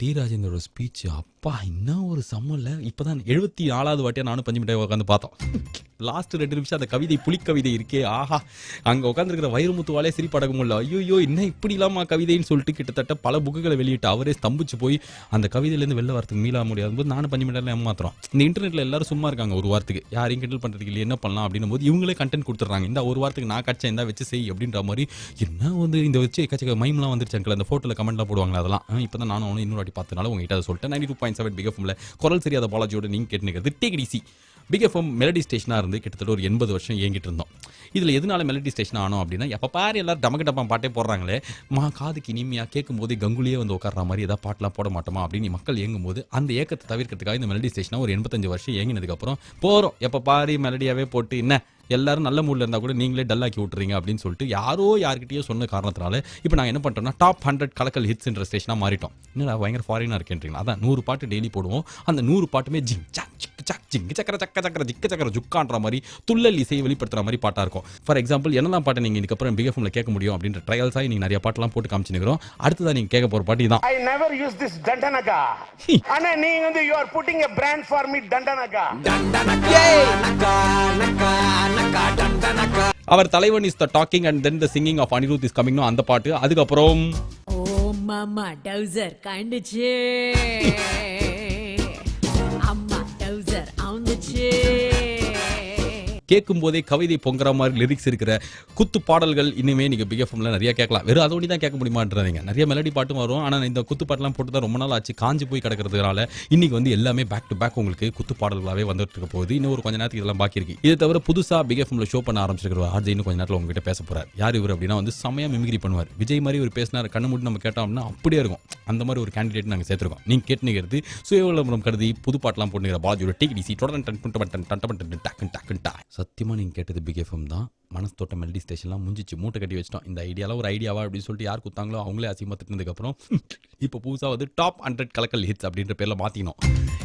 D ராஜேந்தரோட speech அப்பா என்ன ஒரு சம்மல்ல. இப்போதான் 74வது வாட்டியாக நானும் பஞ்சு மிட்டாய் உட்காந்து பார்த்தோம். லாஸ்ட் 2 நிமிஷம் அந்த கவிதை புலிக்கவிதை இருக்கே, ஆஹா, அங்கே உட்காந்துருக்கிற வைரமுத்துவாலே சிரிப்படக்க முடியல. ஐயோ என்ன இப்படி இல்லாமா கவிதைன்னு சொல்லிட்டு கிட்டத்தட்ட பல புக்குகளை வெளியிட்டு அவரே ஸ்தம்பிச்சு போய் அந்த கவிதையிலேருந்து வெளில வரத்துக்கு மீள முடியாது போது நானும் பஞ்சு மிட்டாயில் ஏமாத்துறோம். இந்த இன்டர்நெட்டில் எல்லாரும் சும்மா இருக்காங்க ஒரு வாரத்துக்கு, யாரையும் கிண்டல் பண்ணுறதுக்கு இல்லை, என்ன பண்ணலாம் அப்படின்னும் போது இவங்களே கண்டென்ட் கொடுத்துட்றாங்க. இந்த ஒரு வாரத்துக்கு நான் கட்சேன் இந்த வச்சு செய் அப்படின்ற மாதிரி. என்ன வந்து இந்த வச்சு எக்கச்சக்க மைம்லாம் வந்துருச்சு அங்கிள், அந்த ஃபோட்டோவில் கமெண்ட்லாம் போடுவாங்களா, அதெல்லாம் இப்போ தான் நானும் அவனும் இன்னொரு வாட்டி பார்த்தனால உங்ககிட்ட அதை சொல்லிட்டேன். 92.7 பிக் எஃப்எம்ல குரல் சரியாத பாலாஜியோட நீங்கள் கேட்டுக்கிறது take it easy. Big FM melody ஸ்டேஷனாக இருந்து கிட்டத்தட்ட ஒரு 80 வருஷம் இயங்கிட்டு இருந்தோம். இதில் எதனால மெலடி ஸ்டேஷன் ஆனோம் அப்படின்னா, எப்போ பாரு எல்லாரும் டமக்கு டப்பா பாட்டே போடுறாங்களே, காதுக்கு இனிமையாக கேட்கும் போதே கங்குலியே வந்து உட்கார்ற மாதிரி ஏதாவது பாட்டெலாம் போட மாட்டோமா அப்படின்னு மக்கள் இயங்கும் போது அந்த ஏக்கத்தை தவிர்க்கிறதுக்காக இந்த மெலடி ஸ்டேஷனாக ஒரு 85 வருஷம் இயங்கினதுக்கப்புறம் போகிறோம். எப்போ பாரு மெலடியாகவே போட்டு என்ன எல்லாரும் நல்ல மூடில் இருந்தால் கூட நீங்களே டல்லாக்கி விட்டுறீங்க அப்படின்னு சொல்லிட்டு யார்கிட்டயோ சொன்ன காரணத்தினால இப்போ நாங்கள் என்ன பண்ணுறோம்னா டாப் 100 கலக்கல் ஹிட்ஸ்ன்ற ஸ்டேஷனாக மாறிட்டோம். என்னடா பயங்கர ஃபாரினாக இருக்கேன்றீங்களா? அதான் 100 பாட்டு டெய்லி போடுவோம். அந்த 100 பாட்டுமே ஜிங் சாக் சிக்கு சாக் ஜிங்கு சக்கர சக்க சக்கர ஜிக்க சக்கர ஜுக்கான்ற மாதிரி துள்ளல் இசையை வெளிப்படுத்துகிற மாதிரி பாட்டாக இருக்கும். ஃபார் எக்ஸாம்பிள் என்னெல்லாம் பாட்டை நீங்கள் இதுக்கப்புறம் பிக் எஃப்எம்ல கேட்க முடியும் அப்படின்ற ட்ரையல்ஸாக நீங்கள் நிறைய பாட்டெல்லாம் போட்டு காமிச்சுக்கிறோம். அடுத்ததான் நீங்கள் கேட்க போகிற பாட்டு தான். I never use this dandanaga. அண்ணா நீங்க வந்து you are putting a brand for me dandanaga. அவர் தலைவன் is the talking and then the singing of Anirudh is coming. அந்த பாட்டு. அதுக்கப்புறம் ஓ மாமா டவுசர் கண்டுச்சு, அம்மா டவுசர் ஆந்துச்சு. கேட்கும் போதே கவிதை பொங்குற மாதிரி லிரிக்ஸ் இருக்கிற குத்து பாடல்கள் இனிமே நீங்க பிக் எஃப்எம்ல நிறைய கேட்கலாம். வெறும் அதோட தான் கேட்க முடியுமான்றீங்க. நிறைய மெலடி பாட்டும் வரும். ஆனால் இந்த குத்து பாட்டெல்லாம் போட்டு தான் ரொம்ப நாள் ஆச்சு, காஞ்சி போய் கிடக்கிறதுனால இன்னைக்கு வந்து எல்லாமே பேக் டு பேக் உங்களுக்கு குத்து பாடல்களாகவே வந்துட்டு இருக்க போகுது. இன்னும் ஒரு கொஞ்ச நேரத்துக்கு இதெல்லாம் பாக்கி இருக்கு. இதை தவிர புதுசாக பிக் எஃப்எம்ல ஷோ பண்ண ஆரம்பிச்சிருக்கிற ஆர்ஜி இன்னும் கொஞ்ச நேரத்தில் உங்ககிட்ட பேச போறார். யார் இவர் அப்படின்னா வந்து செமையா மிமிக்ரி பண்ணுவார். விஜய் மாதிரி ஒரு பேசினார், கண்ணு மூடி நம்ம கேட்டோம்னா அப்படியே இருக்கும். அந்த மாதிரி ஒரு கேண்டிடேட் நாங்கள் சேர்த்துருக்கோம். நீங்க கேட்டுங்கிறது சுயவிளம்பரம் கருதி புது பாட்டெல்லாம் போட்டுங்கிற பாலாஜியோட டேக் இட் ஈஸி. சத்தியமா நீங்க கேட்டது பிக் எஃப்எம் தான். மனசு தோட்ட மெலடி ஸ்டேஷன்லாம் முடிஞ்சிச்சு, மூட்டை கட்டி வச்சிட்டோம். இந்த ஐடியாலாம் ஒரு ஐடியாவா அப்படின்னு சொல்லிட்டு யார் கொடுத்தாங்களோ அவங்களே அசிங்கமாக திட்டினதுக்கப்புறம் இப்போ புதுசாக வந்து டாப் 100 கலக்கல் ஹிட்ஸ் அப்படின்ற பேரில் மாற்றினோம்.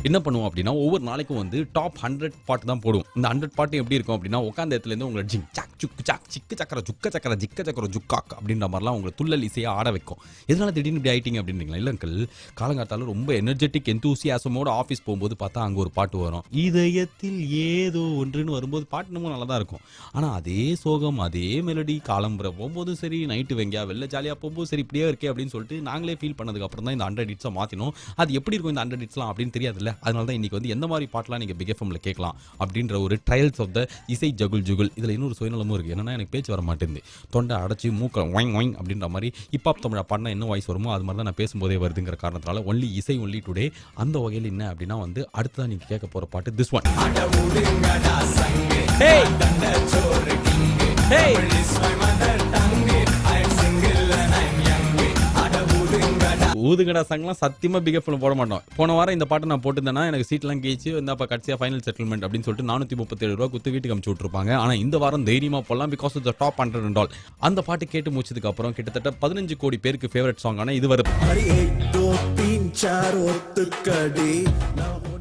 என்ன பண்ணுவோம் அப்படின்னா ஒவ்வொரு நாளைக்கும் வந்து டாப் 100 பாட்டு தான் போடுவோம். இந்த 100 பாட்டு எப்படி இருக்கும் அப்படின்னா உட்காந்த இடத்துலேருந்து உங்களை ஜிங் சாக் சுக்கு சாக் சிக்கு சக்கர ஜுக்க சக்கர ஜிக்க சக்கர ஜுக்காக் அப்படின்ற மாதிரிலாம் உங்களை துள்ளல் இசையை ஆட வைக்கும். எதனால திடீர்னு இப்படி ஆயிட்டிங்க அப்படின்றீங்களா? இல்லை அங்கிள், காலங்காத்தாலும் ரொம்ப எனர்ஜெட்டிக் எந்தூசியாசமோட ஆஃபீஸ் போகும்போது பார்த்தா அங்கே ஒரு பாட்டு வரும், இதயத்தில் ஏதோ ஒன்றுன்னு வரும்போது பாட்டு நம்ம நல்லா தான் இருக்கும். ஆனால் அதே சோகம் அதே மெலடி காலம்புற போகும்போதும் சரி, நைட்டு வெங்கியா வெளில ஜாலியாக போகும்போது சரி, இப்படியே இருக்கே அப்படின்னு சொல்லிட்டு நாங்களே ஃபீல் பண்ணதுக்கு அப்புறம் தான் இந்த 100 ஹிட்ஸை மாற்றினோம். அது எப்படி இருக்கும் இந்த 100 ஹிட்ஸ்லாம் அப்படின்னு தெரியாதுல்ல. அதனால தான் இன்றைக்கி வந்து எந்த மாதிரி பாட்டெலாம் நீங்கள் பிக் எஃப்எம்ல கேட்கலாம் அப்படின்ற ஒரு ட்ரையல்ஸ் ஆஃப் த இசை ஜகுல் ஜுகுல். இதில் இன்னொரு சுயநலமும் இருக்குது. என்னன்னா எனக்கு பேச்சு வர மாட்டேங்குது, தொண்டை அடைச்சி மூக்க ஒயிங் ஒயிங் அப்படின்ற மாதிரி ஹிப்ஹாப் தமிழா பாடினா என்ன வாய்ஸ் வருமோ அது மாதிரி தான் நான் பேசும்போதே வருதுங்கிற காரணத்தினால ஒன்லி இசை ஒன்லி டுடே. அந்த வகையில் என்ன அப்படின்னா வந்து அடுத்ததான் நீங்கள் கேட்க போகிற பாட்டு திஸ் ஒன். ஊதுங்கடா சாங்லாம் சத்தியமாக பிக் எஃப்எம்ல போட மாட்டோம். போன வாரம் இந்த பாட்டை நான் போட்டுருந்தேன்னா எனக்கு சீட்லாம் கேச்சு வந்து அப்போ கடைசியாக ஃபைனல் செட்டில்மெண்ட் அப்படின்னு சொல்லிட்டு 437 ரூபா குத்து வீட்டுக்கு அமுச்சு விட்டுருப்பாங்க. ஆனால் இந்த வாரம் தைரியமாக போடலாம், because of the top 100 and all. அந்த பாட்டு கேட்டு முடிச்சதுக்கு அப்புறம் கிட்டத்தட்ட 15 கோடி பேருக்கு ஃபேவரட் சாங். ஆனால் இது வருது.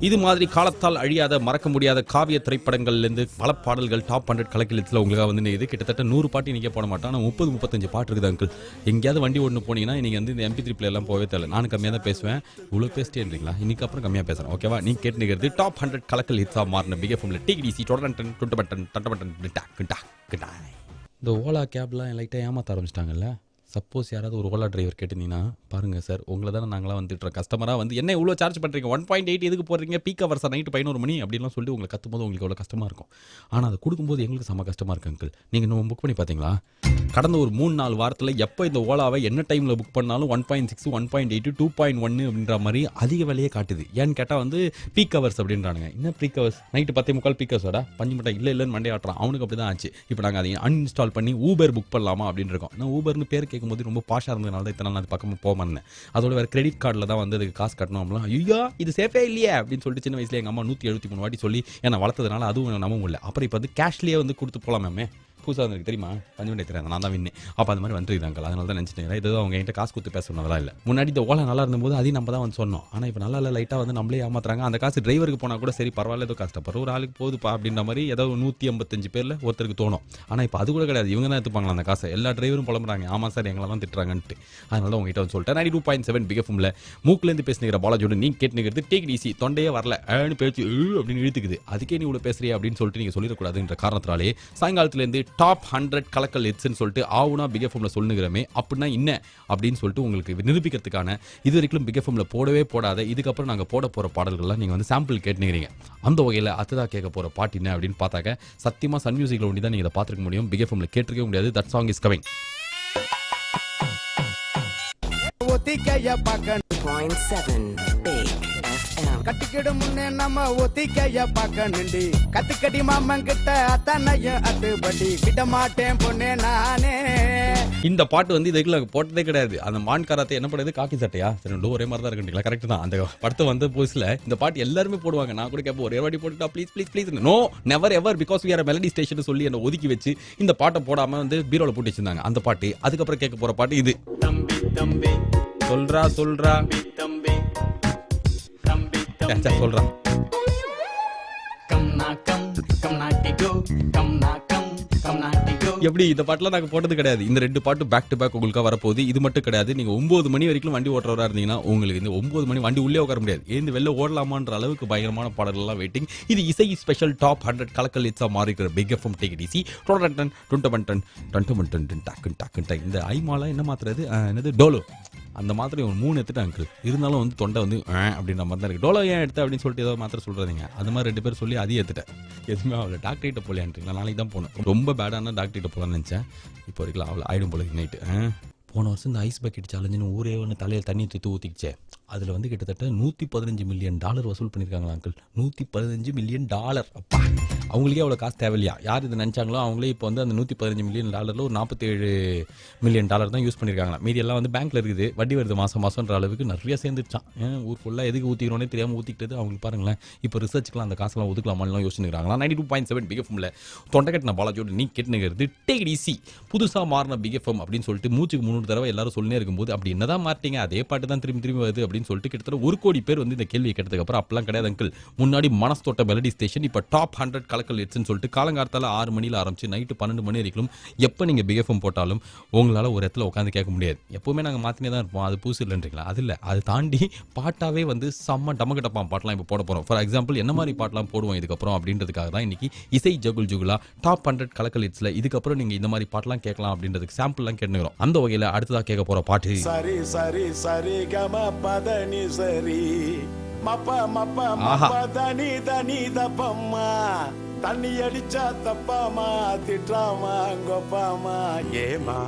இது மாதிரி காலத்தால் அழியாத மறக்க முடியாத காவிய திரைப்படங்கள்லேருந்து பல பாடல்கள் டாப் 100 கலக்கிலத்தில் உங்களுக்காக வந்து இது கிட்டத்தட்ட 100 பாட்டு இன்றைக்கே போட மாட்டோம். ஆனால் 30-35 பாட்டு இருக்குது அங்கிள். எங்கேயாவது வண்டி ஒன்று போனீங்கன்னா நீங்கள் வந்து இந்த MP3 பிளேயர்லாம் போகவே தேவை. நான் கம்மியாக தான் பேசுவேன், இவ்வளோ பேசிட்டேன்றீங்களா? இன்னைக்கு அப்புறம் கம்மியாக பேசுகிறேன், ஓகேவா? நீங்கள் கேட்டுக்கிறது டாப் 100 கலக்கல் ஹிட்ஸாக மாறின பிக் எஃப்எம்ல டேக் இட் ஈஸி. இந்த ஓலா கேப்லாம் லைட்டாக ஏமாற்ற ஆரம்பிச்சிட்டாங்கல்ல. சப்போஸ் யாராவது ஒரு ஓலா டிரைவர் கேட்டிருந்தீங்கன்னா பாருங்கள் சார், உங்களை தானே நாங்களாம் வந்துட்டு கஸ்டமராக வந்து என்ன இவ்வளோ சார்ஜ் பண்ணுறீங்க, 1.8 எதுக்கு போடுறீங்க, பீக் ஹவர்ஸ் நைட்டு 11 மணி அப்படின்லாம் சொல்லிட்டு உங்களை கற்றும்போது உங்களுக்கு எவ்வளோ கஷ்டமாக இருக்கும். ஆனால் அதை கொடுக்கும்போது எங்களுக்கு செம்ம கஷ்டமாக இருக்கு அங்கிள். நீங்கள் இன்னும் புக் பண்ணி பார்த்தீங்களா? கடந்த ஒரு 3-4 வாரத்தில் எப்போ இந்த ஓலாவை என்ன டைமில் புக் பண்ணாலும் 1.6, 1.8, 2.1 அப்படின்ற மாதிரி அதிக விலையே காட்டுது. ஏன்னு கேட்டால் வந்து பீக் ஹவர்ஸ் அப்படின்றானுங்க. என்ன பீக் ஹவர்ஸ்? நைட்டு 10:45 பீக் ஹவர்ஸோட பஞ்சு மிட்டாய் இல்லைன்னு மண்டே ஆட்டுறான். அவனுக்கு அப்படி தான் ஆச்சு. இப்போ நாங்கள் அதை அன்இன்ஸ்டால் பண்ணி ஊபர் புக் பண்ணலாமா அப்படின்னு இருக்கோம். நான் ஊபர்னு பேர் கேட்கும்போது ரொம்ப பாஷாக இருந்ததுனால தான் இத்தனை நாள் அது பக்கமாக போக இருந்தேன். அதோட வேறு கிரெடிட் கார்டில் தான் வந்து அதுக்கு காசு கட்டணும் அப்படின்னா ஐயோ இது சேஃபே இல்லையே அப்படின்னு சொல்லிட்டு சின்ன வயசுல எங்கள் அம்மா 173 வாட்டி சொல்லி என்னை வளர்த்ததுனால அதுவும் நம்ப முடியல. அப்புறம் இப்போ வந்து கேஷ்லேயே வந்து கொடுத்து போகலாமே. புதுசாக எனக்கு தெரியுமா பஞ்சமிட்டை தெரியாது நான் தான் வின்னேன் அப்போ அந்த மாதிரி வந்துருக்காங்க அதனால தான் நினச்சிட்டேன் இது அவங்க என்கிட்ட காசு கொடுத்து பேச சொன்னதெல்லாம் இல்லை முன்னாடி இந்த ஓலா நல்லா இருந்தபோது அதையும் நம்ம தான் வந்து சொன்னோம் ஆனால் இப்போ நல்லா இல்லை லைட்டாக வந்து நம்மளே ஏமாத்துறாங்க அந்த காசு டிரைவருக்கு போனால் கூட சரி பரவாயில்ல ஏதோ கஷ்டப்படுற ஒரு ஆளுக்கு போகுதுப்பா அப்படின்ற மாதிரி ஏதோ 155 பேரில் ஒருத்தருக்கு தோணும் ஆனால் இப்போ அது கூட கிடையாது இவங்க தான் எடுத்துப்பாங்களா அந்த காசை எல்லா டிரைவரும் புலம்புறாங்க ஆமாம் சார் எங்களை தான் திட்டுறாங்கன்ட்டு அதனால தான் உங்ககிட்ட வந்து சொல்லிட்டேன் 92.7 பிக் எஃப்எம்ல மூக்கிலேருந்து பேசுகிற பாலாஜோட நீ கேட்டுக்கிறது டேக் ஈஸி தொண்டையே வரல பேச்சு அப்படின்னு இழுத்துக்குது அதுக்கே நீ இவ்வளோ பேசுறியா அப்படின்னு சொல்லிட்டு நீங்கள் சொல்லிடக்கூடாதுன்ற காரணத்தினாலே சாயங்காலத்துலேருந்து டாப் 100 கலக்கல் ஹிட்ஸ்ன்னு சொல்லிட்டு ஆவுனா பிக் எஃப்எம்ல சொல்லுகிறமே அப்படின்னா என்ன அப்படின்னு சொல்லிட்டு உங்களுக்கு நிரூபிக்கிறதுக்கான இது வரைக்கும் பிக் எஃப்எம்ல போடவே போடாத இதுக்கப்புறம் நாங்கள் போட போகிற பாடல்கள்லாம் நீங்கள் வந்து சாம்பிள் கேட்டுக்கிறீங்க அந்த வகையில் அதுதான் கேட்க போகிற பாட்டு என்ன அப்படின்னு பார்த்தாக்க சத்தியமாக சன் மியூசிக்கில் ஒண்டி தான் நீங்கள் இதை பார்த்துருக்க முடியும் பிக் எஃப்எம்ல கேட்டிருக்கவே முடியாது தட் சாங் இஸ் கமிங் கட்டிக்கிடு முன்னே நம்ம ஒத்திக்கைய பார்க்க நின்றி கத்துக்கடி மாமன் கிட்ட அத்தனையும் அத்துப்படி விட மாட்டேன் பொண்ணே நானே இந்த பாட்டு வந்து இதுக்குள்ள போட்டதே கிடையாது அந்த மான் காரத்தை என்ன பண்ணுறது காக்கி சட்டையா சரி ஒரே மாதிரி தான் இருக்குங்களா கரெக்ட் தான் அந்த படத்தை வந்த புதுசில் இந்த பாட்டு எல்லாருமே போடுவாங்க நான் கூட கேட்பேன் ஒரே வாட்டி போட்டுட்டா please please please no never ever because we are melody station சொல்லி என்னை ஒதுக்கி வச்சு இந்த பாட்டை போடாமல் வந்து பீரோவில் போட்டு வச்சிருந்தாங்க அந்த பாட்டு அதுக்கப்புறம் கேட்க போகிற பாட்டு இது சொல்றா சொல்றா சொல்றான் எப்படி இந்த பாட்டுலாம் நாங்கள் போட்டது கிடையாது இந்த 2 பாட்டு பேக் டு பேக் உங்களுக்காக வரப்போகுது இது மட்டும் கிடையாது நீங்கள் 9 மணி வரைக்கும் வண்டி ஓட்டுறவராக இருந்தீங்கன்னா உங்களுக்கு இந்த 9 மணி வண்டி உள்ளே உட்கார முடியாது ஏந்து வெளில ஓடலாமான்ற அளவுக்கு பயங்கரமான பாடல்கள்லாம் வெயிட்டிங் இது இசை ஸ்பெஷல் டாப் 100 கலக்கல் இட்ஸா மாறிக்கிற big FM take it easy டன் இந்த ஐமாலாம் என்ன மாத்துறது என்னது டோலோ அந்த மாத்திரை ஒரு 3 எடுத்துட்டேன் அங்கிள் இருந்தாலும் வந்து தொண்டை வந்து அப்படின்ற மாதிரி தான் இருக்குது டோலோ ஏன் எடுத்த அப்படின்னு சொல்லிட்டு ஏதோ மாத்திரை சொல்கிறீங்க அது மாதிரி 2 பேர் சொல்லி அதையும் எடுத்துட்டேன் எதுவுமே அவளை டாக்டர்கிட்ட போகலான்ட்டுங்களா நாளைக்கு தான் போகணும் ரொம்ப பேடான டாக்டர்கிட்ட போகலான்னு நினச்சேன் இப்போ வரைக்கும் அவளை ஆயிடும் போல நைட்டு போன வருஷம் இந்த ஐஸ் பக்கெட் சேலஞ்சுன்னு ஊரே ஒன்று தலையில் தண்ணி ஊற்றிக்கிச்சே அதில் வந்து கிட்டத்தட்ட $115 மில்லியன் வசூல் பண்ணியிருக்காங்களா அங்கிள் $115 மில்லியன் அப்பா அவங்களுக்கே அவ்வளோ காசு தேவையில்லையா யார் இதை நினச்சாங்களோ அவங்களே இப்போ வந்து அந்த $115 மில்லியன் ஒரு $47 மில்லியன் தான் யூஸ் பண்ணியிருக்காங்களா மீதி எல்லாம் வந்து பேங்க்கில் இருக்குது வட்டி வருது மாதம்ன்ற அளவுக்கு நிறைய சேர்ந்துருச்சான் ஊர் ஃபுல்லாக எதுக்கு ஊற்றிக்கிறோன்னே தெரியாமல் ஊற்றிக்கிட்டது அவங்களுக்கு பாருங்களேன் இப்போ ரிசர்ச்சுக்கெலாம் அந்த காசெல்லாம் ஒதுக்கலாமான்லாம் யோசிச்சுக்கிறாங்களா 92.7 பிக் எஃப்எம்ல தொண்டை கட்டின பாலாஜோடு நீ கேட்டுங்கிறது டேக் ஈஸி புதுசாக மாறின பிக் எஃப்எம் அப்படின்னு சொல்லிட்டு மூச்சுக்கு 300 தடவை எல்லாரும் சொல்லினே இருக்கும்போது அப்படி என்னதான் மாட்டீங்க அதே பாட்டு தான் திரும்பி வருது அப்படின்னு சொல்லிட்டு கிட்டத்தட்ட 1 கோடி பேர் வந்து இந்த கேள்வியை கேட்டதுக்கு அப்புறம் அப்பெல்லாம் கிடையாது அங்கிள் முன்னாடி மனசோட்ட மெலடி ஸ்டேஷன் இப்போ டாப் 100 கலக்கல் ஹிட்ஸ்னு சொல்லிட்டு காலங்காலத்தால 6 மணியில் ஆரம்பிச்சு நைட்டு 12 மணி வரைக்கும் எப்போ நீங்கள் பிக் எஃப்எம் போட்டாலும் உங்களால் ஒரு இடத்துல உட்காந்து கேட்க முடியாது எப்பவுமே நாங்கள் மாற்றினே தான் இருப்போம் அது புதுசு இல்லைன்றீங்களா அது இல்லை அது தாண்டி பாட்டாவே வந்து செம்ம டமக்கட்டப்பான் பாட்டெலாம் இப்போ போட போகிறோம் ஃபார் எக்ஸாம்பிள் என்ன மாதிரி பாட்டெலாம் போடுவோம் இதுக்கப்புறம் அப்படின்றதுக்காக தான் இன்னைக்கு இசை ஜகுலா டாப் 100 கலக்கல் ஹிட்ஸில் இதுக்கப்புறம் நீங்கள் இந்த மாதிரி பாட்டெலாம் கேட்கலாம் அப்படின்றதுக்கு சாம்பிள்லாம் கேட்டுக்கிறோம் அந்த வகையில் அடுத்ததாக கேட்க போகிற பாட்டு சரி சரி சரி கம பதனி சரி மப்ப மப்ப ஆஹா. மப்ப தனி தனி தப்பம்மா தண்ணி அடிச்சா தப்பாமா திட்டாமா கொப்பாமா ஏமா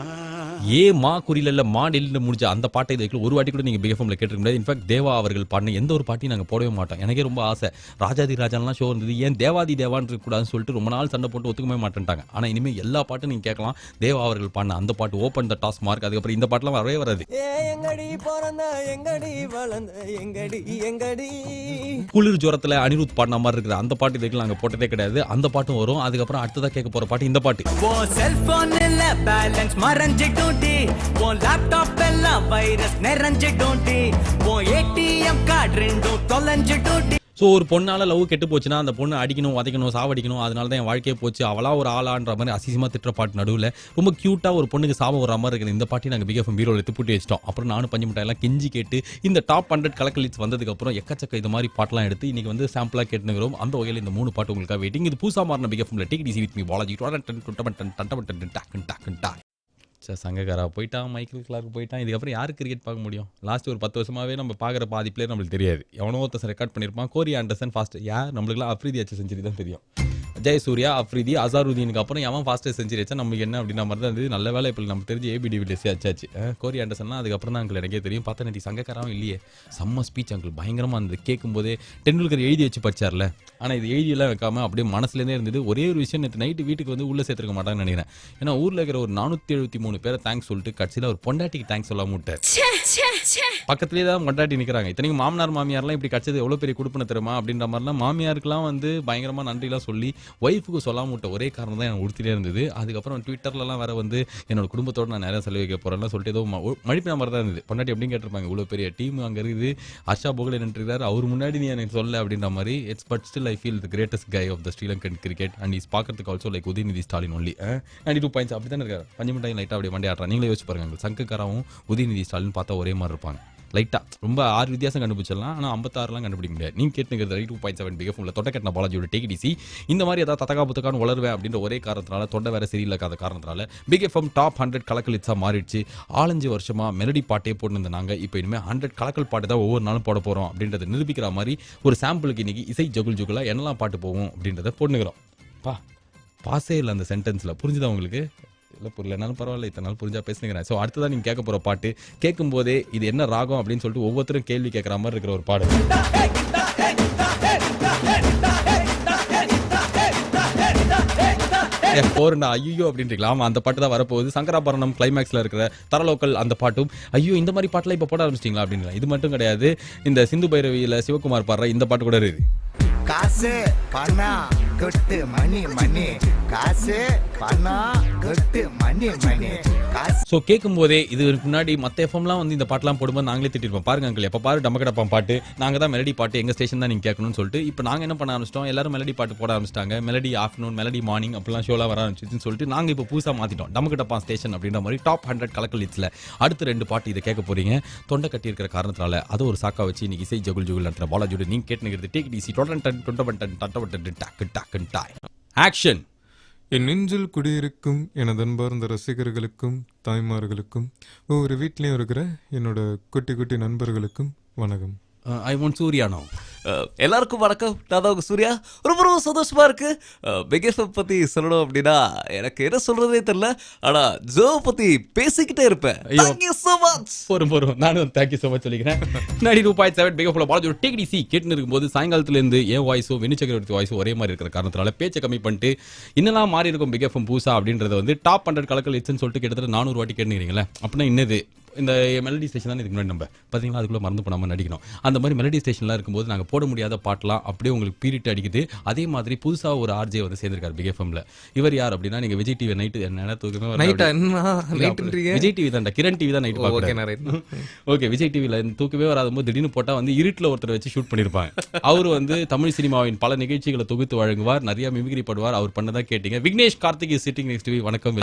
மா குறியில மாடலில் முடிஞ்ச அந்த பாட்டை இதுக்கு ஒரு வாட்டி கூட நீங்கள் பிக் எஃப்எம்ல கேட்டிருக்க முடியாது இன்ஃபேக்ட் தேவா அவர்கள் பாடின எந்த ஒரு பாட்டையும் நாங்கள் போடவே மாட்டோம் எனக்கே ரொம்ப ஆசை ராஜாதி ராஜாலாம் ஷோ இருந்தது ஏன் தேவாதி தேவான்னு இருக்கக்கூடாதுன்னு சொல்லிட்டு ரொம்ப நாள் சண்டை போட்டு ஒத்துக்கவே மாட்டேன்ட்டாங்க ஆனால் இனிமேல் எல்லா பாட்டும் நீங்கள் கேட்கலாம் தேவா அவர்கள் பாடின அந்த பாட்டு ஓப்பன் த டாஸ் மார்க் அதுக்கப்புறம் இந்த பாட்டுலாம் வரவே வராது எங்கடி பிறந்த எங்கடி வளர்ந்த எங்கடி எங்கடி குளிர் ஜுரத்தில் அனிருத் பாடின மாதிரி இருக்குது அந்த பாட்டு இதுக்கு நாங்கள் போட்டதே கிடையாது அந்த பாட்டும் வரும் அதுக்கப்புறம் அடுத்ததாக கேட்க போகிற பாட்டு இந்த பாட்டு செல்போன்ல பேலன்ஸ் மறைஞ்சிட்டோம் உன் லேப்டாப் எல்லாம் வைரஸ் நிறைஞ்சிட்டோம் உன் ஏடிஎம் கார்டு ரெண்டும் தொலைஞ்சிட்டோம் ஸோ ஒரு பொண்ணால் லவ் கெட்டு போச்சுன்னா அந்த பொண்ணு அடிக்கணும் உதைக்கணும் சாவடிக்கணும் அதனால தான் என் வாழ்க்கையே போச்சு அவளா ஒரு ஆளான்ற மாதிரி அசிசமாக திட்டுற பாட்டு நடுவில் ரொம்ப க்யூட்டாக ஒரு பொண்ணுக்கு சாபம் வர மாதிரி இருக்குது இந்த பாட்டி நாங்கள் பிக் எஃப்எம் பீரோவில் எடுத்து போட்டு வச்சிட்டோம் அப்புறம் நானும் பஞ்சு மிட்டாயெல்லாம் கெஞ்சி கேட்டு இந்த டாப் 100 கலக்கல் ஹிட்ஸ் வந்ததுக்கப்புறம் எக்கச்சக்க இது மாதிரி பாட்டெலாம் எடுத்து இன்றைக்கி வந்து சாம்பிளாக கேட்டுக்கிறோம் அந்த வகையில் இந்த 3 பாட்டு உங்களுக்காக வெயிட்டிங் இது புதுசாக மாறின பிக் எஃப்எம்ல take it easy with me Balaji Sangakkara போயிட்டான் மைக்கேல் கிளார்க் போயிட்டான் இதுக்கப்புறம் யார் கிரிக்கெட் பார்க்க முடியும் லாஸ்ட் ஒரு 10 வருஷமாகவே நம்ம பார்க்குற பாதி பிளேயர் நம்மளுக்கு தெரியாது எவனோ ஒருத்தர் ரெக்கார்ட் பண்ணியிருப்பான் கோரி ஆண்டர்சன் ஃபாஸ்ட் நம்மளுக்குலாம் அஃப்ரிதி அச்சு செஞ்சுரி தான் தெரியும் ஜெயசூர்யா அஃப்ரிதி அசாருதீனுக்கு அப்புறம் எவன் ஃபாஸ்டஸ்ட் செஞ்சுரி வச்சா நமக்கு என்ன அப்படின்ற மாதிரி தான் இருந்தது நல்ல வேலை இப்போ நம்ம தெரிஞ்சு ஏபிடி வில்லியர்ஸ் ஆச்சாச்சு கோரி ஆண்டர்சன்லாம் அதுக்கப்புறம் தான் அங்கிள் எனக்கே தெரியும் பார்த்தா நட்டி சங்கக்காரம் இல்லையே செம்ம ஸ்பீச் அங்கிள் பயங்கரமாக இருந்தது கேட்கும்போதே டெண்டுல்கர் எழுதி வச்சு படிச்சார்ல ஆனால் இது எழுதியெல்லாம் வைக்காமல் அப்படியே மனசுலேருந்தே இருந்தது ஒரே ஒரு விஷயம் நேற்று நைட்டு வீட்டுக்கு வந்து உள்ளே சேர்த்துருக்க மாட்டாங்கன்னு நினைக்கிறேன் ஏன்னா ஊரில் இருக்கிற ஒரு 473 பேரை தேங்க்ஸ் சொல்லிட்டு கட்சியில் ஒரு பொண்டாட்டிக்கு தேங்க்ஸ் சொல்லாம விட்டார் பக்கத்துலேயே தான் பொண்டாட்டி நிற்கிறாங்க இத்தனைக்கும் மாமனார் மாமியார்லாம் இப்படி கட்சது எவ்வளோ பெரிய கொடுப்பன தெரியுமா அப்படின்ற மாதிரிலாம் மாமியாருக்குலாம் வந்து பயங்கரமாக நன்றிலாம் சொல்லி ஒய்ஃபுக்கு சொல்லாம விட்ட ஒரே காரணம் தான் எனக்கு உறுத்திட்டே இருந்தது. அதுக்கப்புறம் ட்விட்டர்லலாம் வேற வந்து என்னோட குடும்பத்தோட நான் நிறைய செலவழிக்க போறேன்னு சொல்லிட்டு ஏதோ மழுப்பின மாதிரி தான் இருந்தது. பொண்டாட்டி எப்படின்னு கேட்டிருப்பாங்க, இவ்வளோ பெரிய டீம் அங்கே இருக்குது, ஹர்ஷா போகலே நின்றுருக்காரு, அவர் முன்னாடி நீ எனக்கு சொல்ல அப்படின்ற மாதிரி. It's but still I feel the greatest guy of the Sri Lankan cricket and is பார்க்கறதுக்கு also like Udhayanidhi Stalin only. 92 points அப்படி தானே இருக்காரு. பஞ்சு மிட்டாய் லைட்டாக அப்படியே மண்டே ஆடுறாங்க. நீங்களே யோசிச்சு பாருங்க, சங்கக்காராவும் உதயநிதி ஸ்டாலின் பார்த்தா ஒரே மாதிரி இருப்பாங்க. லைட்டாக ரொம்ப 6 வித்தியாசம் கண்டுபிடிச்சிடலாம், ஆனால் 56லாம் கண்டுபிடிக்க முடியாது. நீங்கள் கேட்டுங்கிறது 92.7 பிக் எஃப்எம்ல தொட்ட கட்டின பாலாஜியோட டேக் இட் ஈஸி. இந்த மாதிரி ஏதாவது தத்தக்கா புத்தக்கான்னு வளருவேன் அப்படின்ற ஒரே காரணத்தினால, தொண்டை வேற சரியில்லாத காரணத்தினால பிக் எஃப்எம் டாப் 100 கலக்கல் இட்ஸாக மாறிடுச்சு. 4-5 வருஷமா மெலடி பாட்டே போட்டு நாங்கள் இப்போ இனிமேல் 100 கலக்கல் பாட்டு தான் ஒவ்வொரு நாளும் போட போகிறோம் அப்படின்றத நிரூபிக்கிற மாதிரி ஒரு சாம்பிளுக்கு இன்னைக்கு இசை ஜகுல் ஜுகுலாக என்னெல்லாம் பாட்டு போவோம் அப்படின்றத போட்டுக்கிறோம். பாசே இல்லை அந்த சென்டென்ஸில், புரிஞ்சுதா உங்களுக்கு? இல்லை புரியலனாலும் பரவாயில்ல, இத்தனை நாள் புரிஞ்சா பேசுகிறேன். ஸோ அடுத்ததான் நீங்கள் கேட்க போகிற பாட்டு கேட்கும் போதே இது என்ன ராகம் அப்படின்னு சொல்லிட்டு ஒவ்வொருத்தரும் கேள்வி கேட்குற மாதிரி இருக்கிற ஒரு பாடு. போறா ஐயோ அப்படின்றீங்களா? ஆமா, அந்த பாட்டு தான் வரப்போகுது. சங்கராபரணம் கிளைமேக்ஸ்ல இருக்கிற தரலோக்கல் அந்த பாட்டும். ஐயோ இந்த மாதிரி பாட்டுலாம் இப்போ போட ஆரம்பிச்சிட்டிங்களா அப்படின்னு. இது மட்டும் கிடையாது, இந்த சிந்து பைரவியில சிவகுமார் பாடுற இந்த பாட்டு கூட இருக்கு. காசு பணம் கொட்டு மணி மணி, காசு பணம் கொட்டு மணி மணி. ஸோ கேட்கும் போதே இதுக்கு முன்னாடி மற்ற எஃப்எம்லாம் வந்து இந்த பாட்டெலாம் போடும்போது நாங்களே திட்டிருப்போம். பாருங்க அங்கிள், எப்போ பாரு டமக்கடப்பான் பாட்டு, நாங்கள் தான் மெலடி பாட்டு எங்கள் ஸ்டேஷன் தான் நீங்கள் கேட்கணும்னு சொல்லிட்டு. இப்போ நாங்கள் என்ன பண்ண ஆரம்பிச்சிட்டோம், எல்லாரும் மெலடி பாட்டு போட ஆரம்பிச்சிட்டாங்க. மெலடி ஆஃப்டர்நூன், மெலடி மார்னிங் அப்படிலாம் ஷோலாம் வர ஆரம்பிச்சுன்னு சொல்லிட்டு நாங்கள் இப்போ புதுசாக மாற்றிட்டோம் டமக்கடப்பான் ஸ்டேஷன் அப்படின்ற மாதிரி. டாப் 100 கலக்கல் இட்ஸில் அடுத்த 2 பாட்டு இதை கேட்க போறீங்க. தொண்டை கட்டி இருக்கிற காரணத்தினால அதை ஒரு சாக்கா வச்சு இன்னைக்கு இசை ஜகுல் ஜகுல் நடத்துகிற பாலாஜியோட நீங்கள் கேட்டுங்கிறது டேக் இட் ஈஸி. ஆக்ஷன். என் நெஞ்சில் குடியிருக்கும் எனது அன்பார்ந்த ரசிகர்களுக்கும் தாய்மார்களுக்கும் ஒவ்வொரு வீட்லேயும் இருக்கிற என்னோட குட்டி குட்டி நண்பர்களுக்கும் வணக்கம். I want Suriya no. எல்லாருக்கும் வணக்கம். நான் தான் உங்க சூர்யா. ரொம்ப ரொம்ப சந்தோஷமா இருக்கு. பிக் எஃப்எம் பத்தி சொல்லணும் அப்படின்னா எனக்கு என்ன சொல்றதே தெரியல. ஆனா ஜோ பத்தி பேசிக்கிட்டே இருப்பேன். Thank you so much. போரும் நானும் தேங்க்யூ ஸோ மச் சொல்லிக்கிறேன். 92.7 பிக் எஃப்எம் பாலாஜியோட டேக் இட் ஈஸி கேட்டுன்னு இருக்கும்போது சாயங்காலத்துல இருந்து என் வாய்ஸும் வினு சக்கரவர்த்தி வாய்ஸும் ஒரே மாதிரி இருக்கிற காரணத்தினால பேச்சை கம்மி பண்ணிட்டு இன்னெல்லாம் மாறி இருக்கும் பிக் எஃப்எம் பூசா அப்படின்றத வந்து டாப் 100 கலக்கல் இட்ஸ்ன்னு சொல்லிட்டு கிட்டத்தட்ட 400 வாட்டி கேட்டுக்கிறீங்களே. அப்படின்னா இன்னது இந்த மெலடி ஸ்டேஷன் தான் இதுக்கு முன்னாடி நம்ம பார்த்தீங்களா, அதுக்குள்ளே மறந்து போடாமல் நடிக்கணும். அந்த மாதிரி மெலடி ஸ்டேஷன்லாம் இருக்கும்போது நாங்கள் போட முடியாத பாட்டெலாம் அப்படியே உங்களுக்கு பீரிட்டு அடிக்குது. அதே மாதிரி புதுசாக ஒரு ஆர்ஜே வந்து சேர்ந்திருக்காரு பிக் எஃப்எம்ல. இவர் யார் அப்படின்னா, நீங்கள் விஜய் டிவி நைட்டு என்ன தூக்கமே விஜய் டிவி தான், கிரண் டிவி தான் நைட்டு பார்க்குறேன். ஓகே, விஜய் டிவியில் தூக்கவே வராதும்போது திடீர்னு போட்டால் வந்து இருட்டில் ஒருத்தர் வச்சு ஷூட் பண்ணியிருப்பாங்க. அவர் வந்து தமிழ் சினிமாவின் பல நிகழ்ச்சிகளை தொகுத்து வழங்குவார், நிறைய மிமிக்ரி பண்ணுவார். அவர் பண்ணதான் கேட்டீங்க. Vignesh Karthik is sitting next to me. வணக்கம்.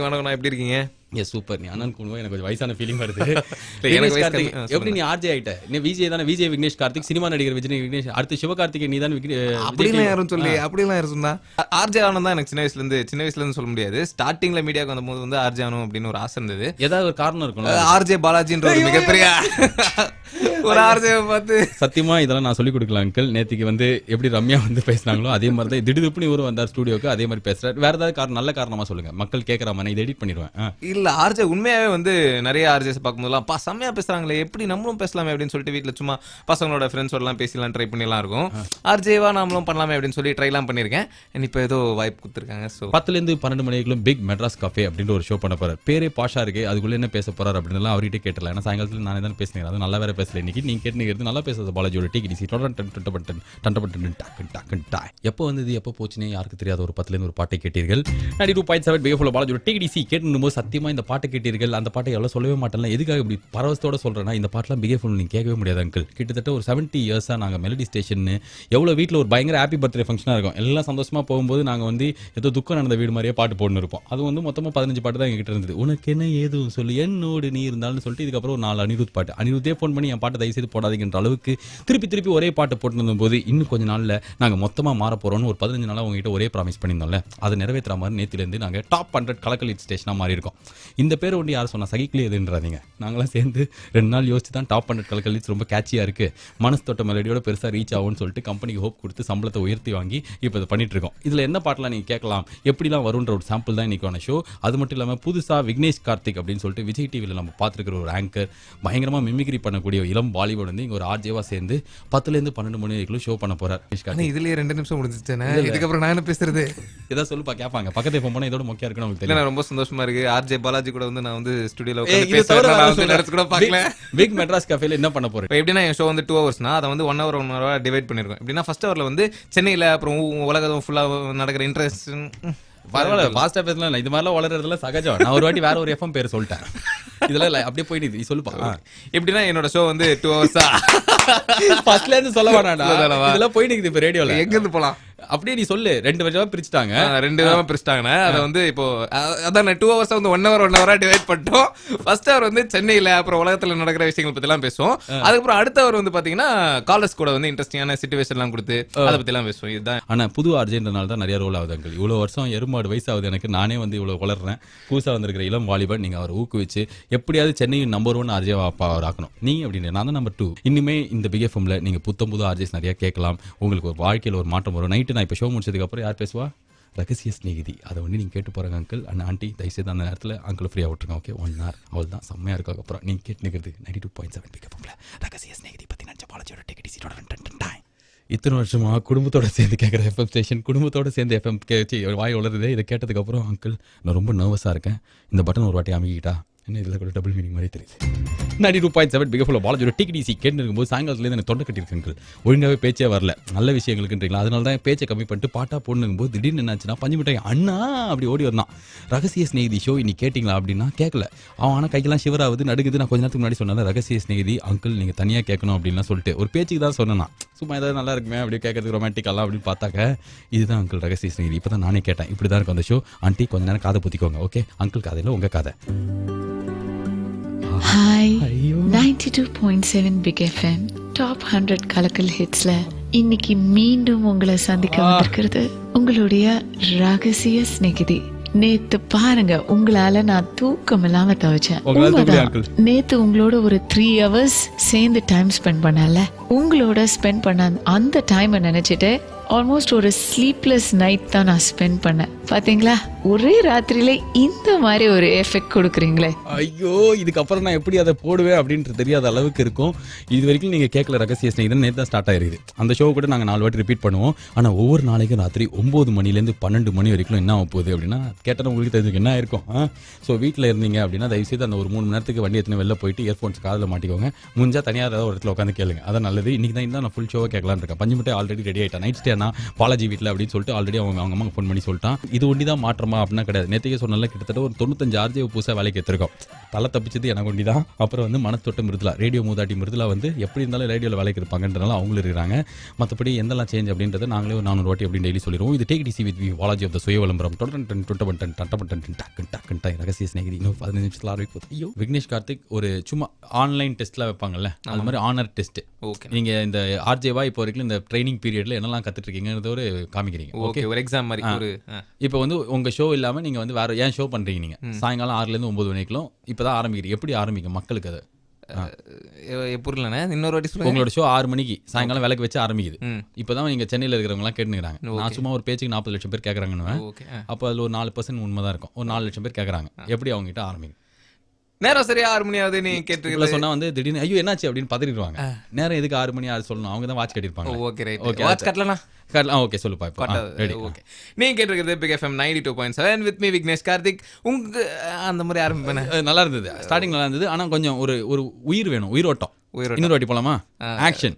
வணக்கம், நான் எப்படி இருக்கீங்க? சூப்பர். நீ அண்ணன் கூடுவோம், எனக்கு கொஞ்சம் வயசான ஃபீலிங் வருது. எப்படி நீ ஆர்ஜே ஆயிட்ட? நீ விஜய் தானே? விஜய் விக்னேஷ் கார்த்திக், சினிமா நடிகர் விஜய் விக்னேஷ், அடுத்து சிவகார்த்திகே நீ தான். அப்படிலாம் யாரும் சொல்லி அப்படிலாம் யாரும் சொன்னா ஆர்ஜே ஆனந்த் தான். எனக்கு சின்ன வயசுல இருந்து சொல்ல முடியாது. ஸ்டார்டிங்ல மீடியாவுக்கு வந்தபோது வந்து ஆர்ஜே ஆனும் அப்படின்னு ஒரு ஆசை இருந்தது. ஏதாவது ஒரு காரணம் இருக்கும். ஆர்ஜே பாலாஜின்ற ஒரு மிகப்பெரிய ஒரு ஆர்ஜே பார்த்து சத்தியமா இதெல்லாம் நான் சொல்லிக் கொடுக்கலாம் அங்கிள். நேத்திக்கு வந்து எப்படி ரம்யா வந்து பேசினாங்களோ அதே மாதிரி தான் திடீர்னு இவரும் வந்தார் ஸ்டுடியோக்கு, அதே மாதிரி பேசுறாரு. வேற ஏதாவது காரணம், நல்ல காரணமா சொல்லுங்க, மக்கள் கேட்கற மாதிரி இதை எடிட் பண்ணிடுவேன். இல்ல ஆர்ஜே உண்மையாவே வந்து நிறைய ஆர்ஜேஸ் பார்க்கும்போதெல்லாம் பா செம்மையா பேசுறாங்களே, எப்படி நம்மளும் பேசலாமே அப்படின்னு சொல்லிட்டு வீட்டில் சும்மா பசங்களோட ஃப்ரெண்ட்ஸோட எல்லாம் பேசலாம் ட்ரை பண்ணிலாம் இருக்கும். ஆர்ஜேவா நாமளும் பண்ணலாமே அப்படின்னு சொல்லி ட்ரைலாம் பண்ணியிருக்கேன். இப்போ ஏதோ வாய்ப்பு கொடுத்துருக்காங்க. ஸோ 10 to 12 மணிக்குள்ளும் பிக் மெட்ராஸ் கஃபே அப்படின்ற ஒரு ஷோ பண்ண போறாரு. பேரே பாஷா இருக்கு, அதுக்குள்ள என்ன பேச போறாரு அப்படின்னு அவர்கிட்ட கேட்டல. ஏன்னா சாயங்காலத்தில் நானே தான் பேசுனேன், அது நல்லா வேற பேசல. இன்னைக்கு நீங்க கேட்டுங்கிறது நல்லா பேசுறது பாலாஜியோட டேக் இட் ஈஸி. எப்போ வந்தது எப்போ போச்சுன்னே யாருக்கு தெரியாத ஒரு 10 ஒரு பாட்டை கேட்டீர்கள். 92.7 பிக் எஃப்எம் பாலாஜியோட டேக் இட் ஈஸி கேட்டுன்னு போது சத்தியமா இந்த பாட்டை கேட்டீர்கள். அந்த பாட்டை எவ்வளோ சொல்லவே மாட்டேன். எதுக்காக இப்படி பரவசத்தோட சொல்றேன்னா, இந்த பாட்டெலாம் பிக் எஃப்எம் நீங்க கேட்கவே முடியாது அங்கிள். கிட்டத்தட்ட ஒரு 70 இயர்ஸாக நாங்கள் மெலடி ஸ்டேஷன் எவ்வளோ வீட்டில் ஒரு பயங்கர ஹாப்பி பர்த்டே ஃபங்க்ஷனாக இருக்கும். எல்லாம் சந்தோஷமாக போகும்போது நாங்கள் வந்து ஏதோ துக்கம் நடந்த வீடு மாதிரியே பாட்டு போட்டுன்னு இருப்போம். அது வந்து மொத்தமாக 15 பாட்டு தான் எங்ககிட்ட இருந்தது. உனக்கு என்ன ஏதும் சொல்லி என்னோடு நீ இருந்தாலும் சொல்லிட்டு இதுக்கப்புறம் ஒரு 4 அனிருத் பாட்டு. அனிருத்தே ஃபோன் பண்ணி என் பாட்டை தயவுசெய்து போடாதீங்கன்ற அளவுக்கு திருப்பி ஒரே பாட்டு போட்டு போது இன்னும் கொஞ்சம் நாளில் நாங்கள் மொத்தமாக மாற போகிறோம்னு ஒரு 15 நாளாக உங்ககிட்ட ஒரே ப்ராமிஸ் பண்ணியிருந்தோம்ல, அதை நிறைவேற்ற மாதிரி நேற்றுலேருந்து நாங்கள் டாப் 100 கலக்கல் இட் ஸ்டேஷனாக மாறி இருக்கோம். இந்த பேர் ஒன்று யார் சொன்னால் சகிக்கலே எதுன்றாதீங்க. நாங்களாம் சேர்ந்து 2 நாள் யோசிச்சு தான் டாப் 100 கலக்கல் இட்ஸ் ரொம்ப கேட்சியாக இருக்குது, மனசு தொட்ட மெலடியோட பெருசாக ரீச் ஆகும்னு சொல்லிட்டு கம்பெனிக்கு ஹோப் கொடுத்து சம்பளத்தை உயர்த்தி வாங்கி இப்போ இதை பண்ணிட்டு இருக்கோம். இதில் என்ன பாட்டெலாம் நீங்கள் கேட்கலாம், எப்படிலாம் வரும்ன்ற ஒரு சாம்பிள் தான் இன்றைக்கான ஷோ. அது மட்டும் இல்லாமல் புதுசாக விக்னேஷ் கார்த்திக் அப்படின்னு சொல்லிட்டு விஜய் டிவியில் நம்ம பார்த்துருக்கிற ஒரு ஆங்கர், பயங்கரமாக மிமிக்ரி பண்ணக்கூடிய இளம் இளம் பாலிவுட் வந்து இங்க ஒரு ஆர்ஜேவா சேர்ந்து 10ல இருந்து 12 மணி வரைக்கும் ஷோ பண்ண போறார். ஆனா இதுலயே 2 நிமிஷம் முடிஞ்சிச்சேனே. இதுக்கப்புறம் நான் என்ன பேசுறது? ஏதாவது சொல்லுப்பா கேட்பாங்க. பக்கத்து போனா இதோட மொக்கையா இருக்குன்னு உங்களுக்கு இல்ல, தெரியும். நான் ரொம்ப சந்தோஷமா இருக்கு. ஆர்ஜே பாலாஜி கூட வந்து நான் வந்து ஸ்டுடியோல உட்கார்ந்து பேசுறேன். நான் வந்து நினைச்சு கூட பார்க்கல. பிக் மெட்ராஸ் கஃபேல என்ன பண்ண போறேன்? இப்போ எப்படின்னா என் ஷோ வந்து 2 ஹவர்ஸ்னா அதை வந்து 1 hour டிவைட் பண்ணிருக்கோம். எப்படின்னா ஃபர்ஸ்ட் ஹவர்ல வந்து சென்னையில அப்புறம் உலகம் ஃபுல்லா நடக்கிற இன்ட்ரெஸ்ட் பரவாயில்ல, ஃபாஸ்டா பேசலாம். இது மாதிரிலாம் வளர்றதுல சகஜம். நான் ஒரு வாட்டி வேற ஒரு எஃப்எம் பேர் சொல்லிட்டேன். இதெல்லாம் அப்படியே போயிட்டு நீ சொல்லுப்பா. எப்படின்னா என்னோட ஷோ வந்து 2 hours ஃபர்ஸ்ட்ல இருந்து சொல்ல வேணாடா. இதெல்லாம் போயிட்டு இருக்குது இப்ப ரேடியோல. எங்க இருந்து போலாம்? அப்படியே நீ சொல்லு. 2 வருஷமா பிரிச்சுட்டாங்க. 2 விதமா பிரிச்சுட்டாங்கன்னா அதை வந்து இப்போ அதான் 2 hours வந்து 1 hour டிவைட் பண்ணிட்டோம். ஃபர்ஸ்ட் ஹவர் வந்து சென்னையில அப்புறம் உலகத்துல நடக்கிற விஷயங்கள் பத்தி எல்லாம் பேசுவோம். அதுக்கப்புறம் அடுத்த ஹவர் வந்து பாத்தீங்கன்னா காலர்ஸ் கூட வந்து இன்ட்ரெஸ்டிங்கான சிச்சுவேஷன் எல்லாம் கொடுத்து அதை பத்தி எல்லாம் பேசுவோம். இதுதான். ஆனா புது ஆர்ஜேன்றனால தான் நிறைய ரோல் ஆகுது அங்கிள். இவ்வளவு வருஷம் எருமாடு வயசாகுது எனக்கு. நானே வந்து இவ்வளவு வளர்றேன். புதுசா வந்திருக்கிற இளம் வாலிபன் நீங்க அவர் ஊக்குவிச்சு எப்படியாவது சென்னையின் நம்பர் 1 ஆர்ஜேவா அவர் ஆக்கணும். நீ அப்படின்னு நான் தான் நம்பர் 2. இனிமே இந்த பிக் எஃப்எம்ல நீங்க புது ஆர்ஜேஸ் நிறைய கேட்கலாம். உங்களுக்கு ஒரு வாழ்க்கையில ஒரு மாற்றம் வரும். நைட்டு நான் இப்ப ஷோ முடிச்சதுக்கு அப்புறம் யார் பேசுவா? ரகசிய ஸ்நேகிதி. அதை வந்து நீங்கள் கேட்டு போகிறாங்க அங்கிள் அண்ட் ஆண்டி. தயவுசெய்து அந்த நேரத்தில் அங்கிள் ஃப்ரீயாக விட்டுருங்க. ஓகே 1 hour அவள் தான் செம்மையாக இருக்கும். அப்புறம் நீங்கள் கேட்டு நிற்கிறது 92.7 பிகப்பில் ரகசிய ஸ்நேகிதி பற்றி நினச்ச பாலாஜியோட டிக்கெட் இத்தனை வருஷமா குடும்பத்தோட சேர்ந்து கேட்குற எஃப்எம் ஸ்டேஷன், குடும்பத்தோட சேர்ந்து எஃப்எம் கேச்சு வாய் வளருது. இதை கேட்டதுக்கப்புறம் அங்கிள் நான் ரொம்ப நர்வஸாக இருக்கேன். இந்த பட்டன் ஒரு வாட்டி அமைக்கிட்டா என்ன இதில் கூட டபுள் மீனிங் மாதிரி தெரியுது. 92.7 பிகஃபுல் பாலாஜியோட டிக்கெட் கேட்டு இருக்கும்போது சாயங்காலத்துலேருந்து எனக்கு தொண்டை கட்டியிருக்குங்கள். ஒழுங்காகவே பேச்சே வரல. நல்ல விஷயங்களுக்குன்றீங்களா, அதனால தான் பேச்சை கம்மி பண்ணிட்டு பாட்டா போடணுங்கும் போது திடீர்னு என்னாச்சுன்னா பஞ்சு மிட்டாய் அண்ணா அப்படி ஓடி வந்தான். ரகசிய ஸ்நேகிதி ஷோ இன்னைக்கு கேட்டிங்களா அப்படின்னா கேட்கல. அவன் ஆனால் கைக்கெல்லாம் ஷிவராகுது நடுக்குது. நான் கொஞ்ச நேரத்துக்கு முன்னாடி சொன்னேன் ரகசிய ஸ்நேகிதி அங்கிள் நீங்கள் தனியாக கேட்கணும் அப்படின்லாம் சொல்லிட்டு ஒரு பேச்சுக்கு தான் சொன்னேன். சும்மா ஏதாவது நல்லா இருக்குமே அப்படியே கேட்கறதுக்கு ரொமான்டிக்கெல்லாம் அப்படின்னு பார்த்தாக்க இதுதான் அங்கிள் ரகசிய ஸ்நேகிதி. இப்போ தான் நானே கேட்டேன். இப்படி தான் இருக்கும் அந்த ஷோ. ஆண்டி கொஞ்ச நேரம் காதை புத்திக்கோங்க. ஓகே அங்கிள் காதையில் உங்கள் காதை. ஹாய் 92.7 பிக் எஃப்எம் டாப் 100 கலக்கல் ஹிட்ஸ்ல இன்னைக்கு மீண்டும் உங்களை சந்திக்க வந்திருக்கிறது உங்களுடைய ரகசிய ஸ்நேகிதி. நேத்து பாருங்க உங்களால நான் தூக்கம் இல்லாம தவிச்சேன். நேத்து உங்களோட ஒரு 3 hours சேர்ந்து டைம் ஸ்பெண்ட் பண்ணல. உங்களோட ஸ்பெண்ட் பண்ண அந்த டைமை நினைச்சிட்டு ஆல்மோஸ்ட் ஒரு ஸ்லீப்லெஸ் நைட் தான் நான் ஸ்பெண்ட் பண்ணேன். பாத்தீங்களா, ஒரே ராத்திரியில இந்த மாதிரி ஒரு எஃபெக்ட் கொடுக்குறீங்களே. ஐயோ, இதுக்கப்புறம் நான் எப்படி அதை போடுவேன் அப்படின்றது தெரியாத அளவுக்கு இருக்கும். இது வரைக்கும் நீங்க கேட்கல ரகசிய ஸ்நேகிதன். நேற்று தான் ஸ்டார்ட் ஆயிருது அந்த ஷோ. கூட நாங்கள் 4 வாட்டி ரிப்பீட் பண்ணுவோம். ஆனால் ஒவ்வொரு நாளைக்கும் ராத்திரி 9 மணிலேருந்து 12 மணி வரைக்கும் என்ன ஆக போகுது அப்படின்னா கேட்டால் உங்களுக்கு தெரிஞ்சுக்க என்ன இருக்கும். ஸோ வீட்டில் இருந்தீங்க அப்படின்னா தயவுசெய்து அந்த ஒரு 3 மணி நேரத்துக்கு வண்டி எடுத்துன்னு வெளில போயிட்டு இயர்ஃபோன்ஸ் காதில் மாட்டிக்கோங்க. முடிஞ்சா தனியாக ஏதாவது ஒரு இடத்துல உட்காந்து கேளுங்க. அதான் நல்லது. இன்னைக்கு தான் நான் ஃபுல் ஷோவை கேட்கலான்னு இருக்கேன். பஞ்சு மிட்டாய் ஆல்ரெடி ரெடி ஆகிட்டேன். நைட் ஸ்டே பாலாஜி வீட்டில் அப்படின்னு சொல்லிட்டு ஆல்ரெடி அவங்க அம்மா ஃபோன் பண்ணி சொல்லிட்டான். இது ஒண்டி தான் மாற்றமா அப்படின்னா கிடையாது. நேற்றுக்கே சொன்னால கிட்டத்தட்ட ஒரு 95 ஆர்ஜே புதுசாக வேலைக்கு எடுத்திருக்கோம். தலை தப்பிச்சது எனக்கு ஒண்டி தான். அப்புறம் வந்து மனத்தொட்ட மிருதுலா, ரேடியோ மூதாட்டி மிருதுலா வந்து எப்படி இருந்தாலும் ரேடியோவில் வேலைக்கு இருப்பாங்கன்றனால அவங்களும் இருக்கிறாங்க. மற்றபடி எந்தெல்லாம் சேஞ்ச் அப்படின்றத நாங்களே ஒரு 400 வாட்டி அப்படின்னு டெய்லி சொல்லிடுவோம். இது take it easy with Balaji of the சுய விளம்பரம். ரகசிய ஸ்நேகிதி இன்னும் 15 நிமிஷத்தில் ஆரம்பிப்போம். ஐயோ, விக்னேஷ் கார்த்திக் ஒரு சும்மா ஆன்லைன் டெஸ்ட்லாம் வைப்பாங்கல்ல, அது மாதிரி ஆனர் டெஸ்ட். ஓகே, நீங்க இந்த ஆர்ஜேவா இப்போ வரைக்கும் இந்த ட்ரைனிங் பீரியட்ல என்னெல்லாம் கத்துட்டு இருக்கீங்கன்றத ஒரு காமிக்கிறீங்க. ஓகே, ஒரு எக்ஸாம் மாதிரி. ஒரு இப்போ வந்து உங்க ஷோ இல்லாம நீங்க வந்து வேற ஏன் ஷோ பண்றீங்க? நீங்க சாயங்காலம் 6லேருந்து 9 வரைக்கும் இப்பதான் ஆரம்பிக்கிறீங்க. எப்படி ஆரம்பிங்க மக்களுக்கு அதை புரியலண்ணே, இன்னொரு வாட்டி சொல்லுங்க. உங்களோட ஷோ 6 மணிக்கு சாயங்காலம் விளக்கு வச்சு ஆரம்பிக்குது. இப்பதான் நீங்க சென்னையில் இருக்கிறவங்க எல்லாம் கேட்டுக்கிறாங்க. நான் சும்மா ஒரு பேச்சுக்கு 40 லட்சம் பேர் கேட்கறாங்கன்னு. அப்போ அதுல ஒரு 4% உண்மைதான் இருக்கும். ஒரு 4 லட்சம் பேர் கேட்கறாங்க. எப்படி அவங்க கிட்ட ஆரம்பிங்க? நேரம் சரியா 6 மணி ஆகுது. நீ கேட்டு சொன்னா வந்து திடீர்னு ஐயோ என்னாச்சு அப்படின்னு பதறிடுவாங்க. நேரம் எதுக்கு 6 மணி ஆகுது சொல்லணும். அவங்க தான் வாட்ச் கட்டிருப்பாங்க. Okay right. ஓகே, வாட்ச் கட்டலனா ஓகே சொல்லுப்பா. இப்போ ரெடி. ஓகே, நீங்க கேட்டிருக்கிறது big FM 92.7 with me Vignesh Karthik. உங்க அந்த மாதிரி ஆரம்பிப்பேன். நல்லா இருந்தது. ஸ்டார்டிங் நல்லா இருந்தது. ஆனா கொஞ்சம் ஒரு உயிர் வேணும், உயிரோட்டம். இன்னொரு வாட்டி போலாமா? ஆக்ஷன்.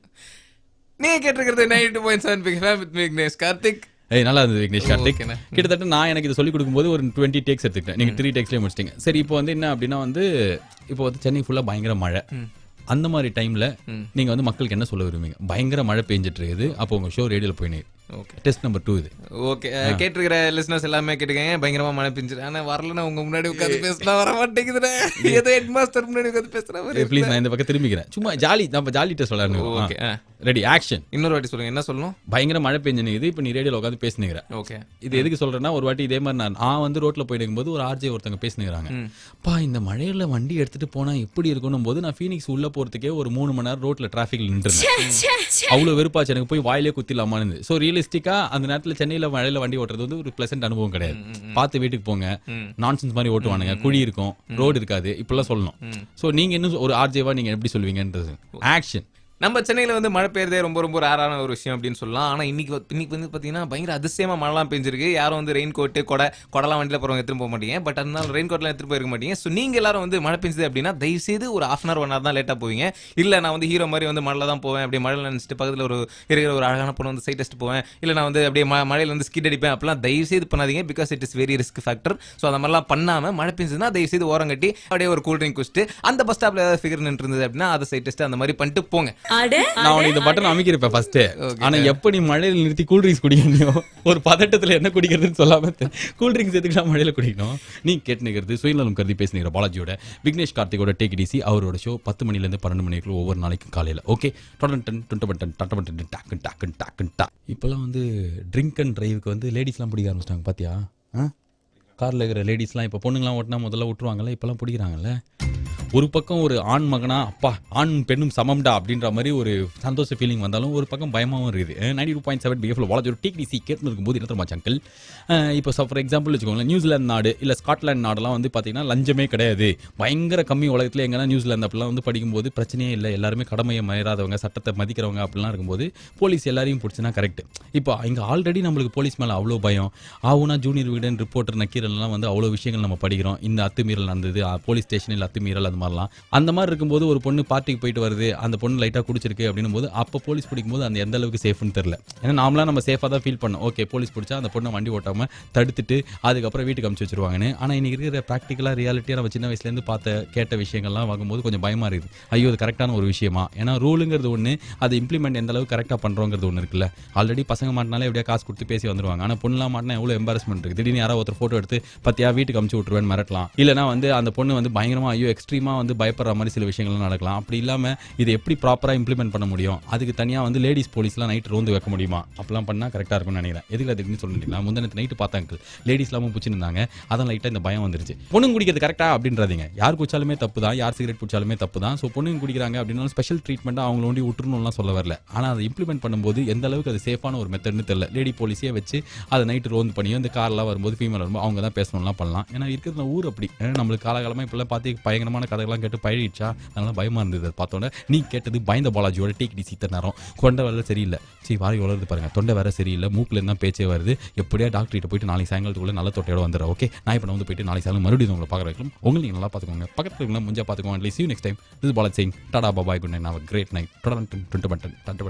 நீங்க கேட்டிருக்கிறது 92.7 big FM with me Vignesh Karthik. நல்லா இருந்தது விக்னேஷ் கார்த்திக். கிட்டத்தட்ட நான் எனக்கு இதை சொல்லிக் கொடுக்கும்போது ஒரு 20 டேக்ஸ் எடுத்துக்கிட்டேன். நீங்க 3 டேக்ஸ்லேயே முடிச்சிட்டீங்க. சரி, இப்போ வந்து என்ன அப்படின்னா வந்து இப்போ வந்து சென்னை ஃபுல்லாக பயங்கர மழை. அந்த மாதிரி டைம்ல நீங்க வந்து மக்களுக்கு என்ன சொல்ல விரும்புவீங்க? பயங்கர மழை பெஞ்சிட்டு இருக்குது. அப்போ உங்க ஷோ ரேடியோல போயினே. ஓகே, டெஸ்ட் நம்பர் 2 இது. ஓகே, கேட்டிருக்கிற லிசனர்ஸ் எல்லாமே கேட்டுக்கங்க. பயங்கரமா மழை பெஞ்சிரு. ஆனா வரலன்னா உங்க முன்னாடி உட்காந்து பேசினா வர மாட்டேங்குதுடா. ஏதோ ஹெட் மாஸ்டர் முன்னாடி உட்காந்து பேசுற மாதிரி. ப்ளீஸ் நான் இந்த பக்கம் திரும்பிக்கிறேன். சும்மா ஜாலி, நம்ம ஜாலி டெஸ்ட் விளையாடணும். ஓகே. Ready action. இன்னொரு வாட்டி சொல்லுங்க, என்ன சொல்லணும்? பயங்கர மழை பெஞ்சுனுக்குது, இப்போ நீ ரேடியோல உட்காந்து பேசினுங்கிற. ஓகே. இது எதுக்கு சொல்றேன்னா, ஒரு வாட்டி இதே மாதிரி நான் வந்து ரோட்ல போயிட்டு இருக்கும்போது ஒரு ஆர்ஜே ஒருத்தங்க பேசினுங்கிறாங்க. பா இந்த மழையில வண்டி எடுத்துட்டு போனா எப்படி இருக்கணும் போது நான் ஃபீனிக்ஸ் உள்ள போறதுக்கே ஒரு 3 மணி நேரம் ரோட்ல டிராஃபிக்ல நின்றுருந்தேன். அவ்வளவு வெறுப்பாச்சு எனக்கு, போய் வாயிலே குத்திடலாமான்னு. ஸோ ரியலிஸ்டிக்கா அந்த நேரத்தில் சென்னையில மழையில வண்டி ஓட்டுறது வந்து ஒரு பிளசன்ட் அனுபவம் கிடையாது. பார்த்து வீட்டுக்கு போங்க, நான்சென்ஸ் மாதிரி ஓட்டுவானுங்க, குழி இருக்கும், ரோடு இருக்காது, இப்பெல்லாம் சொல்லணும். ஸோ நீங்க இன்னும் ஒரு ஆர்ஜேவா நீங்க எப்படி சொல்லுவீங்கன்றது ஆக்ஷன். நம்ம சென்னையில் வந்து மழை பெய்யறதே ரொம்ப ரொம்ப ரேரான ஒரு விஷயம் அப்படின்னு சொல்லலாம். ஆனால் இன்னைக்கு வந்து பார்த்தீங்கன்னா பயங்கர அதிசயமாக மழைலாம் பெஞ்சிருக்கு. யாரும் வந்து ரெயின் கோட்டு கொடலாம் வண்டியில் போகிறவங்க எடுத்துட்டு போக மாட்டீங்க. பட் அதனால ரெயின் கோட்லாம் எடுத்துட்டு போயிருக்க மாட்டீங்க. ஸோ நீங்கள் எல்லாரும் வந்து மழை பெஞ்சது அப்படின்னா தயவுசெய்து ஒரு 1/2 hour 1 hour தான் லேட்டாக போவீங்க. இல்லை நான் வந்து ஹீரோ மாதிரி வந்து மழையில் தான் போவேன், அப்படியே மழையில் நினச்சிட்டு பக்கத்தில் இருக்கிற ஒரு அழகான பொண்ணு வந்து சைட் டெஸ்ட் போவேன், இல்லை நான் வந்து அப்படியே மழையில் வந்து ஸ்கிட் அடிப்பேன் அப்படிலாம் தயவுசெய்து பண்ணாதீங்க. Because it is very risk factor. So அந்த மாதிரிலாம் பண்ணாமல் மழை பெஞ்சதுன்னா தயவுசெய்து ஓரம் கட்டி அப்படியே ஒரு கூல் ட்ரிங்க் குடிச்சிட்டு அந்த பஸ் ஸ்டாப்பில் ஏதாவது ஃபிகர் நின்று இருந்தது அப்படின்னா அதை சைட் டெஸ்ட் அந்த மாதிரி பண்ணிட்டு போங்க. நான் இந்த பட்டன் அமைக்கிறப்ப ஃபர்ஸ்ட். ஆனா எப்படி மழையில நிறுத்தி கூல் ட்ரிங்க்ஸ் குடிக்கணும், ஒரு பதட்டத்துல என்ன குடிக்கிறதுன்னு சொல்லாம கூல் ட்ரிங்க்ஸ் எதுக்குலாம் மழையில குடிக்கணும். நீ கேட்டுக்கிறது சுயநலம் கருதி பேசுகிற பாலாஜியோட விக்னேஷ் கார்த்திகோட டேக் இட் ஈஸி. அவரோட ஷோ 10 மணிலேருந்து 12 மணிக்குள்ள ஒவ்வொரு நாளைக்கும் காலையில். ஓகே, இப்பெல்லாம் வந்து ட்ரிங்க் அண்ட் டிரைவுக்கு வந்து லேடிஸ்லாம் பிடிக்க ஆரம்பிச்சிட்டாங்க. பாத்தியா, கார்ல இருக்கிற லேடிஸ்லாம் இப்போ பொண்ணுங்களாம் ஓட்டினா முதல்ல விட்டுருவாங்கல்ல, இப்பெல்லாம் பிடிக்கிறாங்கல்ல. ஒரு பக்கம் ஒரு ஆண் மகனா அப்பா ஆண் பெண்ணும் சமம்டா அப்படின்ற மாதிரி ஒரு சந்தோஷ ஃபீலிங் வந்தாலும் ஒரு பக்கம் பயமாகவும் இருக்குது. 92.7 பிஎஃப்ல வாலஜோட டிடிசி கேட்டு இருக்கும்போது என்ன தெரியுமா அங்கிள், இப்போ ஃபார் எக்ஸாம்பிள் வச்சுக்கோங்களேன், நியூசிலாந்து நாடு இல்லை ஸ்காட்லாந்து நாடுலாம் வந்து பார்த்தீங்கன்னா லஞ்சமே கிடையாது, பயங்கர கம்மி. உலகத்தில் எங்கன்னா நியூசிலாந்து அப்படிலாம் வந்து படிக்கும்போது பிரச்சனையே இல்லை, எல்லாருமே கடமையை மயிராதவங்க, சட்டத்தை மதிக்கிறவங்க அப்படிலாம் இருக்கும்போது போலீஸ் எல்லாரையும் பிடிச்சினா கரெக்ட். இப்போ இங்கே ஆல்ரெடி நம்மளுக்கு போலீஸ் மேலே அவ்வளோ பயம் ஆகுனா, ஜூனியர் விகடன் ரிப்போர்ட்டர் நக்கீரல்லாம் வந்து அவ்வளோ விஷயங்கள் நம்ம படிக்கிறோம். இந்த அத்துமீறல் நடந்தது, போலீஸ் ஸ்டேஷனில் அத்துமீறல், அது மாதிரிலாம். அந்த மாதிரி இருக்கும்போது ஒரு பொண்ணு பார்ட்டிக்கு போயிட்டு வருது, அந்த பொண்ணு லைட்டாக குடிச்சிருக்கு அப்படின்னும் போது அப்போ போலீஸ் பிடிக்கும்போது அந்த எந்த அளவுக்கு சேஃப்னு தெரியல. ஏன்னா நாமளாம் நம்ம சேஃபாக தான் ஃபீல் பண்ணோம். ஓகே, போலீஸ் பிடிச்சா அந்த பொண்ணை வண்டி ஓட்டாமல் தடுத்துட்டு அதுக்கப்புறம் வீட்டுக்கு அமுச்சு வச்சிருவாங்கன்னு. ஆனால் இன்னைக்கு இருக்கிற ப்ராக்டிக்கலாக ரியாலிட்டியாக நம்ம சின்ன வயசுலேருந்து கேட்ட விஷயங்கள்லாம் வாங்கும்போது கொஞ்சம் பயமாக இருக்குது. ஐயோ அது கரெக்டான ஒரு விஷயமா? ஏன்னா ரூலுங்கிறது ஒன்று, அது இம்ப்ளிமெண்ட் எந்த அளவுக்கு கரெக்டாக பண்ணுறோங்கிறது ஒன்று இருக்குல்ல. ஆல்ரெடி பசங்க மாட்டினாலே எப்படியா காசு கொடுத்து பேசி வந்துருவாங்க. ஆனால் பொண்ணுலாம் மாட்டினா எவ்வளோ எம்பாரஸ்மெண்ட் இருக்குது. திடீர்னு யாராவது ஒருத்தர் ஃபோட்டோ எடுத்து பத்தியா வீட்டுக்கு அமுச்சு விட்டுருவேன்னு மிரட்டலாம். இல்லைனா வந்து அந்த பொண்ணு வந்து பயங்கரமாக ஐயோ எக்ஸ்ட்ரீமாக வந்து பயப்படுற மாதிரி சில விஷயங்கள் நடக்கலாம். அப்படி இல்லாமல் இதை எப்படி ப்ராப்பராக இம்ப்ளிமெண்ட் பண்ண முடியும், அதுக்கு தனியாக வந்து லேடிஸ் போலீஸ்லாம் நைட் ரோந்து வைக்க முடியுமா, அப்படிலாம் பண்ணால் கரெக்டாக இருக்கும்னு நினைக்கிறேன். எதுக்கு அதுக்குன்னு சொல்லிட்டீங்களா? முந்தினத்து நைட்டு பார்த்தாங்க லேடிஸ் இல்லாமல் பிடிச்சிருந்தாங்க, அதான் லைட்டாக இந்த பயம் வந்துருச்சு. பொண்ணுங்க குடிக்கிறது கரெக்டாக அப்படின்றீங்க, யார் குடிச்சாலுமே தப்பு தான், யார் சிகரெட் குடிச்சாலுமே தப்பு தான். ஸோ பொண்ணுங்க குடிக்கிறாங்க அப்படின்னா ஸ்பெஷல் ட்ரீட்மெண்ட்டாக அவங்கள ஒண்டி விட்டுருணும்லாம் சொல்ல வரல. ஆனால் அதை இம்ப்ளிமெண்ட் பண்ணும்போது எந்த அளவுக்கு அது சேஃபான ஒரு மெத்தட்னு தெரியல. லேடி போலீஸே வச்சு அதை நைட்டு ரோந்து பண்ணியோ இந்த கார்லாம் வரும்போது ஃபீமேல் வரும்போது அவங்க தான் பேசணும்லாம் பண்ணலாம். ஏன்னா இருக்கிற ஊர் அப்படி. நம்மளுக்கு காலகாலமாக இப்பெல்லாம் பார்த்து பயங்கரமான கதைகள்லாம் கேட்டு பழகிடுச்சா, அதனால பயமா இருந்தது. பார்த்தோன்னே நீ கேட்டது பயந்த பாலாஜியோட டேக் டி சீத்த நேரம். கொண்டை வேற சரியில்லை, சரி வாரி வளருது பாருங்க, தொண்டை வேற சரியில்லை, மூக்கில் இருந்தால் பேச்சே வருது. எப்படியா டாக்டர்கிட்ட போயிட்டு நாளைக்கு சாயங்காலத்துக்குள்ள நல்ல தொட்டையோட வந்துடுறேன். ஓகே, நான் இப்போ வந்து போயிட்டு நாளைக்கு சாயங்காலம் மறுபடியும் உங்களை பார்க்குற வைக்கலாம். உங்களை நீங்கள் நல்லா பார்த்துக்கோங்க, பக்கத்தில் இருக்கலாம் முடிஞ்சா பார்த்துக்கோங்க. At least you next time. This Balaji Singh, Tata பாபாய், good night, have a great night.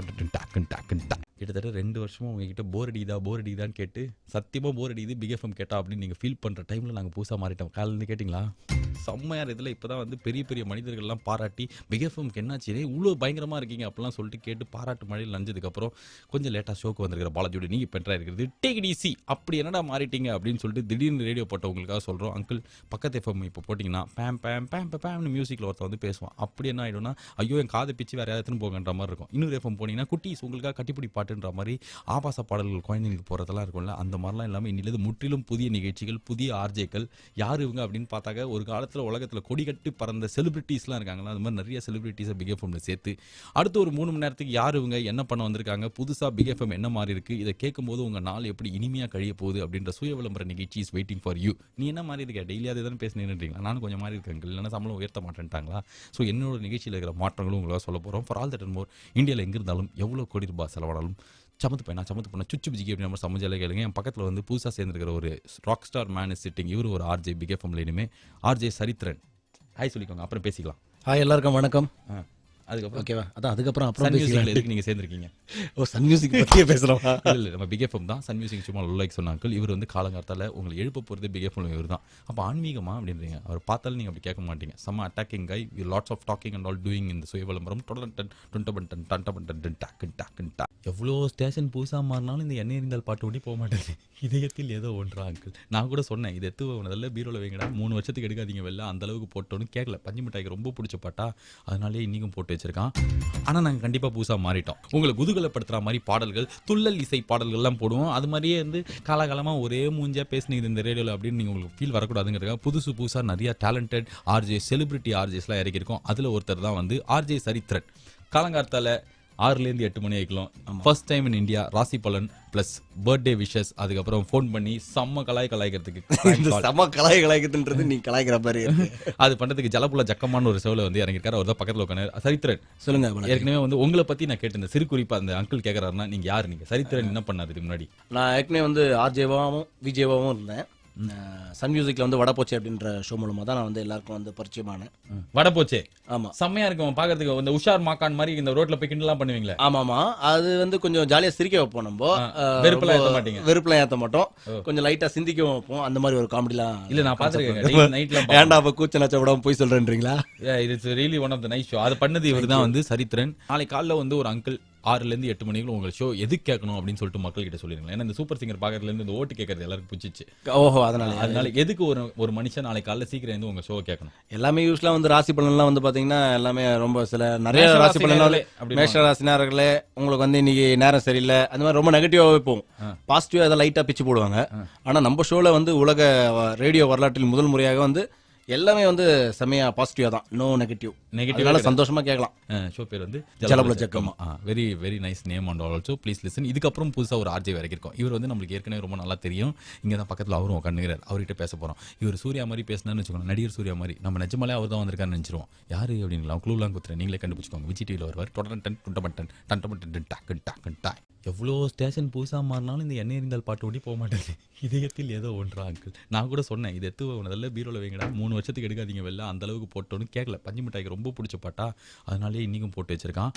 கிட்டத்தட்ட 2 வருஷமா உங்ககிட்ட போர் அடிதான்னு கேட்டு சத்தியமாக போர் அடிது பிக் எஃப்எம் கேட்டா அப்படின்னு நீங்கள் ஃபீல் பண்ணுற டைமில் நாங்கள் புதுசாக மாறிட்டோம். காலையில் கேட்டிங்களா செம்மையார். இதில் இப்போ தான் வந்து பெரிய பெரிய மனிதர்கள்லாம் பாராட்டி பிக் எஃப்எம்க்கு என்னாச்சு இவ்வளோ பயங்கரமாக இருக்கீங்க அப்படிலாம் சொல்லிட்டு கேட்டு பாராட்டு மழையில் நஞ்சதுக்கப்புறம் கொஞ்சம் லேட்டாக ஷோக்கு வந்திருக்கிற பாலாஜியோட நீங்கள் பென்ட்ராக இருக்கிறது டேக் இட் ஈஸி. அப்படி என்னடா மாறிட்டீங்க அப்படின்னு சொல்லிட்டு திடீர்னு ரேடியோ போட்டவங்களுக்காக சொல்கிறோம். அங்கிள் பக்கத்து எஃப்எம் இப்போ போட்டிங்கன்னா பேம் பேம் பேம் பேம்னு மியூசிக்கில் ஒருத்தர் வந்து பேசுவான். அப்படி என்ன ஆகிடும்னா ஐயோ என் காதை பிச்சு வேறு யாராவது போகன்ற மாதிரி இருக்கும். இன்னொரு எஃப்எம் போனீங்கன்னா குட்டீஸ் உங்களுக்காக கட்டிப்பிடி பாட்டுன்ற மாதிரி ஆபாச பாடல்கள் குழந்தைங்களுக்கு போகிறதெல்லாம் இருக்கும்ல, அந்த மாதிரிலாம் இல்லாமல் இன்னிலேருந்து முற்றிலும் புதிய நிகழ்ச்சிகள், புதிய ஆர்ஜேக்கள். யார் இவங்க அப்படின்னு பார்த்தாக்க ஒரு காலத்தில் உலகத்தில் கொடிகட்டி பறந்த செலிபிரிட்டிஸ்லாம் இருக்காங்களா, அது மாதிரி நிறைய செலிபிரிட்டிஸை பிக் எஃப்எம்ல சேர்த்து அடுத்து ஒரு 3 மணி நேரத்துக்கு யார் இவங்க என்ன பண்ண வந்திருக்காங்க, புதுசாக பிக் எஃப்எம் என்ன மாதிரி இருக்குது, இதை கேட்கும்போது உங்கள் நாள் எப்படி இனிமையாக கழிய போகுது அப்படின்ற சுய விளம்பர நிகழ்ச்சி இஸ் வெயிட்டிங் ஃபார் யூ. நீ என்ன மாதிரி இருக்க, டெய்லி அதை தானே பேசினீங்களா, நானும் கொஞ்சம் மாதிரி இருக்கேன், இல்லைன்னா சம்பளம் உயர்த்த மாட்டேன்ட்டாங்களா. ஸோ என்னோட நிகழ்ச்சியில் இருக்கிற மாற்றங்களும் உங்களாக சொல்ல போகிறோம். For all that and more, இந்தியாவில் எங்கே இருந்தாலும் எவ்வளோ கோடி ரூபாய் செலவானாலும் சமத்து பண்ண சுச்சு பிஜிக்கு அப்படி நம்ம சமைச்சாலே கேளுங்க. என் பக்கத்தில் வந்து புதுசாக சேர்ந்துருக்கிற ஒரு rock star man is sitting. இவர் ஒரு ஆர்ஜே பிக் எஃப்எம்ல இனிமே ஆர்ஜே சரித்திரன். ஹாய் சொல்லிக்கோங்க, அப்புறம் பேசிக்கலாம். ஹாய் எல்லாருக்கும் வணக்கம். அதுக்கப்புறம் ஓகேவா, அதான் அதுக்கப்புறம் அப்புறம் சன் மியூசிக்ல எதுக்கு நீங்க சேர்ந்திருக்கீங்க? ஓ சன் மியூசிக் பத்தியே பேசலாம். இல்ல நம்ம பிக் எஃப்எம் தான், சன் மியூசிக் சும்மா லைக் சொன்னாங்க. இவர் வந்து காலங்காலத்தால உங்களை எழுப்ப போறது பிக் எஃப்எம் இவர் தான். அப்போ ஆன்மீகமா அப்படின்றீங்க, அவர் பார்த்தாலும் நீங்க அப்படி கேட்க மாட்டீங்க. செம்ம attacking guy, lots of talking and all doing இந்த சுய விளம்பரம். எவ்வளோ ஸ்டேஷன் புதுசாக மாறினாலும் இந்த எண்ணெய் இருந்தால் பாட்டு ஓடி போக மாட்டேங்குது. இதயத்தில் ஏதோ ஒன்றா அங்கிள். நான் கூட சொன்னேன் இது எத்து நல்ல பீரோவில் வைங்கடா, 3 வருஷத்துக்கு எடுக்காதீங்க வெளில, அந்த அளவுக்கு போட்டோன்னு கேட்கல. பஞ்சு மிட்டாய்க்கு ரொம்ப பிடிச்ச பாட்டா, அதனாலே இன்னைக்கும் போட்டு வச்சிருக்கான். ஆனா நாங்க கண்டிப்பா புதுசா மாறிட்டோம். உங்களை குதூகலப்படுத்துற மாதிரி பாடல்கள், துள்ளல் இசை பாடல்கள்லாம் போடுவோம். அது மாதிரியே வந்து காலகாலமா ஒரே மூஞ்சியா பேசுனீங்க இந்த ரேடியோல அப்படின்னு நீங்க உங்களுக்கு ஃபீல் வரக்கூடாதுங்கிறதுக்காக புதுசா நிறைய டேலண்டட் ஆர்ஜே, செலிபிரிட்டி ஆர்ஜேஸ்லாம் இறக்கியிருக்கோம். அதுல ஒருத்தர் தான் வந்து ஆர்ஜே சரித்திரன். காலங்காத்தால 6லேருந்து 8 மணி ஆகிக்கலாம். ஃபர்ஸ்ட் டைம் இன் இந்தியா ராசி பலன் பிளஸ் பர்த்டே விஷஸ், அதுக்கப்புறம் ஃபோன் பண்ணி செம்ம கலாய்க்கிறதுக்கு செம கலாய்க்கிறதுன்றது நீ கலாய்க்கிற மாதிரி அது பண்றதுக்கு ஜலப்புல ஜக்கமான ஒரு ஷோல வந்து இறங்கிருக்காரு. அவர் தான் பக்கத்துல உட்காந்து சரித்திரன் சொல்லுங்க. ஏற்கனவே வந்து உங்களை பத்தி நான் கேட்டேன். சிறு குறிப்பா அந்த அங்கிள் கேட்கறாருன்னா நீங்க யாரு, நீங்க சரித்திரன் என்ன பண்ணாரு இதுக்கு முன்னாடி? நான் ஏற்கனவே வந்து ஆர்ஜேவாவும் விஜேவாவும் இருந்தேன். சன் மியூசிக்ல வந்து வடப்போச்சு அப்படின்ற ஷோ மூலமா தான் நான் வந்து எல்லாருக்கும் வந்து பரிச்சயமானேன். வடப்போச்சே ஆமா, செம்மையா இருக்கும் பாக்கிறதுக்கு. இந்த உஷார் மாக்கான் மாதிரி இந்த ரோட்ல போய் கிண்டலாம் பண்ணுவீங்களே? ஆமாமா. அது வந்து கொஞ்சம் ஜாலியா சிரிக்க வைப்போம். நம்ம வெறுப்பெல்லாம் ஏத்த மாட்டீங்க? வெறுப்பெல்லாம் ஏத்த மாட்டோம். கொஞ்சம் லைட்டா சிந்திக்க வைப்போம். அந்த மாதிரி ஒரு காமெடிலாம் இல்ல நான் பாத்துருக்கேன் நைட்ல. ஏன்டா அப்ப கூச்ச நச்ச விடாம போய் சொல்றேன்றீங்களா? It's really one of the nice show. அது பண்ணது இவர் தான் வந்து சரித்திரன். நாளை காலைல வந்து ஒரு அங்கிள் 6லேருந்து 8 மணிக்குள்ள உங்க ஷோ எது கேட்கணும் அப்படின்னு சொல்லிட்டு மக்கள் கிட்ட சொல்லிருங்க. ஏன்னா இந்த சூப்பர் சிங்கர் பாக்கிறதுல இருந்து இந்த ஓட்டு கேட்கறது எல்லாருக்கும் பிடிச்சிச்சு. ஓஹோ, அதனால எதுக்கு ஒரு மனுஷன் நாளை காலைல சீக்கிரம் வந்து உங்க ஷோ கேட்கணும்? எல்லாமே யூஸ்வலா வந்து ராசி பலன்லாம் வந்து பாத்தீங்கன்னா எல்லாமே ரொம்ப சில நிறைய ராசி பலன்கள் மேஷ ராசினார்களே உங்களுக்கு வந்து இன்னைக்கு நேரம் சரியில்லை அந்த மாதிரி ரொம்ப நெகட்டிவாவே போகும். பாசிட்டிவா அதை லைட்டா பிச்சு போடுவாங்க. ஆனா நம்ம ஷோல வந்து உலக ரேடியோ வரலாற்றில் முதல் முறையாக வந்து எல்லாமே வந்து செமையா பாசிட்டிவா தான், நோ நெகட்டிவ். அதனால சந்தோஷமா கேட்கலாம். ஷோ பேர் வந்து ஜலபுல ஜக்கம்மா. Very very nice name and also please listen. இதுக்கப்புறம் புதுசா ஒரு ஆர்ஜே வரைக்கும் இவர் வந்து நம்மளுக்கு ஏற்கனவே ரொம்ப நல்லா தெரியும். இங்க தான் பக்கத்துல அவரும் உட்காந்துக்கிறார். அவர்கிட்ட பேச போறோம். இவர் சூர்யா மாதிரி பேசினான்னு வச்சுக்கோங்க, நடிகர் சூர்யா மாதிரி. நம்ம நிஜமாலே அவர் தான் வந்திருக்காருன்னு நினைச்சிருவோம். யாரு அப்படிங்களா க்ளூலாம் குத்துறேன், நீங்களே கண்டுபிடிச்சுக்கோங்க. விஜய் டிவியில் வருவார். தொடர்டன் குண்டமட்டன் டண்டமட்டன் டாக்கு டாக்கு டாய். எவ்வளோ ஸ்டேஷன் புதுசாக மாறினாலும் இந்த எண்ணெய் எறிந்தால் பாட்டு ஓடி போக மாட்டேங்குது. இதயத்தில் ஏதோ ஒன்றா அங்கிள். நான் கூட சொன்னேன் இது எடுத்து முதல்ல பீரோவில் வைங்கடா, 3 வருஷத்துக்கு எடுக்காதீங்க வெளில, அந்த அளவுக்கு போட்டோன்னு கேட்கல. பஞ்சு மிட்டாய்க்கு ரொம்ப பிடிச்ச பாட்டா, அதனாலேயே இன்றைக்கும் போட்டு வச்சிருக்கான்.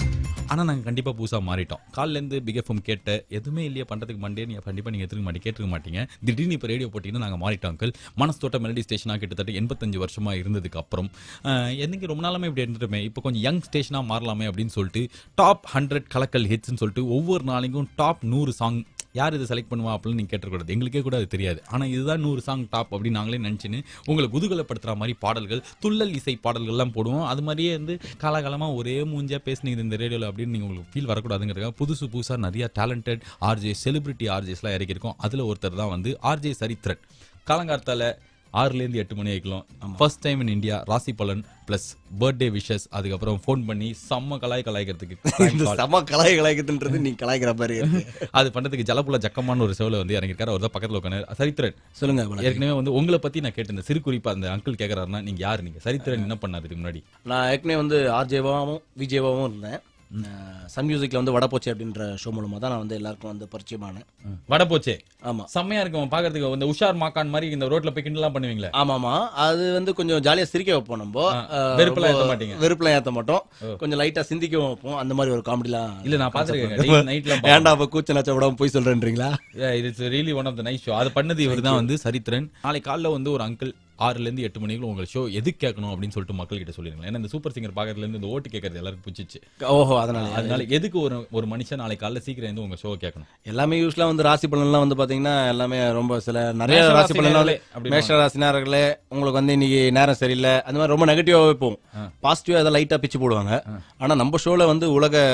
ஆனால் நாங்கள் கண்டிப்பாக புதுசாக மாறிட்டோம். காலிலேருந்து பிக் எஃப்எம் கேட்ட எதுவுமே இல்லையா பண்ணுறதுக்கு மண்டே கண்டிப்பாக நீங்கள் கேட்டுக்க மாட்டீங்க. திடீர்னு இப்போ ரேடியோ போட்டிங்கன்னா நாங்கள் மாறிட்டோம் அங்கிள். மனசு தோட்ட மெலடி ஸ்டேஷனாக கிட்டத்தட்ட 85 வருஷமாக இருந்ததுக்கு அப்புறம் என்னைக்கு ரொம்ப நாளாமே இப்படி இருந்துட்டுமே, இப்போ கொஞ்சம் யங் ஸ்டேஷனாக மாறலாமே அப்படின்னு சொல்லிட்டு டாப் 100 கலக்கல் ஹிட்ஸ்ன்னு சொல்லிட்டு ஒவ்வொரு நாளைக்கும் டாப் 100 சாங் யார் இதை செலக்ட் பண்ணுவா அப்படின்னு நீங்கள் கேட்டக்கூடாது. எங்களுக்கே கூட அது தெரியாது. ஆனால் இதுதான் 100 சாங் டாப் அப்படின்னு நாங்களே நினச்சின்னு உங்களை குதூகலப்படுத்துகிற மாதிரி பாடல்கள், துள்ளல் இசை பாடல்கள்லாம் போடுவோம். அது மாதிரியே வந்து காலகாலமாக ஒரே மூஞ்சியாக பேசுனீங்க இந்த ரேடியோவில் அப்படின்னு நீங்கள் உங்களுக்கு ஃபீல் வரக்கூடாதுங்கிறதுக்காக புதுசாக நிறைய டேலண்டட் ஆர்ஜே, செலிபிரிட்டி ஆர்ஜேஸ்லாம் இறக்கியிருக்கோம். அதில் ஒருத்தர் தான் வந்து ஆர்ஜே சரித்திரன். காலங்காத்தால 6லேருந்து 8 மணி ஆகிக்கலாம். ஃபர்ஸ்ட் டைம் இன் இந்தியா ராசி பலன் பிளஸ் பர்த்டே விஷஸ், அதுக்கப்புறம் ஃபோன் பண்ணி செம்ம கலாய்க்கிறதுக்கு செம கலாய்க்கிறதுன்றது நீ கலாய்க்கிற மாதிரி அது பண்றதுக்கு ஜலப்புல ஜக்கமான ஒரு ஷோல வந்து இறங்கிருக்காரு. அவர் தான் பக்கத்துல உட்காந்து சரித்திரன். சொல்லுங்க. ஏற்கனவே வந்து உங்களை பத்தி நான் கேட்டேன். சிறு குறிப்பா அந்த அங்கிள் கேட்கறாருன்னா நீங்க யாரு, நீங்க சரித்திரன் என்ன பண்ணாரு இதுக்கு முன்னாடி? நான் ஏற்கனவே வந்து ஆர்ஜேவாவும் விஜேவாவும் இருந்தேன். சன் மியூசிக்ல வந்து வடப்போச்சு அப்படின்ற ஷோ மூலமா தான் நான் வந்து எல்லாருக்கும் வந்து பரிச்சயமானேன். வடப்போச்சே? ஆமா, செம்மையா இருக்கும் பாக்கிறதுக்கு. இந்த உஷார் மாக்கான் மாதிரி இந்த ரோட்ல போய் கிண்டலாம் பண்ணுவீங்களே? ஆமாமா. அது வந்து கொஞ்சம் ஜாலியா சிரிக்க வைப்போம். நம்ம வெறுப்பெல்லாம் ஏத்த மாட்டீங்க? வெறுப்பெல்லாம் ஏத்த மாட்டோம். கொஞ்சம் லைட்டா சிந்திக்க வைப்போம். அந்த மாதிரி ஒரு காமெடிலாம். இல்ல நான் பாத்துருக்கேன் நைட்ல. ஏன்டா அப்ப கூச்ச நச்ச விடாம போய் சொல்றேன்றீங்களா? It's really one of the nice show. அது பண்ணது இவர் தான் வந்து சரித்திரன். நாளை காலைல வந்து ஒரு அங்கிள் 6லேருந்து 8 மணிக்குள்ள உங்க ஷோ எது கேட்கணும் அப்படின்னு சொல்லிட்டு மக்கள் கிட்ட சொல்லிருங்க. ஏன்னா இந்த சூப்பர் சிங்கர் பாக்கிறதுல இருந்து இந்த ஓட்டு கேட்கறது எல்லாருக்கும் பிடிச்சிச்சு. ஓஹோ, அதனால எதுக்கு ஒரு மனுஷன் நாளை காலைல சீக்கிரம் வந்து உங்க ஷோ கேட்கணும்? எல்லாமே யூஸ்வலா வந்து ராசி பலன்லாம் வந்து பாத்தீங்கன்னா எல்லாமே ரொம்ப சில நிறைய ராசி பலன்கள் மேஷ ராசினார்களே உங்களுக்கு வந்து இன்னைக்கு நேரம் சரியில்லை அந்த மாதிரி ரொம்ப நெகட்டிவாவே போகும். பாசிட்டிவா அதை லைட்டா பிச்சு போடுவாங்க. ஆனா நம்ம ஷோல வந்து உலக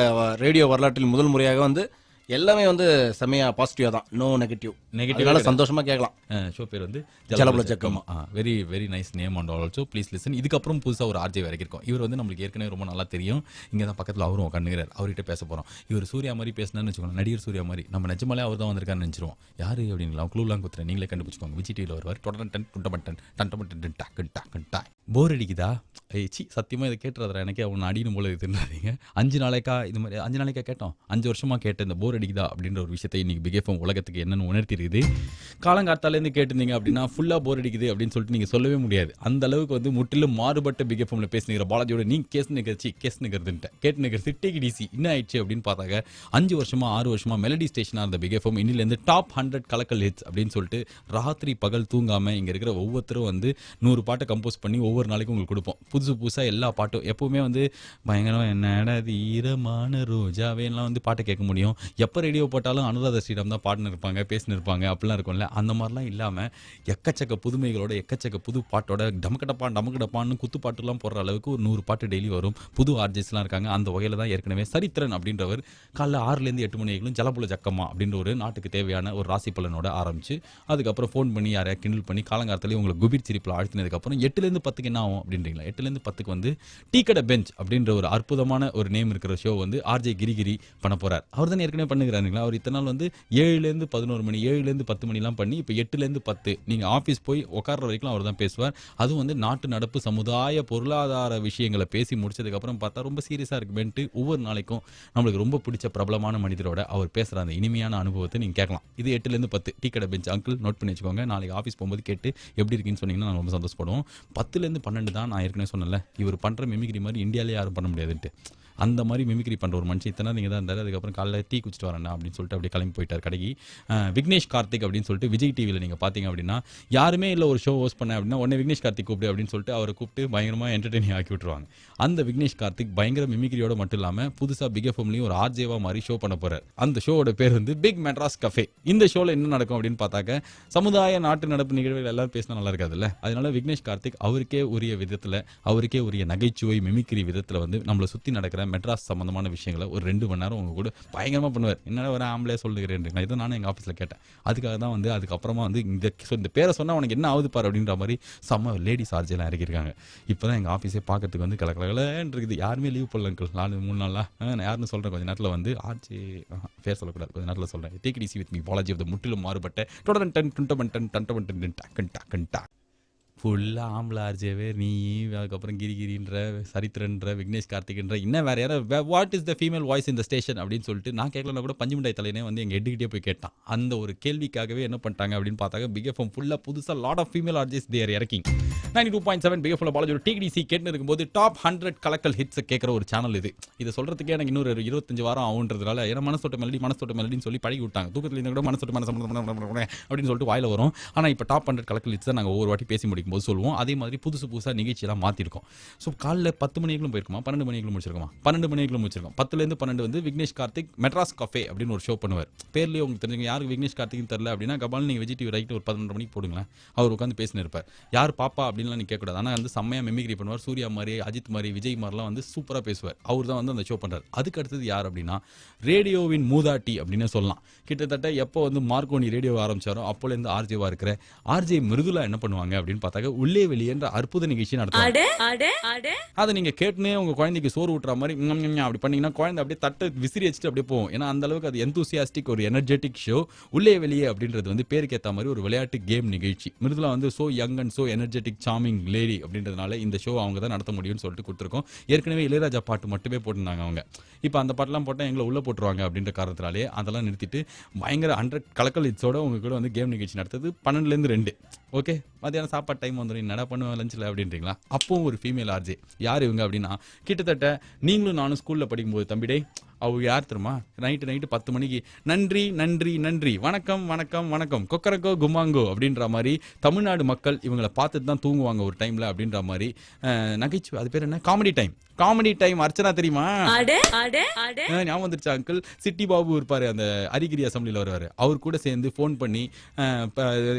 ரேடியோ வரலாற்றில் முதல் முறையாக வந்து எல்லாமே வந்து செமையா பாசிட்டிவா தான், நோ நெகட்டிவ். அதனால சந்தோஷமா கேட்கலாம். ஷோ பேர் வந்து ஜலபுல ஜக்கம்மா. Very very nice name and also please listen. இதுக்கப்புறம் புதுசா ஒரு ஆர்ஜே வரைக்கும் இவர் வந்து நம்மளுக்கு ஏற்கனவே ரொம்ப நல்லா தெரியும். இங்க தான் பக்கத்துல அவரும் உட்காந்துக்கிறார். அவர்கிட்ட பேச போறோம். இவர் சூர்யா மாதிரி பேசினான்னு வச்சுக்கோங்க, நடிகர் சூர்யா மாதிரி. நம்ம நிஜமாலே அவர் தான் வந்திருக்காருன்னு நினைச்சிருவோம். யாரு அப்படிங்களா க்ளூலாம் குத்துறேன், நீங்களே கண்டுபிடிச்சுக்கோங்க. விஜய் டிவியில் வருவார். தொடர்டன் குண்டமட்டன் டண்டமட்டன் டாக்கு டாக்கு டாய். போர் அடிக்குதா? சத்தியமா இதை கேட்டுறதுல எனக்கே அவனை அடிக்கணும் போல தெரியாதீங்க. 5 நாளைக்கா இது மாதிரி 5 நாளைக்கா கேட்டோம். 5 வருஷமா கேட்ட இந்த போர் அடிக்குதா அப்படின்ற ஒரு விஷயத்தை இன்னைக்கு பிக் எஃப்எம் உலகத்துக்கு என்னன்னு உணர்த்திருக்குது. காலங்காத்தாலேருந்து கேட்டிருந்தீங்க அப்படின்னா ஃபுல்லா போர் அடிக்குது அப்படின்னு சொல்லிட்டு நீங்க சொல்லவே முடியாது. அந்த அளவுக்கு வந்து முற்றிலும் மாறுபட்ட பிக் எஃப்எம்ல பேசுகிற பாலாஜியோட நீங்க கேஸ் நிகழ்ச்சின்ட்டு கேட்டு நிகழ்ச்சி டேக் இட் ஈஸி என்ன ஆயிடுச்சு அப்படின்னு பார்த்தாங்க. 5 வருஷமா 6 வருஷமா மெலடி ஸ்டேஷனா இருந்த பிக் எஃப்எம் இன்னிலேருந்து டாப் 100 கலக்கல் ஹிட்ஸ் அப்படின்னு சொல்லிட்டு ராத்திரி பகல் தூங்காம இங்க இருக்கிற ஒவ்வொருத்தரும் வந்து 100 பாட்டை கம்போஸ் பண்ணி ஒவ்வொரு நாளைக்கும் உங்களுக்கு கொடுப்போம். புதுசா எல்லா பாட்டும் எப்பவுமே வந்து பயங்கரமா என்னடா இது ஈரமான ரோஜாவேலாம் வந்து பாட்டை கேட்க முடியும். எப்போ ரேடியோ போட்டாலும் அனுராதா ஸ்ரீராம் தான் பாடினு இருப்பாங்க, பேசினு இருப்பாங்க, அப்படிலாம் இருக்கும்ல. அந்த மாதிரிலாம் இல்லாமல் எக்கச்சக்க புதுமைகளோட எக்கச்சக்க புது பாட்டோட டமக்கடப்பான்னு குத்து பாட்டுலாம் போடுற அளவுக்கு ஒரு 100 பாட்டு டெய்லி வரும். புது ஆர்ஜிஸ்லாம் இருக்காங்க. அந்த வகையில் தான் ஏற்கனவே சரித்திரன் அப்படின்றவர் காலைல 6லேருந்து 8 மணி வரைக்கும் ஜலபுல ஜக்கம்மா அப்படின்ற ஒரு நாட்டுக்கு தேவையான ஒரு ராசி பலனோட ஆரம்பிச்சு அதுக்கப்புறம் ஃபோன் பண்ணி யாரையா கிண்டல் பண்ணி காலங்காலத்திலேயே உங்களுக்கு குபீர் சிரிப்பில் ஆழ்த்தினதுக்கப்புறம் 8லேருந்து 10க்கு என்ன ஆகும் அப்படின்றீங்களா? 8லேருந்து 10க்கு வந்து டீ கடை பெஞ்ச் அப்படின்ற ஒரு அற்புதமான ஒரு நேம் இருக்கிற ஷோ வந்து ஆர்ஜே கிரிகிரி பண்ண போறார். அவர் தான் ஏற்கனவே பண்ணுகிறாருங்களா. அவர் இத்தனை நாள் வந்து 7லேருந்து 11 மணி 7லேருந்து 10 மணிலாம் பண்ணி இப்போ 8லேருந்து 10 நீங்கள் ஆஃபீஸ் போய் உட்கார்ற வரைக்கும் அவர் தான் பேசுவார். அதுவும் வந்து நாட்டு நடப்பு சமுதாய பொருளாதார விஷயங்களை பேசி முடிச்சதுக்கப்புறம் பார்த்தா ரொம்ப சீரியஸாக இருக்குமேன்ட்டு ஒவ்வொரு நாளைக்கும் நம்மளுக்கு ரொம்ப பிடிச்ச பிரபலமான மனிதரோட அவர் பேசுகிற அந்த இனிமையான அனுபவத்தை நீங்கள் கேட்கலாம். இது 8லேருந்து 10 டீ கடை பெஞ்ச். அங்கிள் நோட் பண்ணி வச்சுக்கோங்க. நாளைக்கு ஆஃபீஸ் போகும்போது கேட்டு எப்படி இருக்குன்னு சொன்னீங்கன்னா நான் ரொம்ப சந்தோஷப்படுவோம். 10லேருந்து 12 தான் நான் ஏற்கனவே சொன்னேன்ல, இவர் பண்ணுற மிமிக்ரி மாதிரி இந்தியாவிலே யாரும் பண்ண முடியாதுன்ட்டு. அந்த மாதிரி மிமிக்ரி பண்ணுற ஒரு மனுஷன் இத்தனை நீங்கள் தான் இருந்தார். அதுக்கப்புறம் காலைல டீ குடிச்சிட்டு வரேன் அப்படின்னு சொல்லிட்டு அப்படியே கிளம்பி போயிட்டார் கடைக்கு. விக்னேஷ் கார்த்திக் அப்படின்னு சொல்லிட்டு விஜய் டிவியில் நீங்கள் பார்த்தீங்க அப்படின்னா யாருமே இல்லை ஒரு ஷோ ஹோஸ்ட் பண்ண அப்படின்னா உடனே விக்னேஷ் கார்த்திக் கூப்பிடு அப்படின்னு சொல்லிட்டு அவரை கூப்பிட்டு பயங்கரமாக என்டர்டெய்னிங் ஆக்கி விட்டுருவாங்க. அந்த விக்னேஷ் கார்த்திக் பயங்கர மிமிக்ரியோட மட்டும் இல்லாமல் புதுசாக பிக் எஃப்எம்லையும் ஒரு ஆர்ஜேவா மாதிரி ஷோ பண்ண போகிறார். அந்த ஷோவோட பேர் வந்து பிக் மெட்ராஸ் கஃபே. இந்த ஷோவில் என்ன நடக்கும் அப்படின்னு பார்த்தாக்க சமுதாய நாட்டு நடப்பு நிகழ்வுகள் எல்லாரும் பேசினா நல்லா இருக்காதுல்ல. அதனால விக்னேஷ் கார்த்திக் அவருக்கே உரிய விதத்தில் அவருக்கே உரிய நகைச்சுவை மிமிக்ரி விதத்தில் வந்து நம்மளை சுற்றி நடக்கிற மெட்ராஸ் சம்பந்தமான விஷயங்களை ஒரு 2 மணி நேரம் உங்க கூட பயங்கரமா பண்ணுவார். என்னடா ஒரு ஆம்பளே சொல்லுகிறேன், இதை நானும் எங்க ஆஃபீஸில் கேட்டேன். அதுக்காக தான் வந்து அதுக்கப்புறமா வந்து இந்த பேரை சொன்னா உனக்கு என்ன ஆகுது பாரு அப்படின்ற மாதிரி செம்ம லேடிஸ் ஆர்ஜிலாம் இறக்கிருக்காங்க. இப்போதான் எங்க ஆஃபீஸே பார்க்கறதுக்கு வந்து கலக்கலன்னு இருக்குது. யாருமே லீவ் போடல அங்கிள் 4-3 நாளா. நான் யாருன்னு சொல்றேன், கொஞ்ச நேரத்தில் வந்து ஆர்ஜி பேர் சொல்லக்கூடாது, கொஞ்ச நேரத்தில் சொல்றேன். Take it easy with me Balaji of the முற்றிலும் மாறுபட்ட ஃபுல்லாக ஆம்பளை ஆர்ஜேவே நீ, அதுக்கப்புறம் கிரிகிரின்ற சரித்திரன்ற விக்னேஷ் கார்த்திக்ன்ற இன்னும் வேறு யாரும் what is the female voice இந்த ஸ்டேஷன் அப்படின்னு சொல்லிட்டு நான் கேட்கலன்னா கூட பஞ்சுமிட்டாய் தலைனே வந்து எங்கள் ஹெட்டுக்கிட்டே போய் கேட்டான். அந்த ஒரு கேள்விக்காகவே என்ன பண்ணிட்டாங்க அப்படின்னு பார்த்தாங்க பிக் எஃப்எம் ஃபுல்லாக புதுசாக lot of female RJs there இறக்கிங் 92.7 பிக் எஃப்எம் பாலாஜி ஒரு டிடிசி கேட்டுன்னு இருக்கும்போது டாப் 100 கலக்கல் ஹிட்ஸை கேட்குற ஒரு சேனல் இது. இதை சொல்கிறதுக்கே எனக்கு இன்னொரு 25 வாரம் ஆகுன்றதுனால ஏன்னா மனசோட்ட மெலடின்னு சொல்லி பழகி விட்டாங்க. தூக்கத்தில் இருந்தால் கூட மனசோட்ட அப்படின்னு சொல்லிட்டு வாயில வரும். ஆனால் இப்போ டாப் 100 கலக்கல் ஹிட்ஸ் தான் நாங்கள் ஒவ்வொரு வாட்டி பேசி முடிக்கும் போது சொல்லுவோம். அதே மாதிரி புதுசாக நிகழ்ச்சியெல்லாம் மாற்றிருக்கோம். ஸோ காலைல 10 மணிக்கும் போயிருக்குமா, 12 மணிக்கும் முடிச்சிருக்கோமா, 12 மணிக்கும் முடிச்சிருக்கோம். 10லேருந்து 12 வந்து விக்னேஷ் கார்த்திக் மெட்ராஸ் கஃபே அப்படின்னு ஒரு ஷோ பண்ணுவார். பேர்லேயே உங்களுக்கு தெரிஞ்சுங்க. யாருக்கு விக்னேஷ் கார்த்திக்னு தெரியல அப்படின்னா கபால் நீங்கள் விஜய் டிவி ரைட்டு ஒரு 11 மணிக்கு போடுங்களேன். அவர் உட்காந்து பேசினு இருப்பார். யார் பாப்பா அப்படின்லாம் நீ கேட்கக்கூடாது. ஆனால் வந்து செம்மையாக மிமிக்ரி பண்ணுவார். சூர்யா மாதிரி, அஜித் மாதிரி, விஜய் மாதிரிலாம் வந்து சூப்பராக பேசுவார். அவர் தான் வந்து அந்த ஷோ பண்ணுறாரு. அதுக்கு அடுத்தது யார் அப்படின்னா ரேடியோவின் மூதாட்டி அப்படின்னு சொல்லலாம். கிட்டத்தட்ட எப்போ வந்து மார்க்கோனி ரேடியோ ஆரம்பிச்சாரோ அப்போலேருந்து ஆர்ஜேவா இருக்கிற ஆர்ஜே மிருதுலா என்ன பண்ணுவாங்க அப்படின்னு பார்த்தாக்க உள்ளே வெளியேன்ற அற்புத நிகழ்ச்சி நடத்துவாங்க. அதை நீங்க கேட்டுனே உங்க குழந்தைக்கு சோறு ஊட்டுற மாதிரி அப்படி பண்ணீங்கன்னா குழந்தை அப்படியே தட்டை விசிறி வச்சுட்டு அப்படியே போகும். ஏன்னா அந்த அளவுக்கு அது எந்தூசியாஸ்டிக் ஒரு எனர்ஜெட்டிக் ஷோ. உள்ளே வெளியே அப்படின்றது வந்து பேருக்கு ஏற்ற மாதிரி ஒரு விளையாட்டு கேம் நிகழ்ச்சி. மிருதுலா வந்து so young and so energetic charming lady அப்படின்றதுனால இந்த ஷோ அவங்க தான் நடத்த முடியும்னு சொல்லிட்டு கொடுத்துருக்கோம். ஏற்கனவே இளையராஜா பாட்டு மட்டுமே போட்டிருந்தாங்க அவங்க. இப்போ அந்த பாட்டெல்லாம் போட்டால் எங்களை உள்ள போட்டுருவாங்க அப்படின்ற காரணத்தினாலே அதெல்லாம் நிறுத்திட்டு பயங்கர 100 கலக்கல் ஹிட்ஸோட உங்க கூட வந்து கேம் நிகழ்ச்சி நடத்துது 12லேருந்து 2. ஓகே, மத்தியானம் சாப்பாடு டைம் வந்துடும், என்னடா பண்ணுவேன் லஞ்சில் அப்படின்றீங்களா. அப்பவும் ஒரு ஃபீமேல் ஆர்ஜே. யார் இவங்க அப்படின்னா கிட்டத்தட்ட நீங்களும் நானும் ஸ்கூலில் படிக்கும்போது தம்பிடே அவங்க யார் தெரியுமா, நைட்டு 10 மணிக்கு நன்றி நன்றி நன்றி வணக்கம் வணக்கம் வணக்கம் கொக்கரக்கோ குமாங்கோ அப்படின்ற மாதிரி தமிழ்நாடு மக்கள் இவங்களை பார்த்துட்டு தான் தூங்குவாங்க ஒரு டைமில் அப்படின்ற மாதிரி நகைச்சுவை. அது பேர் என்ன, காமெடி டைம் அர்ச்சனா தெரியுமா? ஞாபகம் வந்துருச்சா அங்கிள்? சிட்டி பாபு இருப்பாரு, அந்த அரிகிரி அசம்பிளியில் வருவார். அவர் கூட சேர்ந்து ஃபோன் பண்ணி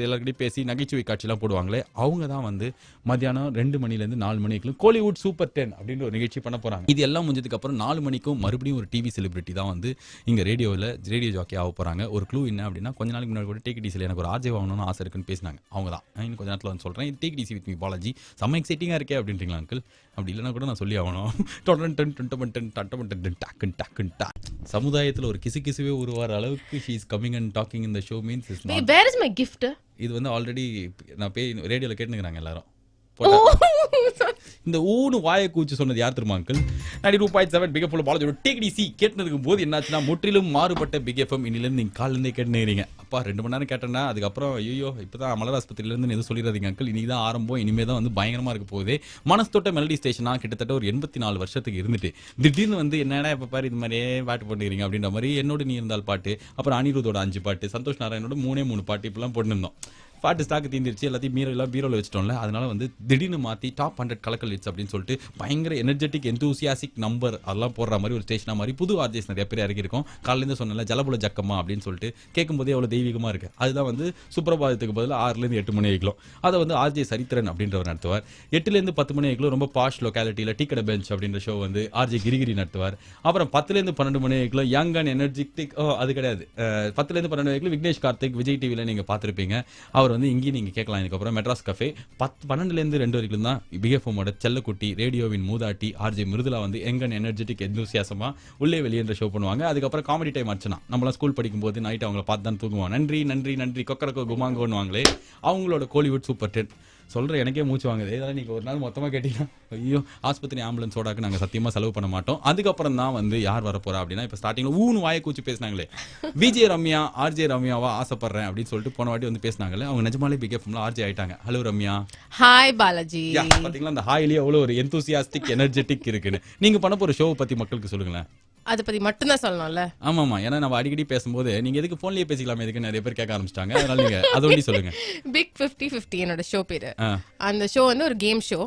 எல்லாருக்கிட்டையும் பேசி நகைச்சுவை காட்சியெல்லாம் போடுவாங்களே, அவங்க தான் வந்து மத்தியானம் 2 மணிலேருந்து 4 மணிக்கு கோலிவுட் சூப்பர் 10 அப்படின்ற ஒரு நிகழ்ச்சி பண்ண போகிறாங்க. இது எல்லாம் முடிஞ்சதுக்கு அப்புறம் 4 மணிக்கும் மறுபடியும் ஒரு டிவி செலிபிரிட்டி தான் வந்து இங்கே ரேடியோ ஜாக்கி ஆக போகிறாங்க. ஒரு க்ளூ என்ன அப்படின்னா கொஞ்ச நாளைக்கு முன்னாடி கூட டேக் டிசியில் எனக்கு ஒரு ஆர்ஜே வாங்கணும்னு ஆசை இருக்குன்னு பேசினாங்க. அவங்க தான் இன்னும் கொஞ்ச நேரத்தில் வந்து சொல்கிறேன். Take it easy with me Balaji செம்ம எக்ஸைட்டிங்காக இருக்கே அப்படின்றீங்களா அங்கிள்? அப்படி இல்லைன்னா கூட நான் சொல்லி ஆகணும். சமுதாயத்தில் ஒரு கிசுகிசுவே உருவார அளவுக்கு she is coming and talking in the show means it's not. Where is my gift? இது வந்து ஆல்ரெடி நான் ரேடியோவில் கேட்டுக்கிறாங்க எல்லாரும். இந்த ஊனு வாயை கூச்சு சொன்னது யார் தெரியுமா uncle? 92.7 big FM Balaji take it easy கேட்டுனதுக்கும் போது என்னாச்சுன்னா முற்றிலும் மாறுபட்ட பிக் எஃப்எம். இன்னிலேருந்து நீங்கள் காலிலேருந்தே கேட்டுக்கிறீங்க. அப்பா 2 மணி நேரம் கேட்டேன்னா அதுக்கப்புறம் ஐயோ இப்போ தான் மலர் ஆஸ்பத்திரியிலேருந்து எதுவும் சொல்லிடாதீங்க அங்கிள், இன்னைக்கு தான் ஆரம்பம், இனிமேல் தான் வந்து பயங்கரமாக இருக்க போகுது. மனசு மெலடி ஸ்டேஷனாக கிட்டத்தட்ட ஒரு 84 வருஷத்துக்கு இருந்துட்டு திடீர்னு வந்து என்னடா இப்போ பாரு இது மாதிரியே பாட்டு போட்டுக்கிறீங்க அப்படின்ற மாதிரி என்னோட நீ இருந்தால் பாட்டு, அப்புறம் அனிருத்தோட 5 பாட்டு, சந்தோஷ் நாராயணோட 3 பாட்டு இப்பெல்லாம் போட்டுருந்தோம். பாட்டு ஸ்டாக் தீர்ந்துருச்சு, எல்லாத்தையும் பீரோல வச்சிட்டோம்ல. அதனால வந்து திடீர்னு மாத்தி டாப் 100 கலக்கல் ஹிட்ஸ் அப்படின்னு சொல்லிட்டு பயங்கர எனர்ஜெட்டிக் எந்தூசியாசிக் நம்பர் அதெல்லாம் போடுற மாதிரி ஒரு ஸ்டேஷனா மாதிரி புது ஆர்ஜிஎஸ் நிறைய பேர் இறக்கி இருக்கும். காலையிலேருந்து சொன்னல ஜலபுல ஜக்கம்மா அப்படின்னு சொல்லிட்டு கேட்கும்போதே எவ்வளவு தெய்வீகமா இருக்கு. அதுதான் வந்து சுப்ரபாதத்துக்கு பதில் 6லேருந்து 8 மணி வைக்கலாம். அதை வந்து ஆர்ஜே சரித்திரன் அப்படின்றவர் நடத்துவார். 8லேருந்து 10 மணி வைக்கலாம் ரொம்ப பாஷ் லொக்காலிட்டியில டீ கடை பெஞ்ச் அப்படின்ற ஷோ வந்து ஆர்ஜே கிரிகிரி நடத்துவார். அப்புறம் 10லேருந்து 12 மணி வைக்கலாம் யங் அண்ட் எனர்ஜெட்டிக் அது கிடையாது. 10லேருந்து 12 வைக்கலாம் விக்னேஷ் கார்த்திக் விஜய் டிவில நீங்க பார்த்திருப்பீங்க. அவர் வந்து இங்கேயும் நீங்க கேட்கலாம். இதுக்கப்புறம் மெட்ராஸ் கஃபே 12லேருந்து 2 வரைக்கும் தான் பிஎஃப்எம்மோட செல்லக்குட்டி ரேடியோவின் மூதாட்டி ஆர்ஜே மிருதுலா வந்து எங்கன் எனர்ஜெட்டிக் எந்தூசியாசமா உள்ளே வெளியேன்ற ஷோ பண்ணுவாங்க. அதுக்கப்புறம் காமெடி டைம் அர்ச்சனா நம்மளாம் ஸ்கூல் படிக்கும்போது நைட் அவங்கள பார்த்து தான் தூங்குவோம். நன்றி நன்றி நன்றி கொக்கரக்கோ குமாங்கோன்னு வாங்களே அவங்களோட கோலிவுட் சூப்பர் 10 சொல்ற எனக்கே மூச்சு வாங்குது. இதெல்லாம் நீங்க ஒரு நாள் மொத்தமா கேட்டீங்கன்னா ஐயோ ஆஸ்பத்திரி ஆம்புலன்ஸ் ஓடாக்கு நாங்க சத்தியமா செலவு பண்ண மாட்டோம். அதுக்கப்புறம் தான் வந்து யார் வரப்போறா அப்படின்னா இப்ப ஸ்டார்டிங்ல ஊன்னு வாயை கூச்சி பேசினாங்களே விஜே ரம்யா ஆர்ஜே ரம்யாவா ஆசைப்படுறேன் அப்படின்னு சொல்லிட்டு போன வாட்டி வந்து பேசினாங்களே அவங்க நிஜமாலே பிக் எஃப்எம்ல ஆர்ஜே ஆயிட்டாங்க. ஹலோ ரம்யா. ஹாய் பாலாஜி. பாத்தீங்களா அந்த ஹாயிலேயே அவ்வளவு ஒரு எந்தூசியாஸ்டிக் எனர்ஜெட்டிக் இருக்குன்னு. நீங்க பண்ண போற ஷோவை பத்தி மக்களுக்கு சொல்லுங்களேன். அதை பத்தி மட்டும் தான் சொல்லணும்ல. ஆமாமா, ஏன்னா நம்ம அடிக்கடி பேசும்போது நீங்க எதுக்கு போன்லயே பேசிக்கலாமே எதுக்கு நிறைய பேர் கேட்க ஆரம்பிச்சிட்டாங்க. அதனால நீங்க அதை ஒண்டி சொல்லுங்க. பிக் 50-50 என்னோட ஷோ பேரு. அந்த ஷோ வந்து ஒரு கேம் ஷோ.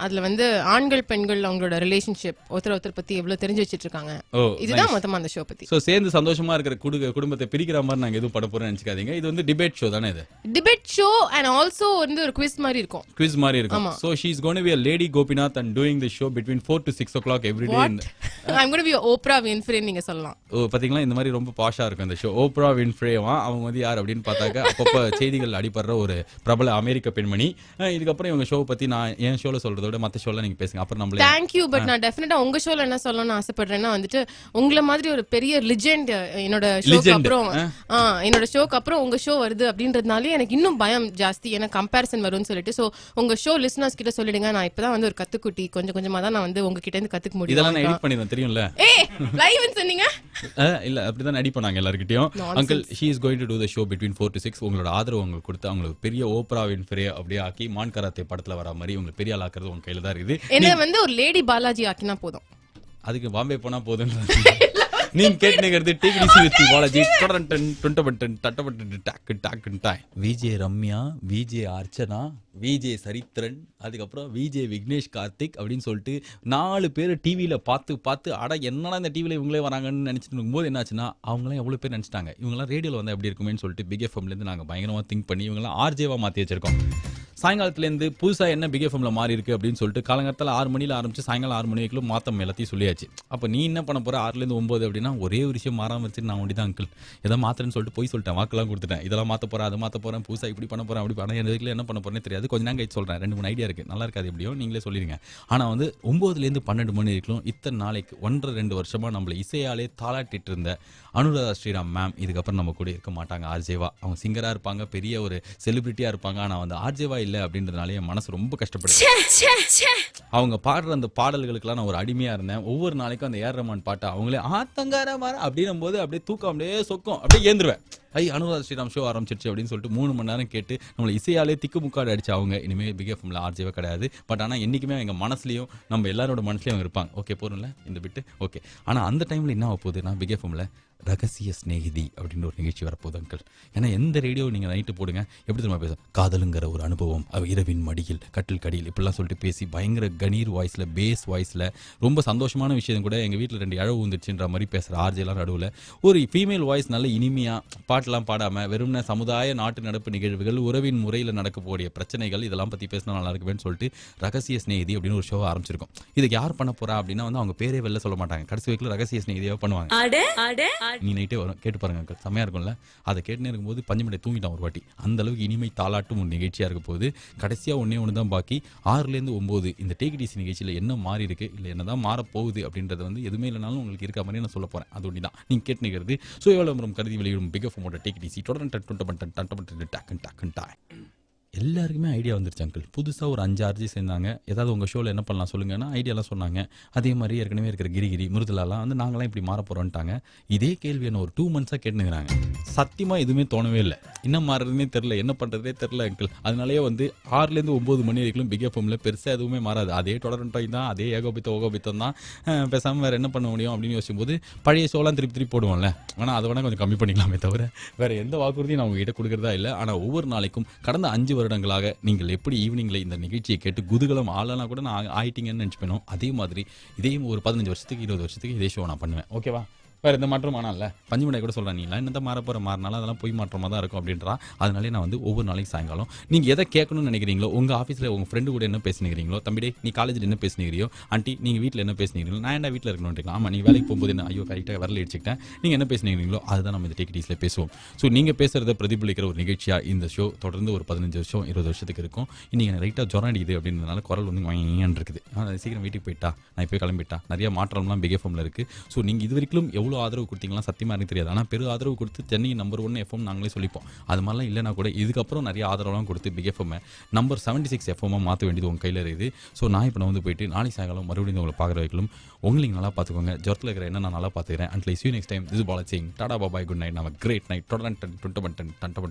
அதுல வந்து ஆண்கள் பெண்கள் அவங்களோட ரிலேஷன்ஷிப் ஒருத்தர் பத்தி எவ்வளவு தெரிஞ்சு வச்சிட்டு இருக்காங்க. இதுதான் மொத்தமா அந்த ஷோ பத்தி. சோ சேர்ந்து சந்தோஷமா இருக்கிற குடும்பத்தை பிரிக்கிற மாதிரி நாங்க எதுவும் பட போறோம்னு நினைச்சுக்காதீங்க. இது வந்து டிபேட் ஷோ தானே. இது டிபேட் ஷோ அண்ட் ஆல்சோ வந்து ஒரு குவிஸ் மாதிரி இருக்கும். குவிஸ் மாதிரி இருக்கும். So she is going to be a lady Gopinath and doing the show between 4 to 6 o'clock every day. I'm going to be Oprah Winfrey நீங்க சொல்லலாம். ஓ பாத்தீங்களா இந்த மாதிரி ரொம்ப பாஷா இருக்கும் இந்த ஷோ. ஓப்ரா வின்ஃப்ரேவா அவங்க வந்து யார் அப்படின்னு பார்த்தாக்க அப்பப்ப செய்திகள் அடிப்படுற ஒரு பிரபல அமெரிக்க பெண்மணி. இதுக்கப்புறம் இவங்க ஷோ பத்தி நான் என் ஷோல சொல்றத விட மத்த ஷோல நீங்க பேசுங்க. அப்புறம் நம்மளே தேங்க் யூ. பட் நான் டெஃபினட்டா உங்க ஷோல என்ன சொல்லணும்னு ஆசைப்படுறேன்னா வந்துட்டு உங்களை மாதிரி ஒரு பெரிய லிஜெண்ட் என்னோட ஷோக்கு அப்புறம் என்னோட ஷோக்கு அப்புறம் உங்க ஷோ வருது அப்படின்றதுனாலே எனக்கு இன்னும் பயம் ஜாஸ்தி. ஏன்னா கம்பேரிசன் வரும்னு சொல்லிட்டு சோ உங்க ஷோ லிசனர்ஸ் கிட்ட சொல்லிடுங்க. நான் இப்பதான் வந்து ஒரு கத்துக்குட்டி கொஞ்சம் கொஞ்சமா தான் நான் வந்து உங்ககிட்ட இருந்து கத்துக்க முடியும். இதெல்லாம் நான் எடிட் பண்ணிடுவேன் தெரியும்ல. லைவ்னு சொன்னீங்க இல்ல அப்படிதான் நடி பண்ணாங்க எல்லார்கிட்டயும். Uncle she is going to to the show between 4 to 6. உங்களோட ஆதரவு உங்களுக்கு கொடுத்து அவங்களுக்கு பெரிய ஓப்ரா வின்ஃப்ரே அப்படியே ஆக்கி மான் கராத்தே படத்துல வர மாதிரி உங்களுக்கு பெரிய ஆள் ஆக்குறது உங்க கையில தான் இருக்குது. என்ன வந்து ஒரு லேடி பாலாஜி ஆக்கினா போதும். அதுக்கு பாம்பே போனா போதும். நீங்க கேட்டுங்கிறது TVC with Balaji VJ Ramya VJ Archana VJ Sarithiran அதுக்கப்புறம் விஜே விக்னேஷ் கார்த்திக் அப்படின்னு சொல்லிட்டு 4 பேர் டிவியில பார்த்து அட என்னடா இந்த டிவியில இவங்களே வராங்கன்னு நினைச்சிட்டு இருக்கும்போது என்னாச்சுன்னா அவங்களாம் எவ்வளவு பேர் நினைச்சிட்டாங்க இவங்களாம் ரேடியோல வந்து எப்படி இருக்குமேன்னு சொல்லிட்டு பிக் எஃப்எம்ல இருந்து நாங்க பயங்கரமா திங்க் பண்ணி இவங்களாம் ஆர்ஜேவா மாத்தி வச்சிருக்கோம். சாயங்காலத்துலேருந்து புதுசாக என்ன பிக் எஃப்எம்ல மாறி இருக்கு அப்படின்னு சொல்லிட்டு காலங்காலத்தில் 6 மணியில் ஆரம்பிச்சு சாயங்காலம் 6 மணி வரைக்கும் மாத்தம் எல்லாத்தையும் சொல்லியாச்சு. அப்போ நீ என்ன பண்ண போற 6லேருந்து 9 அப்படின்னா ஒரே ஒரு விஷயம் மாறாம வச்சு நான் ஒண்டி தான் அங்கிள் எதை மாத்திரன்னு சொல்லிட்டு போய் சொல்லிட்டேன். வாக்கெல்லாம் கொடுத்துட்டேன். இதெல்லாம் மாற்ற போறேன் அதை மாற்ற போறேன் புதுசாக இப்படி பண்ண போறேன் அப்படி பண்ண எதுக்குள்ள என்ன பண்ண போறேன்னு தெரியாது. கொஞ்சம் நாங்கள் கழிச்சு சொல்றேன். 2-3 ஐடியா இருக்கு. நல்லா இருக்காது எப்படியோ நீங்களே சொல்லிடுங்க. ஆனால் வந்து 9லேருந்து 12 மணி வரைக்கும் இத்தனை நாளைக்கு 1.5-2 வருஷமா நம்மள இசையாலே தாளாட்டிட்டு இருந்த அனுராதா ஸ்ரீராம் மேம் இதுக்கப்புறம் நம்ம கூட இருக்க மாட்டாங்க. ஆர்ஜேவா அவங்க சிங்கரா இருப்பாங்க பெரிய ஒரு செலிபிரிட்டியா இருப்பாங்க. ஆனால் வந்து ஆர்ஜேவா இல்லை அப்படின்றதுனாலே மனசு ரொம்ப கஷ்டப்படுது. அவங்க பாடுற அந்த பாடல்களுக்கெல்லாம் நான் ஒரு அடிமையா இருந்தேன். ஒவ்வொரு நாளைக்கும் அந்த ஏஆர் ரஹ்மான் பாட்டை அவங்களே ஆத்தங்கார மாற அப்படின்னும் போது அப்படியே தூக்கம் அப்படியே சொக்கும் அப்படியே ஏந்துருவேன். அனுராதா ஸ்ரீராம் ஷோ ஆரம்பிச்சிருச்சு அப்படின்னு சொல்லிட்டு 3 மணி நேரம் கேட்டு நம்மளை இசையாலே திக்கு முக்காடு அடிச்சு அவங்க இனிமேல் பிக் எஃப்எம்ல ஆர்ஜேவே கிடையாது. பட் ஆனால் என்றைக்குமே எங்கள் மனசுலையும் நம்ம எல்லாரோட மனசுலையும் அவங்க இருப்பாங்க. ஓகே போறோம்ல இந்த பிட்டு ஓகே. ஆனால் அந்த டைம்ல என்ன ஆக போகுதுன்னா பிக் எஃப்எம்ல ரகசிய ஸ்நேகிதி அப்படின்னு ஒரு நிகழ்ச்சி வரப்போகுது அங்கிள். ஏன்னா எந்த ரேடியோ நீங்கள் நைட்டு போடுங்க எப்படி தெரியுமா பேசும் காதலுங்கிற ஒரு அனுபவம் இரவின் மடியில் கட்டில் கடியில் இப்படிலாம் சொல்லிட்டு பேசி பயங்கர கணீர் வாய்ஸில் பேஸ் வாய்ஸில் ரொம்ப சந்தோஷமான விஷயம் கூட எங்கள் வீட்டில் 2 இழவு வந்துருச்சுன்ற மாதிரி பேசுகிற ஆர்ஜெல்லாம் நடுவில் ஒரு ஃபீமேல் வாய்ஸ் நல்ல இனிமையாக பாட்டெல்லாம் பாடாமல் வெறும்ன சமுதாய நாட்டு நடப்பு நிகழ்வுகள் உறவின் முறையில் நடக்கக்கூடிய பிரச்சனைகள் இதெல்லாம் பற்றி பேசினா நல்லா இருக்குவேன்னு சொல்லிட்டு ரகசிய ஸ்நேகிதி அப்படின்னு ஒரு ஷோ ஆரம்பிச்சிருக்கோம். இதுக்கு யார் பண்ண போறா அப்படின்னா வந்து அவங்க பேரே வெளில சொல்ல மாட்டாங்க. கடைசி வரைக்கும் ரகசிய ஸ்நேகிதியாக பண்ணுவாங்க. நீ நைட்டே வரும் கேட்டு பாருங்க அங்கிள் செம்மையா இருக்கும்ல. அதை கேட்டுனே இருக்கும்போது 5 மணி தூங்கிட்டான் ஒரு வாட்டி. அந்த அளவுக்கு இனிமை தாளாட்டும் ஒரு நிகழ்ச்சியா இருக்க போது. கடைசியா ஒன்று தான் பாக்கி 6லேருந்து 9 இந்த டேக்டிசி நிகழ்ச்சியில் என்ன மாறி இருக்கு இல்லை என்னதான் மாற போகுது அப்படின்றது வந்து எதுவுமே இல்லைனாலும் உங்களுக்கு இருக்க மாதிரி நான் சொல்ல போறேன். அது ஒன்று தான் நீங்க கேட்டு நிற்கிறது. ஸோ எவ்வளோ கருதி வெளியிடும் பிக் எஃப்எம்மோட டேக்டிசி தொடர்ந்து எல்லாருக்குமே ஐடியா வந்துருச்சு அங்கிள். புதுசாக ஒரு 5 ஆர்ஜி சேர்ந்தாங்க. ஏதாவது உங்கள் ஷோவில் என்ன பண்ணலாம் சொல்லுங்கன்னா ஐடியாலாம் சொன்னாங்க. அதே மாதிரி ஏற்கனவே இருக்கிற கிரிகிரி மிருதுலாலாம் வந்து நாங்களாம் இப்படி மாற போகிறோன்ட்டாங்க. இதே கேள்வி என்ன ஒரு 2 மந்த்ஸாக கேட்டுங்கிறாங்க. சத்தியமாக எதுவுமே தோணவே இல்லை. என்ன மாறுறதுனே தெரில, என்ன பண்ணுறதே தெரில அங்கிள். அதனாலேயே வந்து 6லேருந்து 9 மணி வரைக்கும் பிக் எஃப்எம்ல பெருசாக எதுவுமே மாறாது. அதே தொடர்ன்ட்டாய் தான், அதே ஏகோபித்தம் தான். பேசாமல் வேறு என்ன பண்ண முடியும் அப்படின்னு யோசிக்கும்போது பழைய ஷோலாம் திருப்பி போடுவோம்ல. ஆனால் அதை வேணால் கொஞ்சம் கம்மி பண்ணிக்கலாமே தவிர வேறு எந்த வாக்குறுதியும் நான் உங்ககிட்ட கொடுக்குறதா இல்லை. ஆனால் ஒவ்வொரு நாளைக்கும் கடந்த 5 வருடங்களாக நீங்கள் எப்படி ஈவினிங்கில் இந்த நிகழ்ச்சியை கேட்டு குதூகலம் ஆளலாம் கூட நான் ஆயிட்டீங்கன்னு நினச்சிப்பேனோ அதே மாதிரி இதையும் ஒரு 15 வருஷத்துக்கு 20 வருஷத்துக்கு இதே ஷோ நான் பண்ணுவேன். ஓகேவா? வேறு எந்த மாற்றம் ஆனால பஞ்சுமடை கூட சொல்கிறேன், நீலாம் என்னத்த மாறப்போகிற மாறினாலும் அதெல்லாம் போய் மாற்றமாக தான் இருக்கும் அப்படின்றா. அதனாலே நான் வந்து ஒவ்வொரு நாளைக்கு சாயங்காலம் நீங்கள் எதை கேட்கணும்னு நினைக்கிறீங்களோ, உங்கள் ஆஃபீஸில் உங்கள் ஃப்ரெண்டு கூட என்ன பேசினுக்கிறீங்களோ, தம்பிடே நீ காலேஜில் என்ன பேசினுக்கிறியோ, ஆண்டி நீங்கள் வீட்டில் என்ன பேசினுக்கிறீங்களோ, நான் என்ன வீட்டில் இருக்கணும்ன்றீங்களா, ஆமாம் நீங்கள் வேலைக்கு போகும்போது என்ன ஐயோ கரெக்டாக வரல அடிச்சுக்கிட்டேன், நீங்கள் என்ன பேசினுக்கிறீங்களோ அதுதான் நம்ம இந்த டேக்கிட்டீஸில் பேசுவோம். ஸோ நீங்கள் பேசுகிறத பிரதிபலிக்கிற ஒரு நிகழ்ச்சியாக இந்த ஷோ தொடர்ந்து ஒரு 15 வருஷம் 20 வருஷத்துக்கு இருக்கும். இன்றைக்கி எனக்கு ரைட்டாக ஜுரம் அடிக்குது அப்படின்றதுனால குரல் வந்து வாங்கின்னு இருக்குது. சீக்கிரம் வீட்டுக்கு போயிட்டா, நான் இப்போ கிளம்பிட்டா, நிறைய மாற்றம்லாம் பிக் எஃப்எம்ல இருக்குது. ஸோ நீங்கள் இது வரைக்கும் எவ்வளோ ஆதரவு கொடுத்தீங்களா சத்தியமாக எனக்கு தெரியாது. ஆனால் பெரு ஆதரவு கொடுத்து சென்னை நம்பர் 1 எஃப்எம் நாங்களே சொல்லிப்போம். அது மாதிரிலாம் இல்லைனா கூட இதுக்கப்புறம் நிறைய ஆதரவுலாம் கொடுத்து பிக் எஃப்எம் நம்பர் 76 எஃப்எம்மாக மாற்ற வேண்டியது உங்கள் கையில் இருக்குது. ஸோ நான் இப்போ வந்து போயிட்டு நாளைக்கு சாயங்காலம் மறுபடியும் உங்களை பார்க்குற வைக்கலும். உங்களுக்கு நல்லா பார்த்துக்கோங்க. ஜொரத்தில் இருக்கிற என்ன நான் நல்லா பார்த்துக்கிறேன். And see you next time. This Bala Singh. Tata பாபாய், good night. நம்ம கிரேட் நைட்.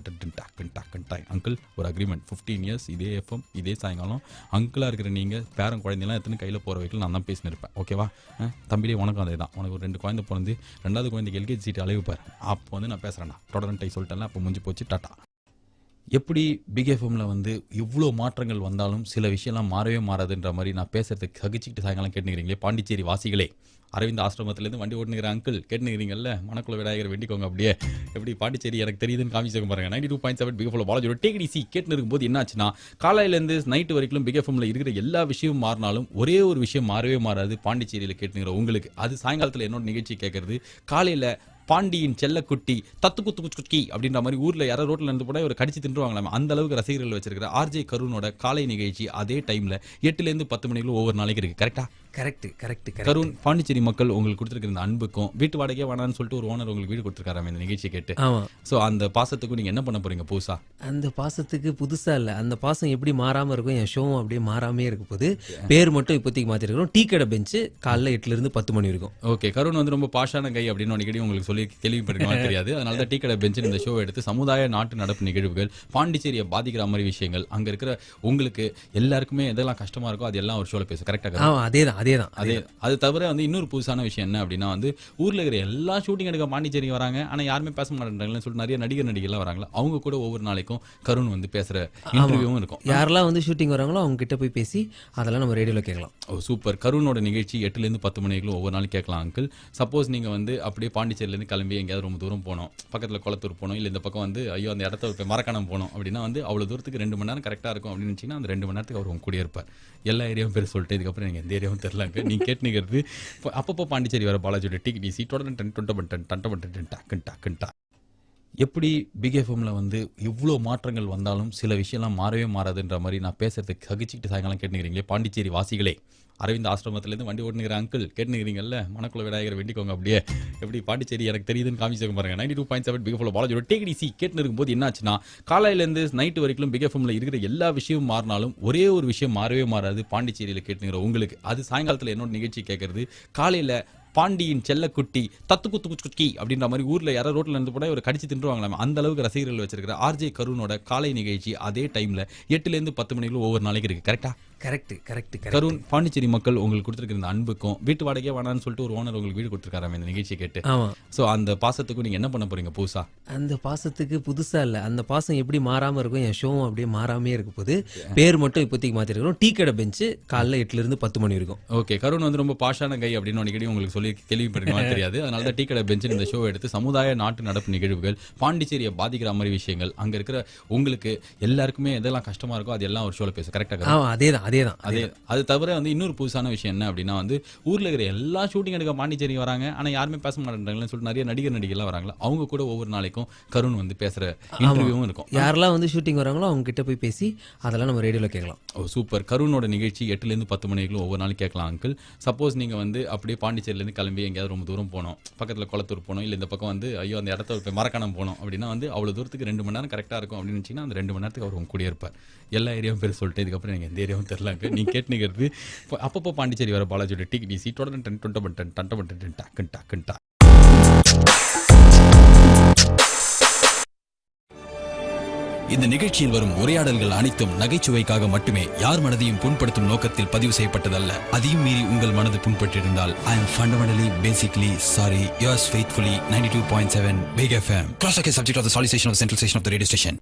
அங்கிள் ஒரு அக்ரிமெண்ட் 15 இயர்ஸ் இதே எஃப்எம் இதே சாயங்காலம். அங்கிளாக இருக்கிற நீங்கள் பேரன் குழந்தைலாம் எத்தனை கையில் போகிற வைக்கலும் நான் தான் பேசினிருப்பேன். ஓகேவா? தம்பிலே உனக்கும் அதே தான். உனக்கு ஒரு 2 குழந்தை பிறந்து 2வது குழந்தைக்கு எல்கேஜி சீட்டு அழைவுப்பார். அப்போ வந்து நான் பேசுகிறேன்டா தொடர்ன்ட்டை சொல்லிட்டேன்ல, அப்போ முடிஞ்சு போச்சு. டாட்டா. எப்படி பிக் எஃப்எம்ல வந்து இவ்வளோ மாற்றங்கள் வந்தாலும் சில விஷயம்லாம் மாறவே மாறாதுன்ற மாதிரி நான் பேசுறதுக்கு சகிச்சுக்கிட்டு சாயங்காலம் கேட்டுக்கிறீங்களே பாண்டிச்சேரி வாசிகளே. அரவிந்த் ஆசிரமத்திலேருந்து வண்டி ஓட்டுனுங்கிற அங்கிள் கேட்டுக்கிறீங்கல்ல, மணக்குள்ள விநாயகர் வேண்டிக்கோங்க. அப்படியே எப்படி பாண்டிச்சேரி எனக்கு தெரியுதுன்னு காமிச்சு பாருங்க. 92.7 பிக் எஃப்எம் பாலாஜோட டேக்கிடிசி கேட்டு இருக்கும்போது என்னாச்சுன்னா, காலையிலேருந்து நைட்டு வரைக்கும் பிக் எஃப்எம்ல இருக்கிற எல்லா விஷயமும் மாறினாலும் ஒரே ஒரு விஷயம் மாறவே மாறாது. பாண்டிச்சேரியில் கேட்டுங்கிற உங்களுக்கு அது சாயங்காலத்தில் என்னோட நிகழ்ச்சி கேட்கறது. காலையில் பாண்டியின் செல்லக்குட்டி தத்து குத்து குச்சி அப்படின்ற மாதிரி ஊரில் யாரோ ரோட்டில் இருந்து போட ஒரு கடிச்சு தின்றுவாங்களாம். அந்த அளவுக்கு ரசிகர்கள் வச்சிருக்கிற ஆர்ஜே கருணோட காலை நிகழ்ச்சி அதே டைமில் 8லேருந்து 10 மணிக்குள்ள ஒவ்வொரு நாளைக்கு இருக்குது. கரெக்டா? கரெக்ட். கருண், பாண்டிச்சேரி மக்கள் உங்களுக்கு கொடுத்துருக்கிற இந்த அன்புக்கும் வீட்டு வாடகையே வேணான்னு சொல்லிட்டு ஒரு ஓனர் உங்களுக்கு வீடு கொடுத்துருக்காரு இந்த நிகழ்ச்சி கேட்டு. ஆமாம். ஸோ அந்த பாசத்துக்கும் நீங்கள் என்ன பண்ண போறீங்க புதுசா? அந்த பாசத்துக்கு புதுசாக இல்லை, அந்த பாசம் எப்படி மாறாமல் இருக்கும், என் ஷோவும் அப்படியே மாறாமே இருக்க போது. பேர் மட்டும் இப்போதைக்கு மாற்றிருக்கிறோம். டீ கடை பெஞ்சு காலைல 8லேருந்து 10 மணி இருக்கும். ஓகே. கருண் வந்து ரொம்ப பாஷான கை அப்படின்னு அடிக்கடி உங்களுக்கு சொல்லி தெளிவுபடுத்தணுமா தெரியாது. அதனால தான் டீ கடை பெஞ்சு இந்த ஷோ எடுத்து சமுதாய நாட்டு நடப்பு நிகழ்வுகள், பாண்டிச்சேரியை பாதிக்கிற மாதிரி விஷயங்கள், அங்கே இருக்கிற உங்களுக்கு எல்லாருக்குமே எதெல்லாம் கஷ்டமா இருக்கோ அது எல்லாம் ஒரு ஷோவில் பேச. கரெக்டாக? அதே. அது தவிர வந்து இன்னொரு புதுசான விஷயம் என்ன அப்படின்னா வந்து ஊரில் இருக்கிற எல்லா ஷூட்டிங் எடுக்க பாண்டிச்சேரிக்கு வராங்க. ஆனால் யாருமே பேச மாட்டேங்கிறாங்கன்னு சொல்லிட்டு நிறைய நடிகர்லாம் வராங்களா, அவங்க கூட ஒவ்வொரு நாளைக்கும் கருண் வந்து பேசுகிற இன்டர்வியூவும் இருக்கும். யாரெல்லாம் வந்து ஷூட்டிங் வராங்களோ அவங்க கிட்ட போய் பேசி அதெல்லாம் நம்ம ரேடியோவில் கேட்கலாம். ஓ சூப்பர். கருணோட நிகழ்ச்சி 8லேருந்து 10 மணிக்குள்ள ஒவ்வொரு நாளும் கேட்கலாம் அங்கிள். சப்போஸ் நீங்கள் வந்து அப்படியே பாண்டிச்சேரியிலேருந்து கிளம்பி எங்கேயாவது ரொம்ப தூரம் போனோம், பக்கத்தில் குளத்தூர் போனோம், இல்லை இந்த பக்கம் வந்து ஐயோ அந்த இடத்த போய் மரக்காணம் போனோம் அப்படின்னா வந்து அவ்வளோ தூரத்துக்கு 2 மணி நேரம் கரெக்டாக இருக்கும் அப்படின்னு நினச்சிங்கன்னா அந்த 2 மணி நேரத்துக்கு அவர் உங்க கூட இருப்பார். எல்லா ஏரியாவும் பேர் சொல்லிட்டு இதுக்கப்புறம் நீங்கள் எந்த ஏரியாவும் தெரிலாங்க. நீங்கள் கேட்டுக்கிறது அப்பப்போ பாண்டிச்சேரி வர பாலாஜியோட டிசி தொடர்ந்து. எப்படி பிக் எஃப்எம்ல வந்து இவ்வளோ மாற்றங்கள் வந்தாலும் சில விஷயம்லாம் மாறவே மாறாதுன்ற மாதிரி நான் பேசுறதுக்கு சகிச்சுக்கிட்டு சாயங்காலம் கேட்டுக்கிறீங்களே பாண்டிச்சேரி வாசிகளே. அரவிந்த் ஆசிரமத்திலேருந்து வண்டி ஓட்டுனுங்கிற அங்கிள் கேட்டுக்கிறீங்கல்ல, மணக்குள்ள விநாயகர் வேண்டிக்கோங்க. அப்படியே எப்படி பாண்டிச்சேரி எனக்கு தெரியுதுன்னு காமிச்சு பாருங்க. 92.7 பிக் எஃப்எம் பாலாஜோட டேக்கிடிசி கேட்டு இருக்கும்போது என்னாச்சுன்னா, காலையிலேருந்து நைட்டு வரைக்கும் பிக் எஃப்எம்ல இருக்கிற எல்லா விஷயமும் மாறினாலும் ஒரே ஒரு விஷயம் மாறவே மாறாது. பாண்டிச்சேரியில் கேட்டுங்கிற உங்களுக்கு அது சாயங்காலத்தில் என்னோட நிகழ்ச்சி கேட்கறது. காலையில் பாண்டியின் செல்லக்குட்டி தத்து குத்து குச்சி அப்படின்ற மாதிரி ஊரில் யாரோ ரோட்டில் இருந்து போட ஒரு கடிச்சு தின்றுவாங்களாம். அந்த அளவுக்கு ரசிகர்கள் வச்சிருக்கிற ஆர்ஜே கருணோட காலை நிகழ்ச்சி அதே டைமில் 8லேருந்து 10 மணிக்குள்ள ஒவ்வொரு நாளைக்கு இருக்குது. கரெக்டா? கரெக்ட். கருண், பாண்டிச்சேரி மக்கள் உங்களுக்கு கொடுத்துருக்கிற இந்த அன்புக்கும் வீட்டு வாடகையே வேணான்னு சொல்லிட்டு ஒரு ஓனர் உங்களுக்கு வீடு கொடுத்துருக்காரு இந்த நிகழ்ச்சி கேட்டு. ஆமாம். ஸோ அந்த பாசத்துக்கும் நீங்கள் என்ன பண்ண போறீங்க புதுசா? அந்த பாசத்துக்கு புதுசாக இல்லை, அந்த பாசம் எப்படி மாறாமல் இருக்கும், என் ஷோவும் அப்படியே மாறாமே இருக்க போது. பேர் மட்டும் இப்போதைக்கு மாற்றிருக்கிறோம். டீ கடை பெஞ்சு காலைல 8லேருந்து 10 மணி இருக்கும். ஓகே. கருண் வந்து ரொம்ப பாஷான கை அப்படின்னு அடிக்கடி உங்களுக்கு சொல்லி தெளிவுபடுத்தணுமா தெரியாது. அதனால தான் டீ கடை பெஞ்சு இந்த ஷோ எடுத்து சமுதாய நாட்டு நடப்பு நிகழ்வுகள், பாண்டிச்சேரியை பாதிக்கிற மாதிரி விஷயங்கள், அங்கே இருக்கிற உங்களுக்கு எல்லாருக்குமே எதெல்லாம் கஷ்டமா இருக்கோ அது எல்லாம் ஒரு ஷோவில் பேச. கரெக்டாக? அதே அதேதான் அது தவிர வந்து இன்னொரு புதுசான விஷயம் என்ன அப்படின்னா வந்து ஊர்ல இருக்கிற எல்லா ஷூட்டிங் எடுக்க பாண்டிச்சேரி வராங்க, ஆனா யாருமே பேச மாட்டேங்கிறாங்கன்னு சொல்லிட்டு நிறைய நடிகர்லாம் வராங்களா, அவங்க கூட ஒவ்வொரு நாளைக்கும் கருண் வந்து பேசுற இன்டர்வியூவும் இருக்கும். யாரெல்லாம் வந்து ஷூட்டிங் வராங்களோ அவங்க கிட்ட போய் பேசி அதெல்லாம் நம்ம ரேடியோல கேட்கலாம். ஓ சூப்பர். கருணோட நிகழ்ச்சி 8லேருந்து 10 மணிக்குள்ள ஒவ்வொரு நாளைக்கு கேட்கலாம் அங்கிள். சப்போஸ் நீங்க வந்து அப்படியே பாண்டிச்சேரியிலேருந்து கிளம்பி எங்கேயாவது ரொம்ப தூரம் போனோம், பக்கத்துல குளத்தூர் போனோம், இல்லை இந்த பக்கம் வந்து ஐயோ அந்த இடத்த போய் மரக்காணம் போனோம் அப்படின்னா வந்து அவ்வளோ தூரத்துக்கு 2 மணி நேரம் கரெக்டாக இருக்கும் அப்படின்னு வச்சிங்கன்னா அந்த 2 மணி நேரத்துக்கு அவர் உங்க கூட இருப்பார். எல்லா ஏரியாவும் பேர் சொல்லிட்டு இதுக்கப்புறம் நீங்கள் எந்த ஏரியாவும் தெரிலாங்க. நீங்கள் கேட்டுக்கிறது அப்பப்போ பாண்டிச்சேரி வர பாலாஜியோட டிசி தொடர்ந்து 10 டக்குன்ட்டா. இந்த நிகழ்ச்சியில் வரும் உரையாடல்கள் அனைத்தும் நகைச்சுவைக்காக மட்டுமே, யார் மனதையும் புண்படுத்தும் நோக்கத்தில் பதிவு செய்யப்பட்டதல்ல. அதையும் மீறி உங்கள் மனது புண்பட்டிருந்தால் I am fundamentally basically sorry. Yours faithfully 92.7 Big FM. Cross-check is subject of the solicitation of the central station of the radio station.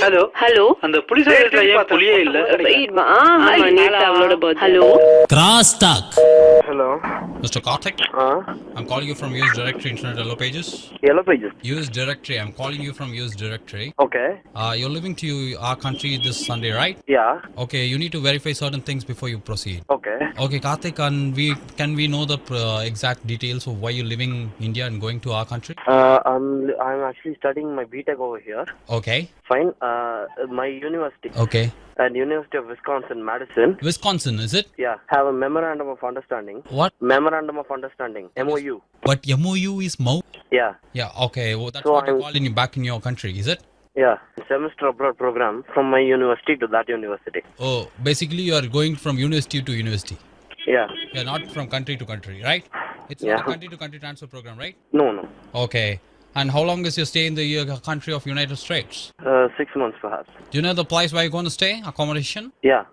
Hello hello அந்த புலிஸ் ஸ்டேஷன்ல ஏன் புலியே இல்ல? Hello Cross talk. Hello Mr. Karthik, I'm calling you from US Directory Internet Yellow Pages. Yellow Pages. US Directory. I'm calling you from US Directory. Okay. You're living to our country this Sunday, right? Yeah. Okay, you need to verify certain things before you proceed. Okay. Okay, Karthik, can we know the exact details of why you're leaving India and going to our country? I'm actually studying my BTech over here. Okay. Fine. My university. Okay. And University of Wisconsin, Madison. Wisconsin, is it? Yeah. Have a memorandum of understanding. What? Memorandum of understanding. MOU. But MOU is MOU? Yeah. Yeah, okay. Well, that's So what you're calling you back in your country, is it? Yeah. Semester abroad program from my university to that university. Oh, basically you are going from university to university. Yeah. You're not from country to country, right? It's Yeah. not a country to country transfer program, right? No. Okay. And how long is your stay in the country of United States? 6 months perhaps. Do you know the place where you're going to stay? Accommodation? Yeah.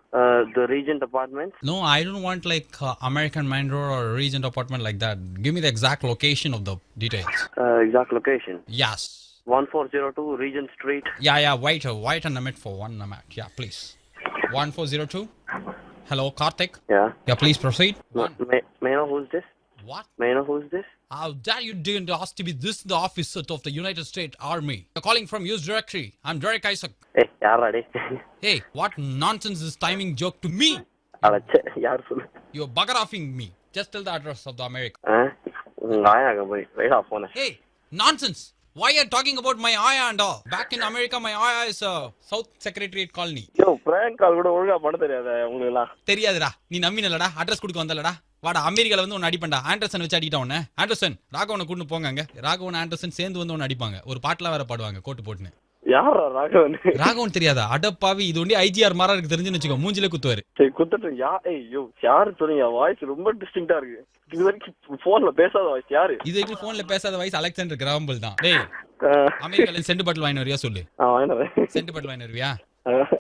The Regent apartment. No, I don't want like American Manor or Regent apartment like that. Give me the exact location of the details. Exact location. Yes. 1402 Regent Street. Yeah. Wait a minute for 1 minute. Yeah, please. 1402. Hello, Karthik. Yeah. Yeah, please proceed. May I know who's this? What? May I know who's this? How dare you didn't ask to be this the officer of the United States Army? You're calling from US Directory. I'm Derek Isaac. Hey, yaar ade. Hey, what nonsense is timing joke to me? Alache, yaar sun. You're bugger-offing me. Just tell the address of the America. Ngaya ka bhai. Wait off phone. Hey, nonsense. Why are you talking about my Aya and all? Back in America, my Aya is South Secretariat Colony. Yo, prank call கூட ஒழுங்கா பண்ண தெரியாதா உங்களுக்கு? தெரியாதுடா. நீ நம்பினலடா. Address கொடுக்க வந்தலடா. வாடா அமெரிக்கால வந்து உன்னை அடிப்பண்டா. ஆண்டர்சன் வச்சு அடிட்டா உன்னை. ஆண்டர்சன் ராகவனை கூட்டிட்டு போங்க அங்க. ராகவன் ஆண்டர்சன் சேர்ந்து வந்து உன்னை அடிப்பாங்க. ஒரு பாட்டுல வேற பாடுவாங்க கோட்டு போட்டுன்னு. யாரா ராகவன்? ராகவன் தெரியாதா? அடப்பாவி இது ஒண்டி ஐஜிஆர் மாரா இருக்கு தெரிஞ்சுன்னு வச்சுக்கோ. மூஞ்சில குத்துவாரு. சரி குத்துட்டு யாரு சொல்லுங்க? வாய்ஸ் ரொம்ப டிஸ்டிங்க்டா இருக்கு. இது வரைக்கும் போன்ல பேசாத வாய்ஸ் யாரு? இது வரைக்கும் போன்ல பேசாத வாய்ஸ் அலெக்சாண்டர் கிராம்பல் தான். டேய் அமெரிக்கால சென்ட் பாட்டில் வாங்கி வரியா சொல்லு. வாங்கினேன். சென்ட் பாட்டில் வாங்கி வருவியா?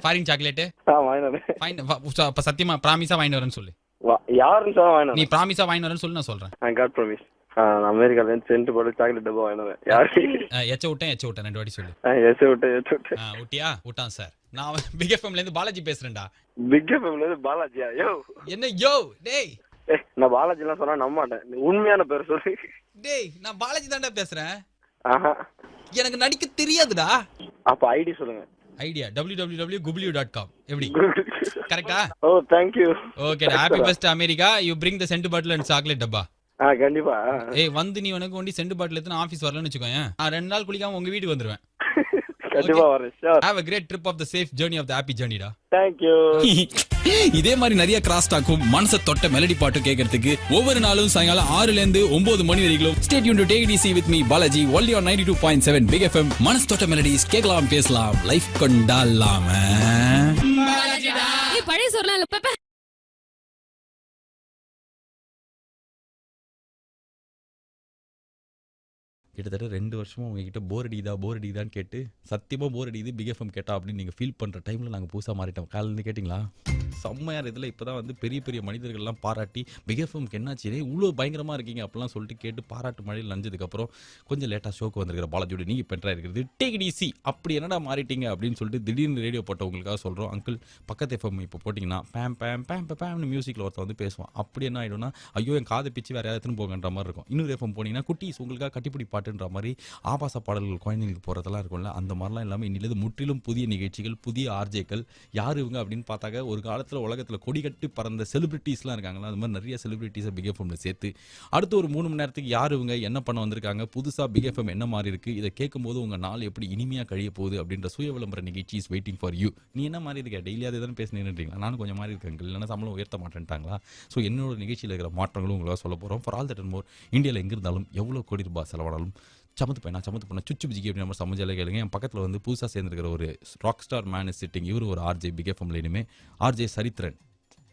Foreign chocolate? வாங்கினேன். ஃபைன் அப்ப சத்தியமா பிராமிஸா வாங்கி வரேன்னு சொல்லு. யாருன்னு சொல்ல வாங்கினேன். நீ பிராமிஸா வாங்கி வரேன்னு சொல்லு நான் சொல்றேன். I got promise. அமெரிக்கால இருந்து சென்ட் பாட்டில் சாக்லேட் டப்பா வாங்கினேன். யாரு? எச்ச விட்டேன் 2 வாட்டி சொல்லு. எச்ச விட்டேன். ஊட்டியா? விட்டான் சார். நான் பிக் எஃப்எம்ல இருந்து பாலாஜி பேசுறேன்டா. பிக் எஃப்எம்ல இருந்து பாலாஜியா? என்ன யோ டேய். நான் பாலாஜி எல்லாம் சொன்னா நம்ப மாட்டேன். உண்மையான பேர் சொல்லு. டேய் நான் பாலாஜி தான்டா பேசுறேன். ஆஹா. எனக்கு நடிக்க தெரியாதுடா. அப்ப ஐடி சொல்லுங்க. Idea www.gublu.com. எப்படி? கரெக்ட்டா? ஓ thank you. Okay happy birthday America. You bring the scent bottle and chocolate டப்பா. கண்டிப்பா. ஏய் வந்து நீ உனக்கு ஒண்டி சென்ட் பாட்டில் எடுத்து ஆபீஸ் வரலன்னு வெச்சுக்கோயேன். நான் 2 நாள் குளிக்காம உங்க வீட்டுக்கு வந்துருவேன். கண்டிப்பா வரேன். Sure. Have a great trip of the safe journey of the happy journey டா. Thank you. இதே மாதிரி நிறைய கிராஸ் டாக்கும் மனச தொட்ட மெலடி பாட்டு கேட்கறதுக்கு ஒவ்வொரு நாளும் சாயங்காலம் 6 ல இருந்து 9 மணி வரைக்கும் stay tuned to take it easy with me Balaji only on 92.7 Big FM. மனசு தொட்ட மெலடிஸ் கேட்கலாம் பேசலாம் லைஃப் கொண்டாடலாம. பாலாஜிடா. ஏய் பழைய சொர்லாம் இல்ல பாப்பா. கிட்டத்தட்ட 2 வருஷமா உங்ககிட்ட போர் அடிக்குதான்னு கேட்டு சத்தியமாக போர் அடிக்குது பிக் எஃப்எம் கேட்டா அப்படின்னு நீங்கள் ஃபீல் பண்ணுற டைமில் நாங்கள் புதுசாக மாறிட்டோம். காலையிலேருந்து கேட்டிங்களா? செம்மையார் இதில் இப்போ தான் வந்து பெரிய பெரிய மனிதர்கள்லாம் பாராட்டி பிக் எஃப்எம்க்கு என்னாச்சு இவ்வளோ பயங்கரமாக இருக்கீங்க அப்படிலாம் சொல்லிட்டு கேட்டு பாராட்டு மழையில் நஞ்சதுக்கப்புறம் கொஞ்சம் லேட்டாக ஷோக்கு வந்திருக்கிற பாலாஜியோட நீங்கள் பென்ட்ரா இருக்கிறது டேக் இட் ஈஸி. அப்படி என்னடா மாறிட்டீங்க அப்படின்னு சொல்லிட்டு திடீர்னு ரேடியோ போட்டவங்களுக்காக சொல்கிறோம். அங்கிள் பக்கத்து எஃப்எம் இப்போ போட்டிங்கன்னா பேம் பேம் பேம் பேம்னு மியூசிக்கில் ஒருத்தர் வந்து பேசுவான். அப்படி என்ன ஆகிடும்னா ஐயோ என் காதை பிச்சு வேறு யாராவது போங்கன்ற மாதிரி இருக்கும். இன்னொரு எஃப்எம் போனீங்கன்னா குட்டீஸ் உங்களுக்காக கட்டிப்பிடி பாட்டு பாட்டுன்ற மாதிரி ஆபாச பாடல்கள் குழந்தைங்களுக்கு போகிறதெல்லாம் இருக்கும்ல, அந்த மாதிரிலாம் இல்லாமல் இன்னிலிருந்து முற்றிலும் புதிய நிகழ்ச்சிகள், புதிய ஆர்ஜேக்கள். யார் இவங்க அப்படின்னு பார்த்தாக்க, ஒரு காலத்தில் உலகத்தில் கொடி கட்டி பறந்த செலிபிரிட்டிஸ்லாம் இருக்காங்களா, அது மாதிரி நிறைய செலிபிரிட்டிஸை பிக் எஃப்எம்ல சேர்த்து அடுத்து ஒரு 3 மணி நேரத்துக்கு யார் இவங்க, என்ன பண்ண வந்திருக்காங்க, புதுசாக பிக் எஃப்எம் என்ன மாதிரி இருக்குது, இதை கேட்கும்போது உங்கள் நாள் எப்படி இனிமையாக கழிய போகுது அப்படின்ற சுய விளம்பர நிகழ்ச்சி இஸ் வெயிட்டிங் ஃபார் யூ. நீ என்ன மாதிரி இருக்க, டெய்லி அதை தானே பேசினீங்களா, நானும் கொஞ்சம் மாதிரி இருக்கேன், இல்லைன்னா சம்பளம் உயர்த்த மாட்டேன்ட்டாங்களா. ஸோ என்னோட நிகழ்ச்சியில் இருக்கிற மாற்றங்களும் உங்களால் சொல்ல போகிறோம். For all that and more, இந்தியாவில் எங்கே இருந்தாலும் எவ்வளோ கோடி ரூபாய் செலவானாலும் சமத்து பண்ண சுச்சு பிஜிக்கு அப்படி நம்ம சமைச்சாலே கேளுங்க. என் பக்கத்தில் வந்து புதுசாக சேர்ந்துருக்கிற ஒரு rock star man is sitting. இவர் ஒரு ஆர்ஜே பிக் எஃப்எம்ல இனிமே ஆர்ஜே சரித்திரன்.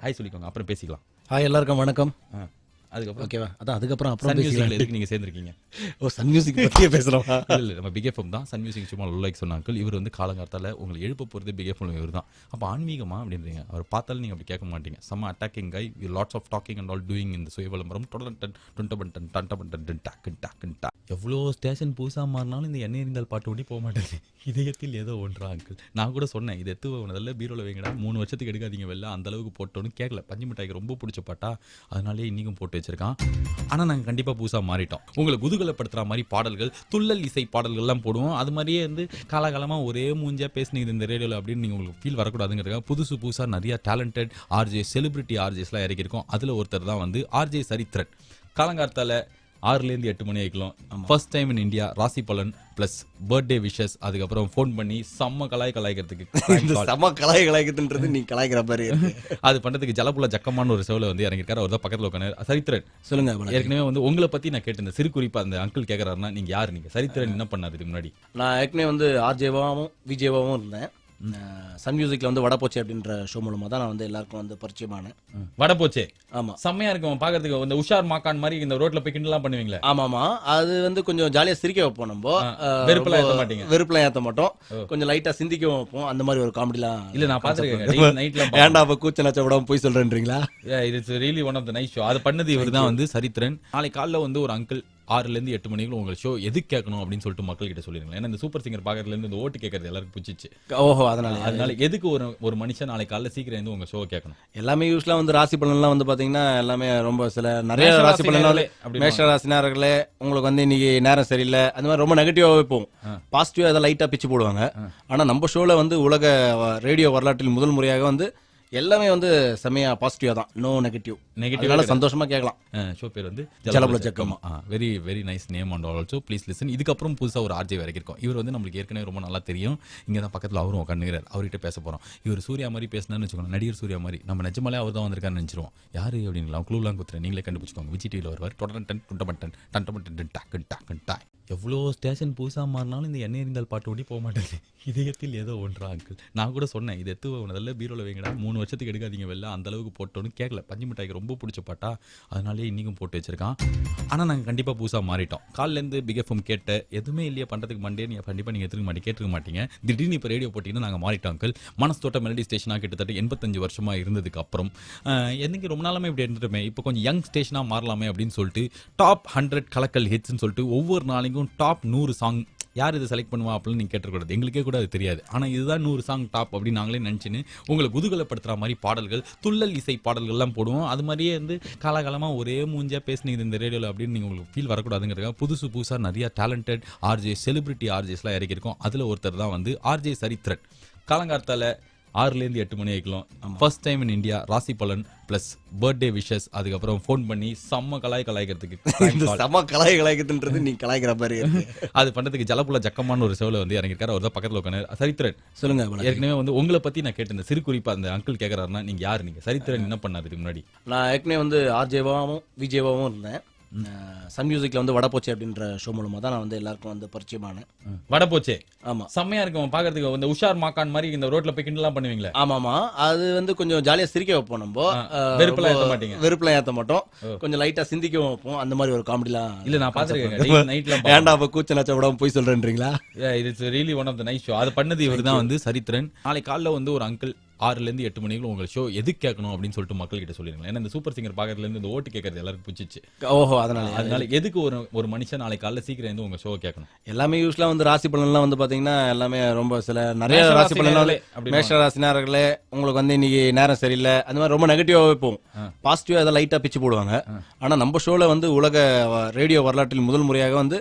ஹாய் சொல்லிக்கோங்க, அப்புறம் பேசிக்கலாம். ஹாய் எல்லாருக்கும் வணக்கம். அதுக்கப்புறம் ஓகேவா, அதான் அதுக்கப்புறம் சன் மியூசிக்ல எதுக்கு நீங்க சேர்ந்திருக்கீங்க? ஓ, சன் மியூசிக் பற்றியே பேசுகிறோம். இல்லை, நம்ம பிக் எஃப்எம் தான். சன் மியூசிக் சும்மா லைக் சொன்னாங்க. இவர் வந்து காலங்காலத்தால் உங்களை எழுப்ப போகிறது பிக் எஃப்எம் இவர் தான். அப்போ ஆன்மீகமா அப்படின்றீங்க, அவர் பார்த்தாலும் நீங்கள் அப்படி கேட்க மாட்டீங்க. செம்ம attacking guy, lots of talking and all doing இந்த சுய விளம்பரம். எவ்வளோ ஸ்டேஷன் புதுசாக மாறினாலும் இந்த எண்ணெய் எறிந்தால் பாட்டு ஓடி போக மாட்டேங்குது. இதயத்தில் ஏதோ ஒன்றா அங்கிள். நான் கூட சொன்னேன், இது எத்து நல்ல பீரோவில் வைங்கடா, 3 வருஷத்துக்கு எடுக்காதீங்க வெளில, அந்த அளவுக்கு போட்டோன்னு கேட்கல. பஞ்சு மிட்டாய்க்கு ரொம்ப பிடிச்ச பாட்டா, அதனாலே இன்றைக்கும் போட்டு வச்சிருக்கான். ஆனால் நாங்கள் கண்டிப்பாக புதுசாக மாறிட்டோம். உங்களை குதூகலப்படுத்துகிற மாதிரி பாடல்கள், துள்ளல் இசை பாடல்கள்லாம் போடுவோம். அது மாதிரியே வந்து காலகாலமாக ஒரே மூஞ்சியாக பேசுனீங்க இந்த ரேடியோவில் அப்படின்னு நீங்கள் உங்களுக்கு ஃபீல் வரக்கூடாதுங்கிறதுக்காக புதுசாக நிறையா டேலண்டட் ஆர்ஜே, செலிபிரிட்டி ஆர்ஜேஸ்லாம் இறக்கியிருக்கோம். அதில் ஒருத்தர் தான் வந்து ஆர்ஜே சரித்திரன். காலங்காலத்தால் 6லேருந்து 8 மணி ஆகிக்கலாம். ஃபர்ஸ்ட் டைம் இன் இந்தியா ராசி பலன் ப்ளஸ் பர்த்டே விஷஸ், அதுக்கப்புறம் ஃபோன் பண்ணி செம்ம கலாய்க்கிறதுக்கு செம்ம கலாய்க்கிறதுன்றது நீ கலாய்க்கிற மாதிரி அது பண்ணுறதுக்கு ஜலப்புல ஜக்கமான ஒரு செவலை வந்து இறங்கிருக்காரு. அவர் தான் பக்கத்தில் உட்காந்து. சரித்திரன் சொல்லுங்க. ஏற்கனவே வந்து உங்களை பற்றி நான் கேட்டிருந்தேன். சிறு குறிப்பாக அந்த அங்கிள் கேட்குறாருன்னா நீங்கள் யார், நீங்கள் சரித்திரன் என்ன பண்ணார் இதுக்கு முன்னாடி? நான் ஏற்கனவே வந்து ஆர்ஜேவாவும் விஜேவாவும் இருந்தேன். சன் மியூசிக்ல வந்து வடப்போச்சே அப்படின்ற ஷோ மூலமா தான் நான் வந்து எல்லாருக்கும் வந்து பரிச்சயமானேன். வடப்போச்சே? ஆமா, செம்மையா இருக்கும் பாக்கிறதுக்கு. இந்த உஷார் மாக்கான் மாதிரி இந்த ரோட்ல போய் கிண்டலாம் பண்ணுவீங்களா? ஆமாமா, அது வந்து கொஞ்சம் ஜாலியா சிரிக்க வைப்போம். நம்ம வெறுப்புலாம் ஏத்த மாட்டீங்க? வெறுப்புலாம் ஏத்த மாட்டோம், கொஞ்சம் லைட்டா சிந்திக்க வைப்போம். அந்த மாதிரி ஒரு காமெடிலாம் இல்ல நான் பாத்துருக்கேன் நைட்ல. ஏன்டா அப்ப கூச்ச நச்ச விடாம போய் சொல்றேன்றீங்களா? It's really one of the nice show. அது பண்ணது இவர் தான் வந்து சரித்திரன். நாளை காலைல வந்து ஒரு அங்கிள் 6லேருந்து 8 மணிக்குள்ள உங்க ஷோ எது கேட்கணும் அப்படின்னு சொல்லிட்டு மக்கள் கிட்ட சொல்லிருங்க. ஏன்னா இந்த சூப்பர் சிங்கர் பாக்கிறதுல இருந்து இந்த ஓட்டு கேட்கறது எல்லாருக்கும் பிடிச்சிச்சு. ஓஹோ, அதனால எதுக்கு ஒரு மனுஷன் நாளை காலைல சீக்கிரம் வந்து உங்க ஷோ கேட்கணும்? எல்லாமே யூஸ்வலா வந்து ராசி பலன்லாம் வந்து பாத்தீங்கன்னா எல்லாமே ரொம்ப சில நிறைய ராசி பலன்கள், மேஷ ராசினார்களே உங்களுக்கு வந்து இன்னைக்கு நேரம் சரியில்லை, அந்த மாதிரி ரொம்ப நெகட்டிவாவே போகும். பாசிட்டிவா அதை லைட்டா பிச்சு போடுவாங்க. ஆனா நம்ம ஷோல வந்து உலக ரேடியோ வரலாற்றில் முதல் முறையாக வந்து எல்லாமே வந்து செமையா பாசிட்டிவா தான், நோ நெகட்டிவ். சந்தோஷமா கேட்கலாம். ஷோ பேர் வந்து ஜலபுல ஜக்கம். Very very nice name and also please listen. இதுக்கப்புறம் புதுசாக ஒரு ஆர்ஜே வரைக்கும் இவர் வந்து நம்மளுக்கு ஏற்கனவே ரொம்ப நல்லா தெரியும். இங்கே தான் பக்கத்தில் அவரும் உட்காந்துக்கிறார். அவர்கிட்ட பேச போகிறோம். இவர் சூர்யா மாதிரி பேசினான்னு வச்சுக்கோங்க, நடிகர் சூர்யா மாதிரி. நம்ம நிஜமாலே அவர் தான் வந்திருக்காருன்னு நினச்சிருவோம். யாரு அப்படின்லாம் க்ளூலாம் கொடுத்துறேன், நீங்களே கண்டுபிடிச்சிக்கோங்க. விஜய் டிவியில் வருவார். எவ்வளோ ஸ்டேஷன் புதுசாக மாறினாலும் இந்த எண்ணெய் எறிந்தால் பாட்டு ஓடி போக மாட்டேங்குது. இதயத்தில் ஏதோ ஒன்றா அங்கிள். நான் கூட சொன்னேன், இது எத்து நல்ல பீரோவில் வைங்கடா, 3 வருஷத்துக்கு எடுக்காதீங்க வெளில, அந்த அளவுக்கு போட்டோன்னு கேட்கல. பஞ்சு மிட்டாய்க்கு ரொம்ப பிடிச்ச பாட்டா, அதனாலே இன்றைக்கும் போட்டு வச்சிருக்கான். ஆனால் நாங்கள் கண்டிப்பாக புதுசாக மாறிட்டோம். காலிலேருந்து பிக் எஃப்எம் கேட்ட எதுவுமே இல்லையா பண்ணுறதுக்கு மண்டே நீங்கள் கண்டிப்பாக நீங்கள் கேட்டுருக்க மாட்டீங்க. திடீர்னு இப்போ ரேடியோ போட்டிங்கன்னா நாங்கள் மாறிட்டோம் அங்கிள். மனசோட்ட மெலடி ஸ்டேஷனாக கிட்டத்தட்ட 85 வருஷமாக இருந்ததுக்கு அப்புறம் என்னைக்கு ரொம்ப நாளாமே இப்படி இருந்துட்டுமே, இப்போ கொஞ்சம் யங் ஸ்டேஷனாக மாறலாமே அப்படின்னு சொல்லிட்டு டாப் 100 கலக்கல் ஹிட்ஸ்ன்னு சொல்லிட்டு ஒவ்வொரு நாளைக்கும் டாப் 100 சாங் யார் இதை செலக்ட் பண்ணுவா அப்படின்னு நீங்கள் கேட்டுக்கூடாது. எங்களுக்கே கூட அது தெரியாது. ஆனால் இதுதான் 100 சாங் டாப் அப்படின்னு நாங்களே நினச்சின்னு உங்களை குதூகலப்படுத்துகிற மாதிரி பாடல்கள், துள்ளல் இசை பாடல்கள்லாம் போடுவோம். அது மாதிரியே வந்து காலகாலமாக ஒரே மூஞ்சியாக பேசுனீங்க இந்த ரேடியோவில் அப்படின்னு நீங்கள் உங்களுக்கு ஃபீல் வரக்கூடாதுங்கிறதுக்காக புதுசாக நிறையா டேலண்டட் ஆர்ஜே, செலிபிரிட்டி ஆர்ஜேஸ்லாம் இறக்கியிருக்கோம். அதில் ஒருத்தர் தான் வந்து ஆர்ஜே சரித்திரன். காலங்காலத்தால் 6லேருந்து 8 மணி ஆகிக்கலாம். ஃபர்ஸ்ட் டைம் இன் இந்தியா ராசி பலன் ப்ளஸ் பர்த்டே விஷஸ், அதுக்கப்புறம் ஃபோன் பண்ணி செம்ம கலாய்க்கிறதுக்கு செம்ம கலாய்க்கிறதுன்றது நீ கலாய்க்கிற மாதிரி அது பண்ணுறதுக்கு ஜலப்புல ஜக்கமான ஒரு செவலை வந்து இறங்கிருக்காரு. அவர் தான் பக்கத்தில் உட்காந்து. சரித்திரன் சொல்லுங்க. ஏற்கனவே வந்து உங்களை பற்றி நான் கேட்டிருந்தேன். சிறு குறிப்பாக அந்த அங்கிள் கேட்குறாருன்னா நீங்கள் யார், நீங்கள் சரித்திரன் என்ன பண்ணார் இதுக்கு முன்னாடி? நான் ஏற்கனவே வந்து ஆர்ஜேவாவும் விஜேவாவும் இருந்தேன். சன் மியூசிக்ல வந்து வடப்போச்சே அப்படின்ற ஷோ மூலமா தான் நான் வந்து எல்லாருக்கும் வந்து பரிச்சயமானேன். வடப்போச்சே? ஆமா, செம்மையா இருக்கும் பாக்கிறதுக்கு. இந்த உஷார் மாக்கான் மாதிரி இந்த ரோட்ல போய் கிண்டலாம் பண்ணுவீங்களா? ஆமாமா, அது வந்து கொஞ்சம் ஜாலியா சிரிக்க வைப்போம். நம்ம வெறுப்புலாம் ஏத்த மாட்டீங்க? வெறுப்புலாம் ஏத்த மாட்டோம், கொஞ்சம் லைட்டா சிந்திக்க வைப்போம். அந்த மாதிரி ஒரு காமெடிலாம். இல்ல நான் பாத்துருக்கேன் நைட்ல. ஏன்டா அப்ப கூச்ச நச்ச விடாம போய் சொல்றேன்றீங்களா? It's really one of the nice show. அது பண்ணது இவர் தான் வந்து சரித்திரன். நாளை காலைல வந்து ஒரு அங்கிள் 6லேருந்து 8 மணிக்குள்ள உங்க ஷோ எது கேட்கணும் அப்படின்னு சொல்லிட்டு மக்கள் கிட்ட சொல்லிருங்க. ஏன்னா இந்த சூப்பர் சிங்கர் பாக்கிறதுல இருந்து இந்த ஓட்டு கேட்கறது எல்லாருக்கும் பிடிச்சிச்சு. ஓஹோ, அதனால எதுக்கு ஒரு மனுஷன் நாளை காலைல சீக்கிரம் வந்து உங்க ஷோ கேட்கணும்? எல்லாமே யூஸ்வலா வந்து ராசி பலன்லாம் வந்து பாத்தீங்கன்னா எல்லாமே ரொம்ப சில நிறைய ராசி பலன்கள், மேஷ ராசினார்களே உங்களுக்கு வந்து இன்னைக்கு நேரம் சரியில்லை, அந்த மாதிரி ரொம்ப நெகட்டிவாவே போகும். பாசிட்டிவா அதை லைட்டா பிச்சு போடுவாங்க. ஆனா நம்ம ஷோல வந்து உலக ரேடியோ வரலாற்றில் முதல் முறையாக வந்து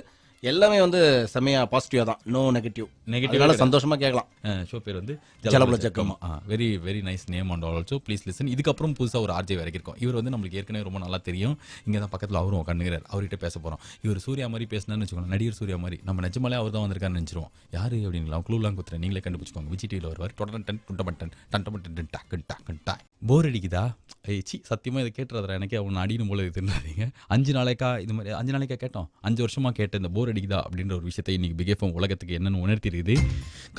எல்லாமே வந்து செமையா பாசிட்டிவா தான், நோ நெகட்டிவ். நெகட்டிவ் சந்தோஷமா கேட்கலாம். ஷோ பேர் வந்து ஜலபுல ஜக்கம்மா. Very very nice name and also please listen. இதுக்கப்புறம் புதுசாக ஒரு ஆர்ஜே இறக்கிருக்கோம். இவர் வந்து நம்மளுக்கு ஏற்கனவே ரொம்ப நல்லா தெரியும். இங்கே தான் பக்கத்தில் அவரும் உட்காந்துக்கிறார். அவர்கிட்ட பேச போகிறோம். இவர் சூர்யா மாதிரி பேசினான்னு வச்சுக்கோங்க, நடிகர் சூர்யா மாதிரி. நம்ம நிஜமாலே அவர் தான் வந்திருக்காருன்னு நினச்சிருவோம். யார் அப்படிங்களா க்ளூலாம் கொடுத்துறேன், நீங்களே கண்டுபிடிச்சிக்கோங்க. விஜய் டிவியில் வருவார். போர் அடிக்குதா? சி சத்தியமாக இதை கேட்டுறதுரா, எனக்கே அவனை அடிக்கணும் போல இருக்குன்றாதீங்க. 5 நாளைக்கா இது மாதிரி 5 நாளைக்கா கேட்டோம். 5 வருஷமாக கேட்ட இந்த போர் அடிக்குதா அப்படின்ற ஒரு விஷயத்தை இன்னைக்கு பிக் எஃப்எம் உலகத்துக்கு என்னன்னு உணர்த்திருக்குது.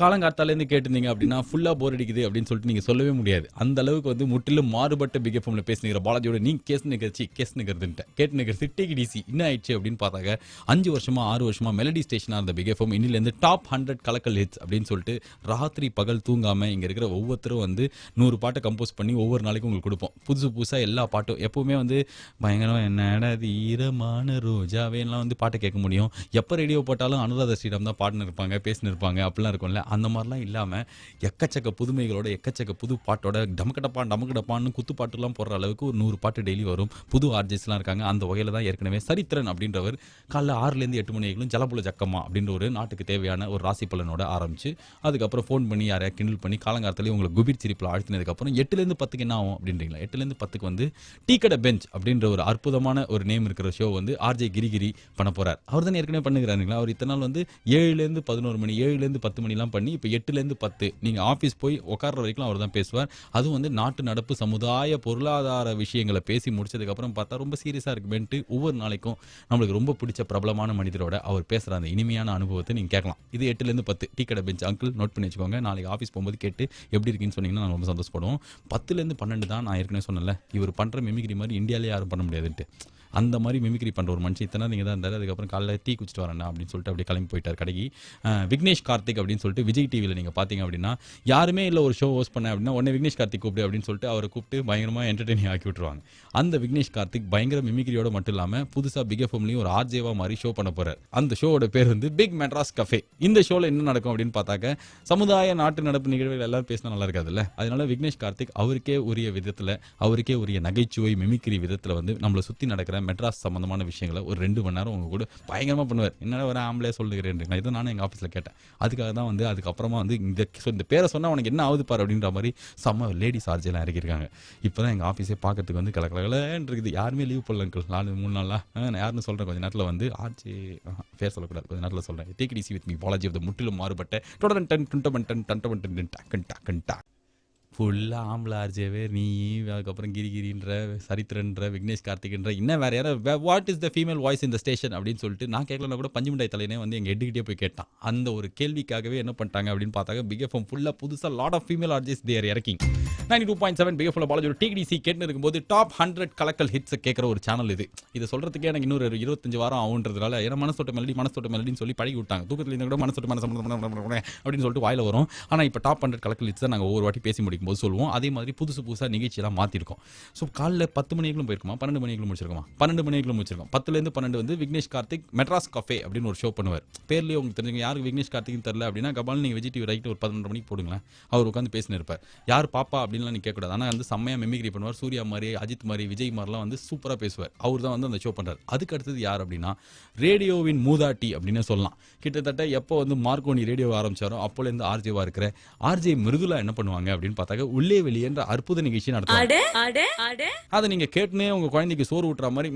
காலங்காத்தாலேருந்து கேட்டிருந்தீங்க அப்படின்னா ஃபுல்லாக போர் அடிக்குது அப்படின்னு சொல்லிட்டு நீங்கள் சொல்லவே முடியாது. அந்த அளவுக்கு வந்து முற்றிலும் மாறுபட்ட பிக் எஃப்எம்ல பேசினுக்கிற பாலாஜியோட நீ கேட்டு நிற்கிறது டேக் டிசி என்ன ஆயிடுச்சு அப்படின்னு பார்த்தாங்க. 5 வருஷமா 6 வருஷமா மெலடி ஸ்டேஷனாக இருந்த பிக் எஃப்எம் இன்னிலேருந்து டாப் 100 கலக்கல் ஹிட்ஸ் அப்படின்னு சொல்லிட்டு ராத்திரி பகல் தூங்காமல் இங்கே இருக்கிற ஒவ்வொருத்தரும் வந்து 100 பாட்டை கம்போஸ் பண்ணி ஒவ்வொரு நாளைக்கும் உங்களுக்கு கொடுப்போம். புதுசாக எல்லா பாட்டும் எப்பவுமே வந்து பயங்கரம் என்னடா ஈரமான ரோஜாவேலாம் வந்து பாட்டை கேட்க முடியும். எப்போ ரேடியோ போட்டாலும் அனுராதா ஸ்ரீராம் தான் பாட்டுன்னு இருப்பாங்க, பேசின்னு இருப்பாங்க, அப்படிலாம் இருக்கும்ல. அந்த மாதிரிலாம் இல்லாமல் எக்கச்சக்க புதுமைகளோட எக்கச்சக்க புது பாட்டோட டமக்கடப்பான்னு குத்து பாட்டுலாம் போடுற அளவுக்கு ஒரு 100 பாட்டு டெய்லி வரும். புது ஆர்ஜிஸ்லாம் இருக்காங்க. அந்த வகையில் தான் ஏற்கனவே சரித்திரன் அப்படின்றவர் காலைல 6லேருந்து 8 மணி வரைக்கும் ஜலபுல ஜக்கம்மா அப்படின்ற ஒரு நாட்டுக்கு தேவையான ஒரு ராசி பலனோட ஆரம்பிச்சு அதுக்கப்புறம் ஃபோன் பண்ணி யாரையா கிண்டல் பண்ணி காலங்காலத்திலேயே உங்களுக்கு குபீர் சிரிப்பில் ஆழ்த்தினதுக்கப்புறம் 8லேருந்து 10க்கு என்ன ஆகும் அப்படின்றீங்களா? 8லேருந்து 10க்கு வந்து டீ கடை பெஞ்ச் அப்படின்ற ஒரு அற்புதமான ஒரு நேம் இருக்கிற ஷோ வந்து ஆர்ஜே கிரிகிரி பண்ண போறார். அவர் தான் ஏற்கனவே பண்ணுகிறாருங்களா. அவர் இத்தனை நாள் வந்து 7லேருந்து 11 மணி 7லேருந்து 10 மணிலாம் பண்ணி இப்போ 8லேருந்து 10 நீங்கள் ஆஃபீஸ் போய் உட்கார்ற வரைக்கும் அவர் தான் பேசுவார். அதுவும் வந்து நாட்டு நடப்பு சமுதாய பொருளாதார விஷயங்களை பேசி முடிச்சதுக்கப்புறம் பார்த்தா ரொம்ப சீரியஸாக இருக்குமேன்ட்டு ஒவ்வொரு நாளைக்கும் நம்மளுக்கு ரொம்ப பிடிச்ச பிரபலமான மனிதரோட அவர் பேசுகிற அந்த இனிமையான அனுபவத்தை நீங்கள் கேட்கலாம். இது 8லேருந்து 10 டீ கடை பெஞ்ச். அங்கிள் நோட் பண்ணி வச்சுக்கோங்க. நாளைக்கு ஆஃபீஸ் போகும்போது கேட்டு எப்படி இருக்குன்னு சொன்னீங்கன்னா நான் ரொம்ப சந்தோஷப்படுவோம். 10லேருந்து 12 தான் நான் ஏற்கனவே சொன்னல, இவர் பண்ணுற மிமிக்ரி மாதிரி இந்தியாவிலே யாரும் பண்ண முடியாதுன்ட்டு. அந்த மாதிரி மிமிக்ரி பண்ணுற ஒரு மனுஷன் இத்தனை நீங்கள் தான் இருந்தார். அதுக்கப்புறம் காலையில் டீ குடிச்சிட்டு வரேன் அப்படின்னு சொல்லிட்டு அப்படியே கிளம்பி போயிட்டார் கடைக்கு. விக்னேஷ் கார்த்திக் அப்படின்னு சொல்லிட்டு விஜய் டிவியில் நீங்கள் பார்த்தீங்க அப்படின்னா யாருமே இல்லை ஒரு ஷோ ஹோஸ்ட் பண்ண அப்படின்னா உடனே விக்னேஷ் கார்த்திக் கூப்பிடு அப்படின்னு சொல்லிட்டு அவரை கூப்பிட்டு பயங்கரமாக என்டர்டெய்னிங் ஆக்கி விட்டுருவாங்க. அந்த விக்னேஷ் கார்த்திக் பயங்கர மிமிக்ரியோட மட்டும் இல்லாமல் புதுசாக பிக் எஃப்எம்லையும் ஒரு ஆர்ஜேவா மாதிரி ஷோ பண்ண போகிறார். அந்த ஷோவோட பேர் வந்து பிக் மெட்ராஸ் கஃபே. இந்த ஷோவில் என்ன நடக்கும் அப்படின்னு பார்த்தாக்க சமுதாய நாட்டு நடப்பு நிகழ்வுகள் எல்லாரும் பேசினா நல்லா இருக்காதுல்ல. அதனால விக்னேஷ் கார்த்திக் அவருக்கே உரிய விதத்தில் அவருக்கே உரிய நகைச்சுவை மிமிக்ரி விதத்தில் வந்து நம்மளை சுற்றி நடக்கிற மெட்ராஸ் சம்பந்தமான விஷயங்களை ஒரு 2 மணி நேரம் உங்க கூட பயங்கரமாக பண்ணுவார். என்னடா ஒரு ஆம்பளே சொல்லுகிறேன், இதை நானும் எங்கள் ஆஃபீஸில் கேட்டேன். அதுக்காக தான் வந்து அதுக்கப்புறமா வந்து இந்த பேரை சொன்னால் உனக்கு என்ன ஆகுது பாரு அப்படின்ற மாதிரி செம்ம லேடிஸ் ஆர்ஜெல்லாம் இறக்கியிருக்காங்க. இப்போ தான் எங்கள் ஆஃபீஸே பார்க்கறதுக்கு வந்து கலக்கலன்னு இருக்குது. யாருமே லீவ் போடல அங்கிள் 4-3 நாளாக. நான் யாருன்னு சொல்கிறேன், கொஞ்சம் நேரத்தில் வந்து ஆர்ஜே பேர் சொல்லக்கூடாது, கொஞ்சம் நேரத்தில் சொல்கிறேன். Take it easy with me Balaji of the முற்றிலும் மாறுபட்ட ஃபுல்லாக ஆம்பளை ஆர்ஜேவே நீ, அதுக்கப்புறம் கிரிகிரின்ற சரித்திரன்ற விக்னேஷ் கார்த்திக்ன்ற இன்னும் வேறு யாரும் what is the female voice இந்த ஸ்டேஷன் அப்படின்னு சொல்லிட்டு நான் கேட்கலன்னா கூட பஞ்சு மிட்டாய் தலைனே வந்து எங்கள் ஹெட்டுக்கிட்டே போய் கேட்டான். அந்த ஒரு கேள்விக்காகவே என்ன பண்ணிட்டாங்க அப்படின்னு பார்த்தாங்க பிக் எஃப்எம் ஃபுல்லாக புதுசாக lot of female RJs there இறக்கிங் 92.7 பிக் எஃப்எம் பாலாஜி டிடிசி கேட்டு இருக்கும்போது டாப் 100 கலக்கல் ஹிட்ஸை கேட்குற ஒரு சேனல் இது. இதை சொல்கிறதுக்கே எனக்கு இன்னொரு 25 வாரம் ஆகுன்றதுனால ஏன்னா மனசோட்ட மெலடின்னு சொல்லி பழகி விட்டாங்க. தூக்கத்தில் இருந்தால் கூட மனசோட்ட அப்படின்னு சொல்லிட்டு வாயில வரும். ஆனால் இப்போ டாப் 100 கலக்கல் ஹிட்ஸை நாங்கள் ஒவ்வொரு வாட்டி பேசி முடிக்கும் போது சொல்லுவோம். அதே மாதிரி புதுசாக நிகழ்ச்சியெல்லாம் மாற்றிருக்கோம். ஸோ காலைல 10 மணிக்குள்ள போயிருக்குமா, 12 மணிக்குள்ள முடிச்சிருக்கோமா, 12 மணிக்குள்ள முடிச்சிருக்கோம். 10லேருந்து 12 வந்து விக்னேஷ் கார்த்திக் மெட்ராஸ் கஃபே அப்படின்னு ஒரு ஷோ பண்ணுவார். பேர்லேயே உங்களுக்கு தெரிஞ்சுங்க. யாருக்கு விக்னேஷ் கார்த்திக்னு தெரியல அப்படின்னா கபால் நீங்கள் விஜய் டிவி ரைட்டு ஒரு 11 மணிக்கு போடுங்களேன். அவர் உட்காந்து பேசினு இருப்பார். யார் பாப்பா அப்படின்லாம் நீங்கள் கேட்கக்கூடாது. ஆனால் வந்து செம்மையாக மிமிக்ரி பண்ணுவார். சூர்யா மாதிரி, அஜித் மாதிரி, விஜய் மாதிரிலாம் வந்து சூப்பராக பேசுவார். அவர் தான் வந்து அந்த ஷோ பண்ணுறாரு. அதுக்கு அடுத்தது யார் அப்படின்னா ரேடியோவின் மூதாட்டி அப்படின்னு சொல்லலாம். கிட்டத்தட்ட எப்போ வந்து மார்க்கோனி ரேடியோ ஆரம்பிச்சாரோ அப்போலேருந்து ஆர்ஜேவா இருக்கிற ஆர்ஜே மிருதுலா என்ன பண்ணுவாங்க அப்படின்னு பார்த்தாக்க உள்ளே வெளியேன்ற அற்புத நிகழ்ச்சி நடத்துவாங்க. அதை நீங்க கேட்டுனே உங்க குழந்தைக்கு சோறு ஊட்டுற மாதிரி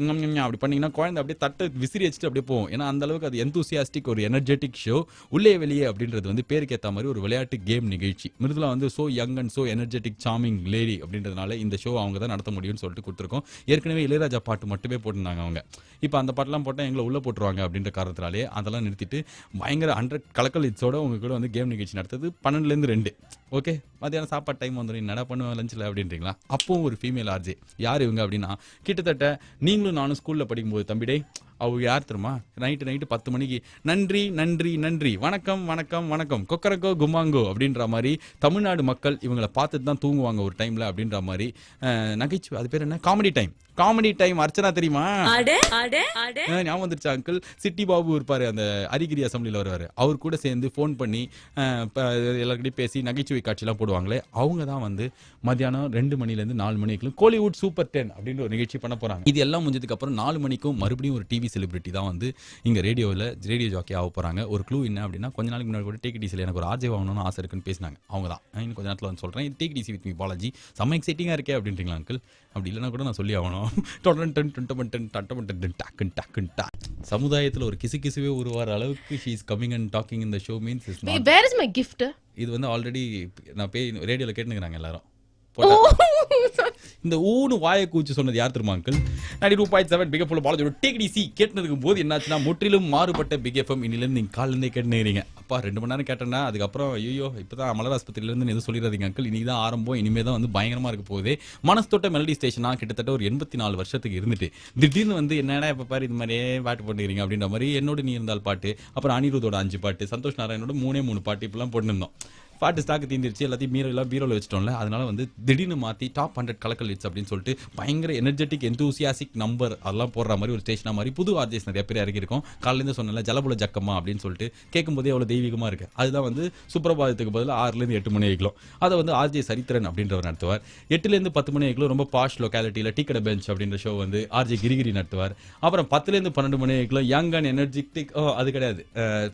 அப்படி பண்ணீங்கன்னா குழந்தை அப்படியே தட்டை விசிறி வச்சுட்டு அப்படியே போகும். ஏன்னா அந்த அளவுக்கு அது எந்தூசியாஸ்டிக் ஒரு எனர்ஜெட்டிக் ஷோ. உள்ளே வெளியே அப்படின்றது வந்து பேருக்கு ஏற்ற மாதிரி ஒரு விளையாட்டு கேம் நிகழ்ச்சி. மிருதுலா வந்து so young and so energetic charming lady அப்படின்றதுனால இந்த ஷோ அவங்க தான் நடத்த முடியும்னு சொல்லிட்டு கொடுத்துருக்கோம். ஏற்கனவே இளையராஜா பாட்டு மட்டுமே போட்டிருந்தாங்க அவங்க. இப்போ அந்த பாட்டெல்லாம் போட்டால் எங்களை உள்ள போட்டுருவாங்க அப்படின்ற காரணத்தினாலே அதெல்லாம் நிறுத்திட்டு பயங்கர 100 கலக்கல் ஹிட்ஸோட உங்க கூட வந்து கேம் நிகழ்ச்சி நடத்துது 12லேருந்து 2. ஓகே, மத்தியானம் சாப்பாடு டைம் வந்துடும், என்னடா பண்ணுவேன் லஞ்சில் அப்படின்றீங்களா? அப்பவும் ஒரு ஃபீமேல் ஆர்ஜே. யார் இவங்க அப்படின்னா கிட்டத்தட்ட நீங்களும் நானும் ஸ்கூலில் படிக்கும்போது தம்பிடே அவங்க யார் தெரியுமா, நைட்டு 10 மணிக்கு நன்றி நன்றி நன்றி வணக்கம் வணக்கம் வணக்கம் கொக்கரக்கோ குமாங்கோ அப்படின்ற மாதிரி தமிழ்நாடு மக்கள் இவங்களை பார்த்துட்டு தான் தூங்குவாங்க ஒரு டைமில் அப்படின்ற மாதிரி நகைச்சுவை. அது பேர் என்ன, காமெடி டைம் அர்ச்சனா தெரியுமா? ஞாபகம் வந்துருச்சா அங்கிள்? சிட்டி பாபு இருப்பாரு, அந்த அரிகிரி அசம்பிளியில் வருவார். அவர் கூட சேர்ந்து ஃபோன் பண்ணி எல்லாருக்கிட்டையும் பேசி நகைச்சுவை காட்சியெல்லாம் போடுவாங்களே, அவங்க தான் வந்து மத்தியானம் 2 மணிலேருந்து 4 மணிக்கு கோலிவுட் சூப்பர் 10 அப்படின்ற ஒரு நிகழ்ச்சி பண்ண போகிறாங்க. இது எல்லாம் முடிஞ்சதுக்கு அப்புறம் 4 மணிக்கும் மறுபடியும் ஒரு டிவி டிவி செலிபிரிட்டி தான் வந்து இங்கே ரேடியோ ஜாக்கி ஆக போகிறாங்க. ஒரு க்ளூ என்ன அப்படின்னா, கொஞ்ச நாளைக்கு முன்னாடி கூட டேக் டிசியில் எனக்கு ஒரு ஆர்ஜே ஆகணும்னு ஆசை இருக்குன்னு பேசினாங்க. அவங்க தான் இன்னும் கொஞ்ச நேரத்தில் வந்து சொல்கிறேன். Take it easy with me Balaji செம்ம எக்ஸைட்டிங்காக இருக்கே அப்படின்றீங்களா அங்கிள்? அப்படி இல்லைனா கூட நான் சொல்லி ஆகணும். சமுதாயத்தில் ஒரு கிசுகிசுவே உருவார அளவுக்கு she is coming and talking in the show means is not. Where is my gift? இது வந்து ஆல்ரெடி நான் ரேடியோவில் கேட்டுக்கிறாங்க எல்லாரும். இந்த ஊனு வாயை கூச்சு சொன்னது யார் தெரியுமா அங்கிள்? 92.7 பிக் எஃப்எம் பாலாஜி டேக் டிசி கேட்டுனதுக்கும் போது என்னாச்சுன்னா முற்றிலும் மாறுபட்ட பிக் எஃப்எம். இன்னிலேருந்து நீங்கள் காலிலேருந்தே கேட்டுக்கிறீங்க. அப்பா 2 மணி நேரம் கேட்டேன்னா அதுக்கப்புறம் ஐயோ இப்போதான் மலர் ஆஸ்பத்திரியிலேருந்து எதுவும் சொல்லிடாதீங்க அங்கிள், இன்னைக்கு தான் ஆரம்பம், இனிமேல் தான் வந்து பயங்கரமாக இருக்க போகுது. மனசு தொட்ட மெலடி ஸ்டேஷனாக கிட்டத்தட்ட ஒரு 84 வருஷத்துக்கு இருந்துட்டு திடீர்னு வந்து என்னடா இப்போ பாரு இது மாதிரியே பாட்டு போட்டுக்கிறீங்க அப்படின்ற மாதிரி என்னோட நீ இருந்தால் பாட்டு, அப்புறம் அனிருத்தோட 5 பாட்டு, சந்தோஷ் நாராயணோட 3 பாட்டு இப்பெல்லாம் போட்டுருந்தோம். பாட்டு ஸ்டாக்கு தீர்ந்துருச்சு, எல்லாத்தையும் பீரோவில் வச்சுட்டோம்ல. அதனால வந்து திடீர்னு மாற்றி டாப் 100 கலக்கல் ஹிட்ஸ் அப்படின்னு சொல்லிட்டு பயங்கர எனர்ஜெட்டிக் எந்தூசியாசிக் நம்பர் அதெல்லாம் போடுற மாதிரி ஒரு ஸ்டேஷனாக மாதிரி புது ஆர்ஜிஎஸ் நிறைய பேர் இறக்கியிருக்கோம். காலையிலேருந்து சொன்னல ஜலபுல ஜக்கம்மா அப்படின்னு சொல்லிட்டு கேட்கும்போதே அவ்வளோ தெய்வீகமாக இருக்குது. அதுதான் வந்து சுப்ரபாதத்துக்கு பதிலாக 6லேருந்து 8 மணி ஆகிக்கலாம். அதை வந்து ஆர்ஜே சரித்திரன் அப்படின்றவர் நடத்துவார். 8லேருந்து 10 மணி ஆகிக்கலாம் ரொம்ப பாஷ் லொக்காலிட்டியில் டீ கடை பெஞ்ச் அப்படின்ற ஷோ வந்து ஆர்ஜே கிரிகிரி நடத்துவார். அப்புறம் 10லேருந்து 12 மணி ஆகிக்கலாம் யங் அண்ட் எனர்ஜெட்டிக் அது கிடையாது.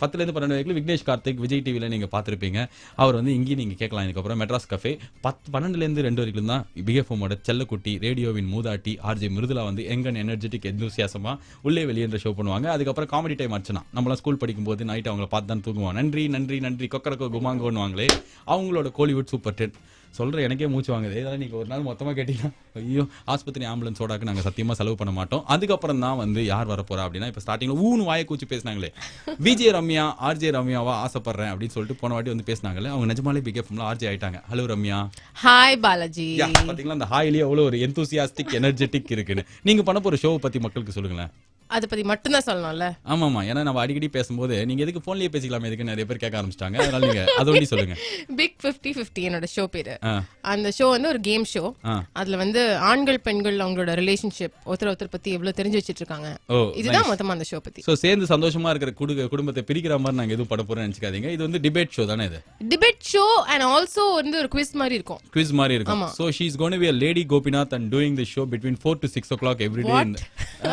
10லேருந்து 12 ஆகிக்கலாம் விக்னேஷ் கார்த்திக் விஜய் டிவியில் நீங்கள் பார்த்துருப்பீங்க. அவர் வந்து இங்கேயும் நீங்கள் கேட்கலாம். இதுக்கப்புறம் மெட்ராஸ் கஃபே 12லேருந்து 2 வரைக்கும் தான் பிஎஃப்எம்மோட செல்லக்குட்டி ரேடியோவின் மூதாட்டி ஆர்ஜே மிருதுலா வந்து எங்கன் எனர்ஜெட்டிக் எந்தூசியாசமா உள்ளே வெளியேன்ற ஷோ பண்ணுவாங்க. அதுக்கப்புறம் காமெடி டைம் அர்ச்சனா, நம்மளாம் ஸ்கூல் படிக்கும்போது நைட் அவங்கள பார்த்து தான் தூங்குவாங்க. நன்றி நன்றி நன்றி கொக்கரக்கோ குமாங்கோன்னுவாங்களே, அவங்களோட கோலிவுட் சூப்பர் 10 சொல்கிற எனக்கே மூச்சு வாங்குது. இதெல்லாம் நீங்கள் ஒரு நாள் மொத்தமாக கேட்டிங்கன்னா ஐயோ ஆஸ்பத்திரி ஆம்புலன்ஸோடாக்கு நாங்கள் சத்தியமாக செலவு பண்ண மாட்டோம். அதுக்கப்புறம் தான் வந்து யார் வரப்போறா அப்படின்னா, இப்போ ஸ்டார்டிங்கில் ஊனு வாயை கூச்சி பேசினாங்களே விஜே ரம்யா ஆர்ஜே ரம்யாவா ஆசைப்படுறேன் அப்படின்னு சொல்லிட்டு போன வாட்டி வந்து பேசினாங்களே, அவங்க நிஜமாலே பிக் எஃப்எம்ல ஆர்ஜே ஆயிட்டாங்க. ஹலோ ரம்யா. ஹாய் பாலாஜி. பார்த்தீங்களா அந்த ஹாயிலேயே அவ்வளோ ஒரு எந்தூசியாஸ்டிக் எனர்ஜெட்டிக் இருக்குன்னு. நீங்கள் பண்ண போகிற ஷோவை பற்றி மக்களுக்கு சொல்லுங்களேன். அதை பத்தி மட்டும் தான் சொல்லணும்ல. ஆமாமா, ஏன்னா நம்ம அடிக்கடி பேசும்போது நீங்க எதுக்கு போன்லயே பேசிக்கலாம் எதுக்கு நிறைய பேர் கேட்க ஆரம்பிச்சிட்டாங்க. அதனால நீங்க அதை ஒண்டி சொல்லுங்க. பிக் 50-50 என்னோட ஷோ பேரு. அந்த ஷோ வந்து ஒரு கேம் ஷோ. அதுல வந்து ஆண்கள் பெண்கள் அவங்களோட ரிலேஷன்ஷிப் ஒருத்தர் பத்தி எவ்வளவு தெரிஞ்சு வச்சிட்டு இருக்காங்க. இதுதான் மொத்தமா அந்த ஷோ பத்தி. சோ சேர்ந்து சந்தோஷமா இருக்கிற குடும்பத்தை பிரிக்கிற மாதிரி நாங்க எதுவும் பட போறோம்னு நினைச்சுக்காதீங்க. இது வந்து டிபேட் ஷோ தானே. இது டிபேட் ஷோ அண்ட் ஆல்சோ வந்து ஒரு குவிஸ் மாதிரி இருக்கும். குவிஸ் மாதிரி இருக்கும். So she is going to be a lady Gopinath and doing the show between 4 to 6 o'clock every day.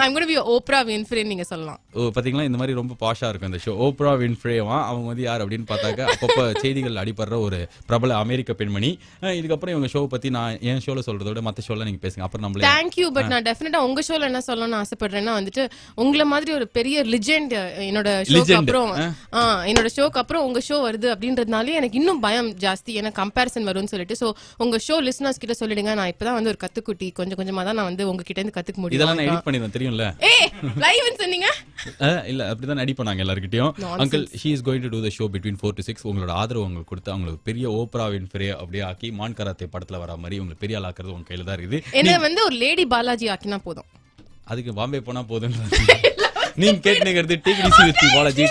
I'm going to be Oprah Winfrey நீங்க சொல்லலாம். பாத்தீங்களா இந்த மாதிரி ரொம்ப பாஷா இருக்கும் இந்த ஷோ. ஓப்ரா வின்ஃப்ரேவா அவங்க வந்து யார் அப்படின்னு பார்த்தாக்க அப்பப்போ செய்திகள் அடிப்படுற ஒரு பிரபல அமெரிக்க பெண்மணி. இதுக்கப்புறம் இவங்க ஷோ பத்தி நான் என் ஷோல சொல்றத விட மற்ற ஷோல நீங்க பேசுங்க. அப்புறம் நம்மளே தேங்க்யூ. பட் நான் டெஃபினட்டா உங்க ஷோல என்ன சொல்லணும்னு ஆசைப்படுறேன்னா வந்துட்டு உங்களை மாதிரி ஒரு பெரிய லிஜெண்ட் என்னோட ஷோக்கு அப்புறம் உங்க ஷோ வருது அப்படின்றதுனாலே எனக்கு இன்னும் பயம் ஜாஸ்தி. எனக்கு கம்பேரிசன் வரும்னு சொல்லிட்டு சோ உங்க ஷோ லிசனர்ஸ் கிட்ட சொல்லிடுங்க. நான் இப்பதான் வந்து ஒரு கத்துக்குட்டி, கொஞ்சம் கொஞ்சமா தான் நான் வந்து உங்ககிட்ட இருந்து கத்துக்க முடியும். இதெல்லாம் எடிட் பண்ணிடுவேன் தெரியும்ல. லைவ்னு சொன்னீங்க இல்ல அப்படிதான் அடி பண்ணாங்க எல்லார்கிட்டயும். Uncle she is going to do the show between 4 to 6. உங்களோட ஆதரவு உங்களுக்கு கொடுத்து அவங்களுக்கு பெரிய ஓப்ரா வின்ஃப்ரே அப்படியே ஆக்கி மான் கராத்தே படத்துல வர மாதிரி உங்களுக்கு பெரிய ஆளாக்குறது உங்க கையில தான் இருக்குது. என்ன வந்து ஒரு லேடி பாலாஜி ஆக்கினா போதும். அதுக்கு பாம்பே போனா போதும். நீங்க கேட்டுங்கிறது டிகிடிசி with Balaji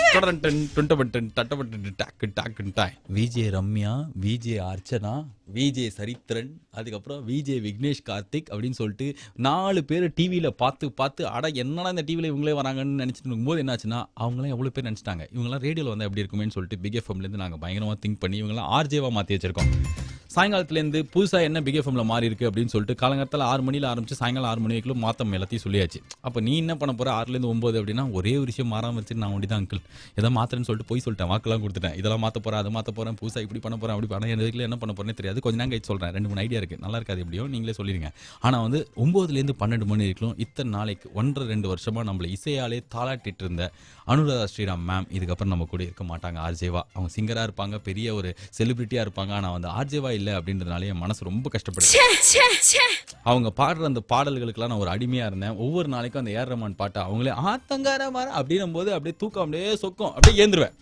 VJ Ramya, VJ Archana, VJ Sarithiran, அதுக்கப்புறம் விஜே விக்னேஷ் கார்த்திக் அப்படின்னு சொல்லிட்டு 4 பேர் டிவியில் பார்த்து அட என்னடா இந்த டிவியில் இவங்களே வராங்கன்னு நினச்சிட்டு இருக்கும்போது என்னாச்சுன்னா அவங்களாம் எவ்வளோ பேர் நினச்சிட்டாங்க இவங்களாம் ரேடியோவில் வந்து எப்படி இருக்குமேன்னு சொல்லிட்டு பிக் எஃப்எம்லேருந்து நாங்கள் பயங்கரமாக திங்க் பண்ணி இவங்களாம் ஆர்ஜேவாக மாற்றி வச்சிருக்கோம். சாயங்காலத்துலேருந்து புதுசாக என்ன பிக் எஃப்எம்ல மாறி இருக்குது அப்படின்னு சொல்லிட்டு காலங்காலத்தில் 6 மணியில் ஆரம்பிச்சு சாயங்காலம் 6 மணி வரைக்கும் மாற்றம் எல்லாத்தையும் சொல்லியாச்சு. அப்போ நீ என்ன பண்ண போகிற 6லேருந்து 9 அப்படின்னா ஒரே ஒரு விஷயம் மாறாமல் வச்சுட்டு நான் ஒண்டி தான் அங்கிள் எதாவது மாத்திரன்னு சொல்லிட்டு போய் சொல்லிட்டேன், வாக்கெல்லாம் கொடுத்துட்டேன். இதெல்லாம் மாற்ற போகிறேன், அதை மாற்ற போகிறேன், புதுசாக இப்படி பண்ண போகிறேன், அப்படி பண்ண எனக்கு என்ன பண்ண போகிறேன்னு தெரியாது. கொஞ்சம் நேரம் கழிச்சு சொல்கிறேன். 2-3 ஐடியா இருக்குது, நல்லா இருக்காது எப்படியோ நீங்களே சொல்லிடுங்க. ஆனால் வந்து 9லேருந்து 12 மணி வரைக்கும் இத்தனை நாளைக்கு 1.5-2 வருஷமாக நம்மளை இசையாலே தாளாட்டிட்டு இருந்த அனுராதா ஸ்ரீராம் மேம் இதுக்கப்புறம் நம்ம கூட இருக்க மாட்டாங்க. ஆர்ஜேவா அவங்க சிங்கராக இருப்பாங்க, பெரிய ஒரு செலிபிரிட்டியாக இருப்பாங்க. ஆனால் வந்து ஆர்ஜேவா இல்லை அப்படின்றதுனாலே மனசு ரொம்ப கஷ்டப்படுது. அவங்க பாடுற அந்த பாடல்களுக்கெல்லாம் நான் ஒரு அடிமையா இருந்தேன். ஒவ்வொரு நாளைக்கும் அந்த ஏர் ரஹ்மான் பாட்டை அவங்களே ஆத்தங்கார மாற அப்படின்னும் போது அப்படியே தூக்கம் அப்படியே சொக்கும் அப்படியே ஏந்துருவேன்.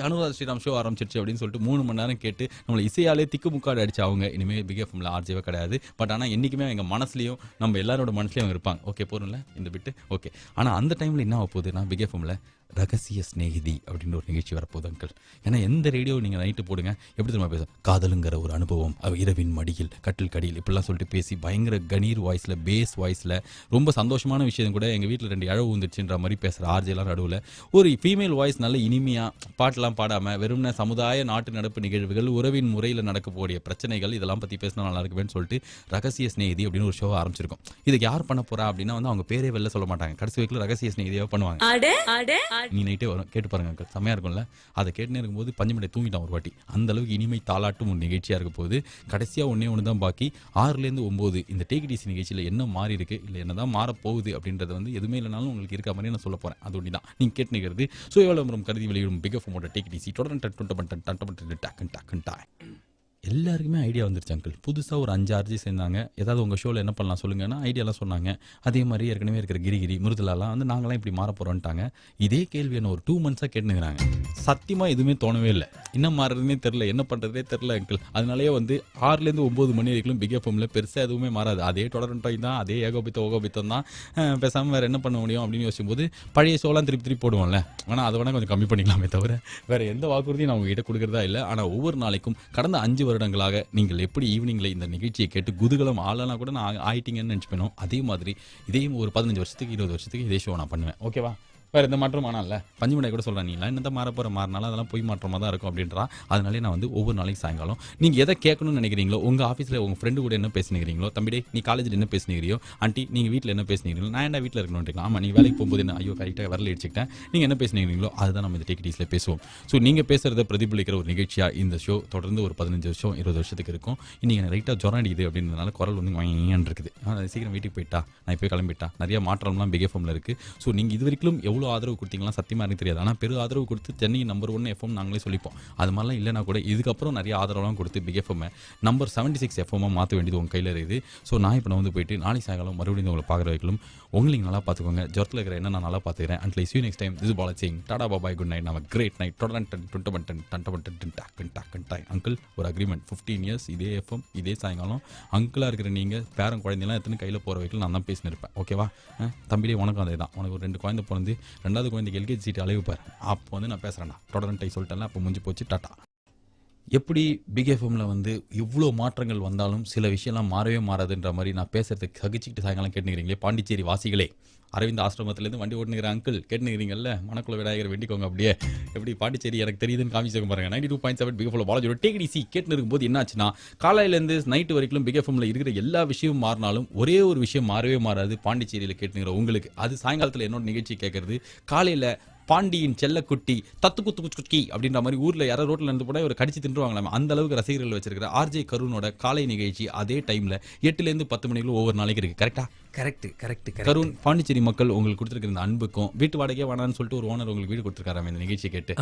அனுராதா ஸ்ரீராம் ஷோ ஆரம்பிச்சிருச்சு அப்படின்னு சொல்லிட்டு 3 மணி நேரம் கேட்டு நம்மளை இசையாலே திக்கு முக்காடு அடிச்சு அவங்க இனிமேல் பிக் எஃப்எம்ல ஆர்ஜேவே கிடையாது. பட் ஆனால் என்றைக்குமே எங்கள் மனசுலையும் நம்ம எல்லாரோட மனசுலையும் அவங்க இருப்பாங்க. ஓகே போகிறோம்ல இந்த பிட்டு ஓகே. ஆனால் அந்த டைமில் என்ன ஆக போகுதுன்னா பிக் எஃப்எம்ல ரகசிய சிநேகிதி அப்படின்னு ஒரு நிகழ்ச்சி வரப்போகுது அங்கிள். ஏன்னா எந்த ரேடியோ நீங்கள் நைட்டு போடுங்க எப்படி தெரியுமா பேச, காதலுங்கிற ஒரு அனுபவம், இரவின் மடியில் கட்டில் கடியில் இப்படிலாம் சொல்லிட்டு பேசி பயங்கர கணீர் வாய்ஸில் பேஸ் வாய்ஸில் ரொம்ப சந்தோஷமான விஷயம் கூட எங்கள் வீட்டில் 2 இழவு வந்துச்சுன்ற மாதிரி பேசுகிற ஆர்ஜெலாம் நடுவில் ஒரு ஃபீமேல் வாய்ஸ் நல்ல இனிமையாக பாட்டெலாம் பாடாமல் வெறும்ன சமுதாய நாட்டு நடப்பு நிகழ்வுகள், உறவின் முறையில் நடக்கக்கூடிய பிரச்சனைகள் இதெல்லாம் பற்றி பேசினா நல்லா இருக்குவேன்னு சொல்லிட்டு ரகசிய சிநேகிதி அப்படின்னு ஒரு ஷோ ஆரம்பிச்சிருக்கோம். இதுக்கு யார் பண்ண போகிறா அப்படின்னா வந்து அவங்க பேரே வெளில சொல்ல மாட்டாங்க. கடைசி வரைக்கும் ரகசிய சிநேகிதியாக பண்ணுவாங்க. நீ நைட்டே வரும் கேட்டு பாருங்க அங்கிள், செம்மையாக இருக்கும்ல. அதை கேட்டுனே இருக்கும்போது பஞ்சமிடை தூங்கிட்டான் ஒரு வாட்டி. அந்த அளவுக்கு இனிமை தாளாட்டும் ஒரு நிகழ்ச்சியாக இருக்க போது. கடைசியாக ஒன்று தான் பாக்கி. 6லேருந்து 9 இந்த டேக் டிசி நிகழ்ச்சியில் என்ன மாறி இருக்கு இல்லை என்ன தான் மாறப்போகுது அப்படின்றது வந்து எதுவுமே இல்லைனாலும் உங்களுக்கு இருக்க மாதிரி நான் சொல்ல போகிறேன். அது ஒன்று தான் நீங்கள் கேட்டு நிற்கிறது. ஸோ எவ்வளோ கருதி வெளியிடும் பிக் எஃப்எம்மோட டேக் டிசி தொடர்ந்து எல்லாருக்குமே ஐடியா வந்துருச்சு அங்கிள். புதுசாக ஒரு 5 RJ சேர்ந்தாங்க. ஏதாவது உங்கள் ஷோவில் என்ன பண்ணலாம் சொல்லுங்கன்னா ஐடியாலாம் சொன்னாங்க. அதே மாதிரி ஏற்கனவே இருக்கிற கிரிகிரி மிருதுலாலாம் வந்து நாங்களாம் இப்படி மாற போகிறோன்ட்டாங்க. இதே கேள்வி என்ன ஒரு 2 months கேட்டுனுங்கிறாங்க. சத்தியமாக எதுவுமே தோணவே இல்லை. என்ன மாறுறதுனே தெரில, என்ன பண்ணுறதே தெரில அங்கிள். அதனாலேயே வந்து 6லேருந்து 9 மணி வரைக்கும் பிக் எஃப்எம்மில் பெருசாக எதுவுமே மாறாது. அதே தொடர்ண்டாய் தான், அதே ஏகோபித்தம் தான். பேசாமல் வேறு என்ன பண்ண முடியும் அப்படின்னு யோசிக்கும்போது பழைய ஷோலாம் திருப்பி போடுவோம்ல. ஆனால் அதை வேணால் கொஞ்சம் கம்மி பண்ணிக்கலாமே தவிர வேறு எந்த வாக்குறுதியும் நான் உங்ககிட்ட கொடுக்குறதா இல்லை. ஆனால் ஒவ்வொரு நாளைக்கும் கடந்த 5 வருடங்களாக நீங்கள் எப்படி ஈவினிங்கில் இந்த நிகழ்ச்சியை கேட்டு குதூகலம் ஆளலாம் கூட நான் ஆயிட்டீங்கன்னு நினச்சிப்பேனோ அதே மாதிரி இதே ஒரு 15 வருஷத்துக்கு 20 வருஷத்துக்கு இதே ஷோ நான் பண்ணுவேன். ஓகேவா? வேறு எந்த மாற்றம் ஆனால பஞ்சுமடை கூட சொல்கிறேன், நீலாம் என்ன மாற போகிற மாறினாலும் அதெல்லாம் போய் மாற்றமாக தான் இருக்கும் அப்படின்றா. அதனாலே நான் வந்து ஒவ்வொரு நாளைக்கு சாயங்காலம் நீங்கள் எதை கேட்கணும்னு நினைக்கிறீங்களோ, உங்கள் ஆஃபீஸில் உங்கள் ஃப்ரெண்டு கூட என்ன பேசினுக்கிறீங்களோ, தம்பிடே நீ காலேஜில் என்ன பேசினுக்கிறியோ, ஆண்டி நீங்கள் வீட்டில் என்ன பேசினுக்கிறீங்களோ, நான் என்ன வீட்டில் இருக்கணும்னு ஆமாம் நீ வேலைக்கு போகும்போது என்ன ஐயோ கரெக்டாக வரல அடிச்சுக்கிட்டேன், நீங்கள் என்ன பேசினுக்கிறீங்களோ அதுதான் நம்ம இந்த டேக்கிட்டீஸில் பேசுவோம். ஸோ நீங்கள் பேசுகிறத பிரதிபலிக்கிற ஒரு நிகழ்ச்சியாக இந்த ஷோ தொடர்ந்து ஒரு 15 வருஷம் 20 வருஷத்துக்கு இருக்கும். இன்றைக்கி எனக்கு ரைட்டாக ஜொரம் அடிக்குது அப்படின்றதுனால குரல் வந்து வாங்கியான் இருக்குது. சீக்கிரம் வீட்டுக்கு போயிட்டா, நான் இப்போ கிளம்பிட்டா. நிறைய மாற்றம்லாம் பிக் எஃப்எம்மில் இருக்குது. ஸோ நீங்கள் இது வரைக்கும் எவ்வளோ ஆதரவு கொடுத்தீங்களா சத்தியமாக எனக்கு தெரியாது. ஆனால் பெரு ஆதரவு கொடுத்து சென்னை நம்பர் 1 எஃப்எம் நாங்களே சொல்லிப்போம். அது மாதிரிலாம் இல்லைனா கூட இதுக்கப்புறம் நிறைய ஆதரவுலாம் கொடுத்து பிக் எஃப்எம் நம்பர் 76 எஃப்எம்மாக மாற்ற வேண்டியது உங்கள் கையில் இருக்குது. ஸோ நான் இப்போ நான் வந்து போயிட்டு நாளைக்கு சாயங்காலம் மறுபடியும் உங்களை பார்க்குற வைக்கலும். உங்களுக்கு நல்லா பார்த்துக்கோங்க. ஜொரத்தில் இருக்கிற என்ன நான் நல்லா பார்த்துக்கிறேன். And like you next time. This Bala Singh. Tata பாபாய், good night. நம்ம கிரேட் நைட். அங்கிள் ஒரு அக்ரிமெண்ட் 15 years இதே எஃப்எம் இதே சாயங்காலம். அங்கிளாக இருக்கிற நீங்கள் பேரன் குழந்தைலாம் எத்தனை கையில் போகிற வைக்கல நான் தான் பேசினிருப்பேன். ஓகேவா? தம்பிலே உனக்கும் அதே தான். உனக்கு ஒரு 2 குழந்தை பிறந்து 2வது குழந்தைக்கு LKG சீட்டு அழைவுப்பார். அப்போ வந்து நான் பேசுகிறேன்டா தொடர்ந்து சொல்லிட்டேன்ல. அப்போ முடிஞ்சு போச்சு. டாட்டா. எப்படி பிக் எஃப்எம்மில் வந்து இவ்வளோ மாற்றங்கள் வந்தாலும் சில விஷயம்லாம் மாறவே மாறாதுன்ற மாதிரி நான் பேசுறதுக்கு சகிச்சுக்கிட்டு சாயங்காலம் கேட்டுக்கிறீங்களே பாண்டிச்சேரி வாசிகளே. அரவிந்த் ஆசிரமத்துலேருந்து வண்டி ஓட்டுனுங்கிற அங்கிள் கேட்டுக்கிறீங்கல்ல, மணக்குள்ள விநாயகர் வேண்டிக்கோங்க. அப்படியே எப்படி பாண்டிச்சேரி எனக்கு தெரியுதுன்னு காமிச்சிருக்க பாருங்க. 92.7 பிக் எஃப்எம் பாலாஜியோட டேக் டிசி கேட்டுன்னு இருக்கும்போது என்னாச்சுன்னா காலையிலேருந்து நைட்டு வரைக்கும் பிக் எஃப்எம்மில் இருக்கிற எல்லா விஷயமும் மாறினாலும் ஒரே ஒரு விஷயம் மாறவே மாறாது. பாண்டிச்சேரியில் கேட்டுங்கிற உங்களுக்கு அது சாயங்காலத்தில் என்னோட நிகழ்ச்சி கேட்கறது. காலையில் பாண்டியின் செல்லக்குட்டி தத்து குத்து குச்சி அப்படின்ற மாதிரி ஊரில் யாராவது ரோட்டில் இருந்து போனால் ஒரு கடிச்சு தின்றுவாங்களாம். அந்த அளவுக்கு ரசிகர்கள் வச்சிருக்கிற ஆர்ஜே கருணோட காலை நிகழ்ச்சி அதே டைமில் 8லேருந்து 10 மணிக்குள்ள ஒவ்வொரு நாளைக்கு இருக்குது. கரெக்டா? கரெக்ட். கருண், பாண்டிச்சேரி மக்கள் உங்களுக்கு கொடுத்துருக்கிற இந்த அன்புக்கும் வீட்டு வாடகையே வேணான்னு சொல்லிட்டு ஒரு ஓனர் உங்களுக்கு வீடு கொடுத்துருக்காராம் இந்த நிகழ்ச்சி கேட்டு.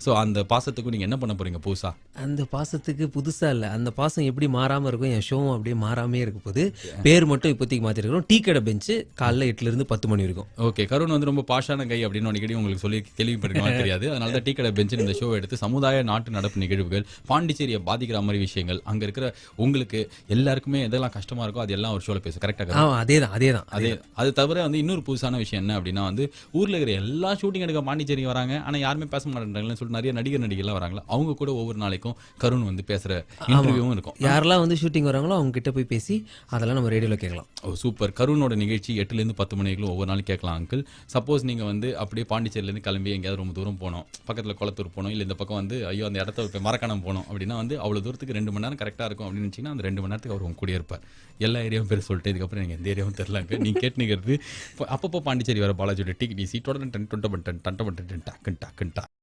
ஸோ அந்த பாசத்துக்கும் நீங்கள் என்ன பண்ண போறீங்க புதுசா? அந்த பாசத்துக்கு புதுசா இல்லை, அந்த பாசம் எப்படி மாறாமல் இருக்கும், என் ஷோவும் அப்படியே மாறாமே இருக்க போது. பேர் மட்டும் இப்போதைக்கு மாற்றிருக்கிறோம். டீ கடை பெஞ்சு காலைல 8லேருந்து 10 மணி இருக்கும். ஓகே. கருண் வந்து ரொம்ப பாஷான கை அப்படின்னு அடிக்கடி உங்களுக்கு சொல்லி தெளிவுபடுத்தணும் தெரியாது. அதனால தான் டீ கடை பெஞ்சு இந்த ஷோ எடுத்து சமுதாய நாட்டு நடப்பு நிகழ்வுகள், பாண்டிச்சேரியை பாதிக்கிற மாதிரி விஷயங்கள், அங்கே இருக்கிற உங்களுக்கு எல்லாருக்குமே எதெல்லாம் கஷ்டமா இருக்கோ அது எல்லாம் ஒரு ஷோவில் பேசும். கரெக்டாக? அதேதான். அது தவிர வந்து இன்னொரு புதுசான விஷயம் என்ன அப்படின்னா வந்து ஊரில் இருக்கிற எல்லா ஷூட்டிங் எடுக்க பாண்டிச்சேரி வராங்க. ஆனால் யாருமே பேச மாட்டேங்கிறாங்கன்னு சொல்லிட்டு நிறைய நடிகர்லாம் வராங்களா, அவங்க கூட ஒவ்வொரு நாளைக்கும் கருண் வந்து பேசுகிற இன்டர்வியூவும் இருக்கும். யாரெல்லாம் வந்து ஷூட்டிங் வராங்களோ அவங்க கிட்ட போய் பேசி அதெல்லாம் நம்ம ரேடியோவில் கேட்கலாம். ஓ சூப்பர். கருணோட நிகழ்ச்சி 8லேருந்து 10 மணிக்குள்ள ஒவ்வொரு நாளைக்கு கேட்கலாம் அங்கிள். சப்போஸ் நீங்கள் வந்து அப்படியே பாண்டிச்சேரியிலேருந்து கிளம்பி எங்கேயாவது ரொம்ப தூரம் போனோம், பக்கத்தில் குளத்தூர் போனோம், இல்லை இந்த பக்கம் வந்து ஐயோ அந்த இடத்த போய் மரக்காணம் போனோம் அப்படின்னா வந்து அவ்வளோ தூரத்துக்கு 2 மணி நேரம் கரெக்டாக இருக்கும் அப்படின்னு நினச்சிங்கன்னா அந்த 2 மணி நேரத்துக்கு அவர் உங்க கூட இருப்பார். எல்லா ஏரியாவும் பேர் சொல்லிட்டு இதுக்கப்புறம் நீங்கள் எந்த ஏரியாவும் தெரிலங்க. நீங்கள் கேட்டுங்கிறது அப்பப்போ பாண்டிச்சேரி வர பாலாஜியோட டிக் டிசி தொடர்ந்து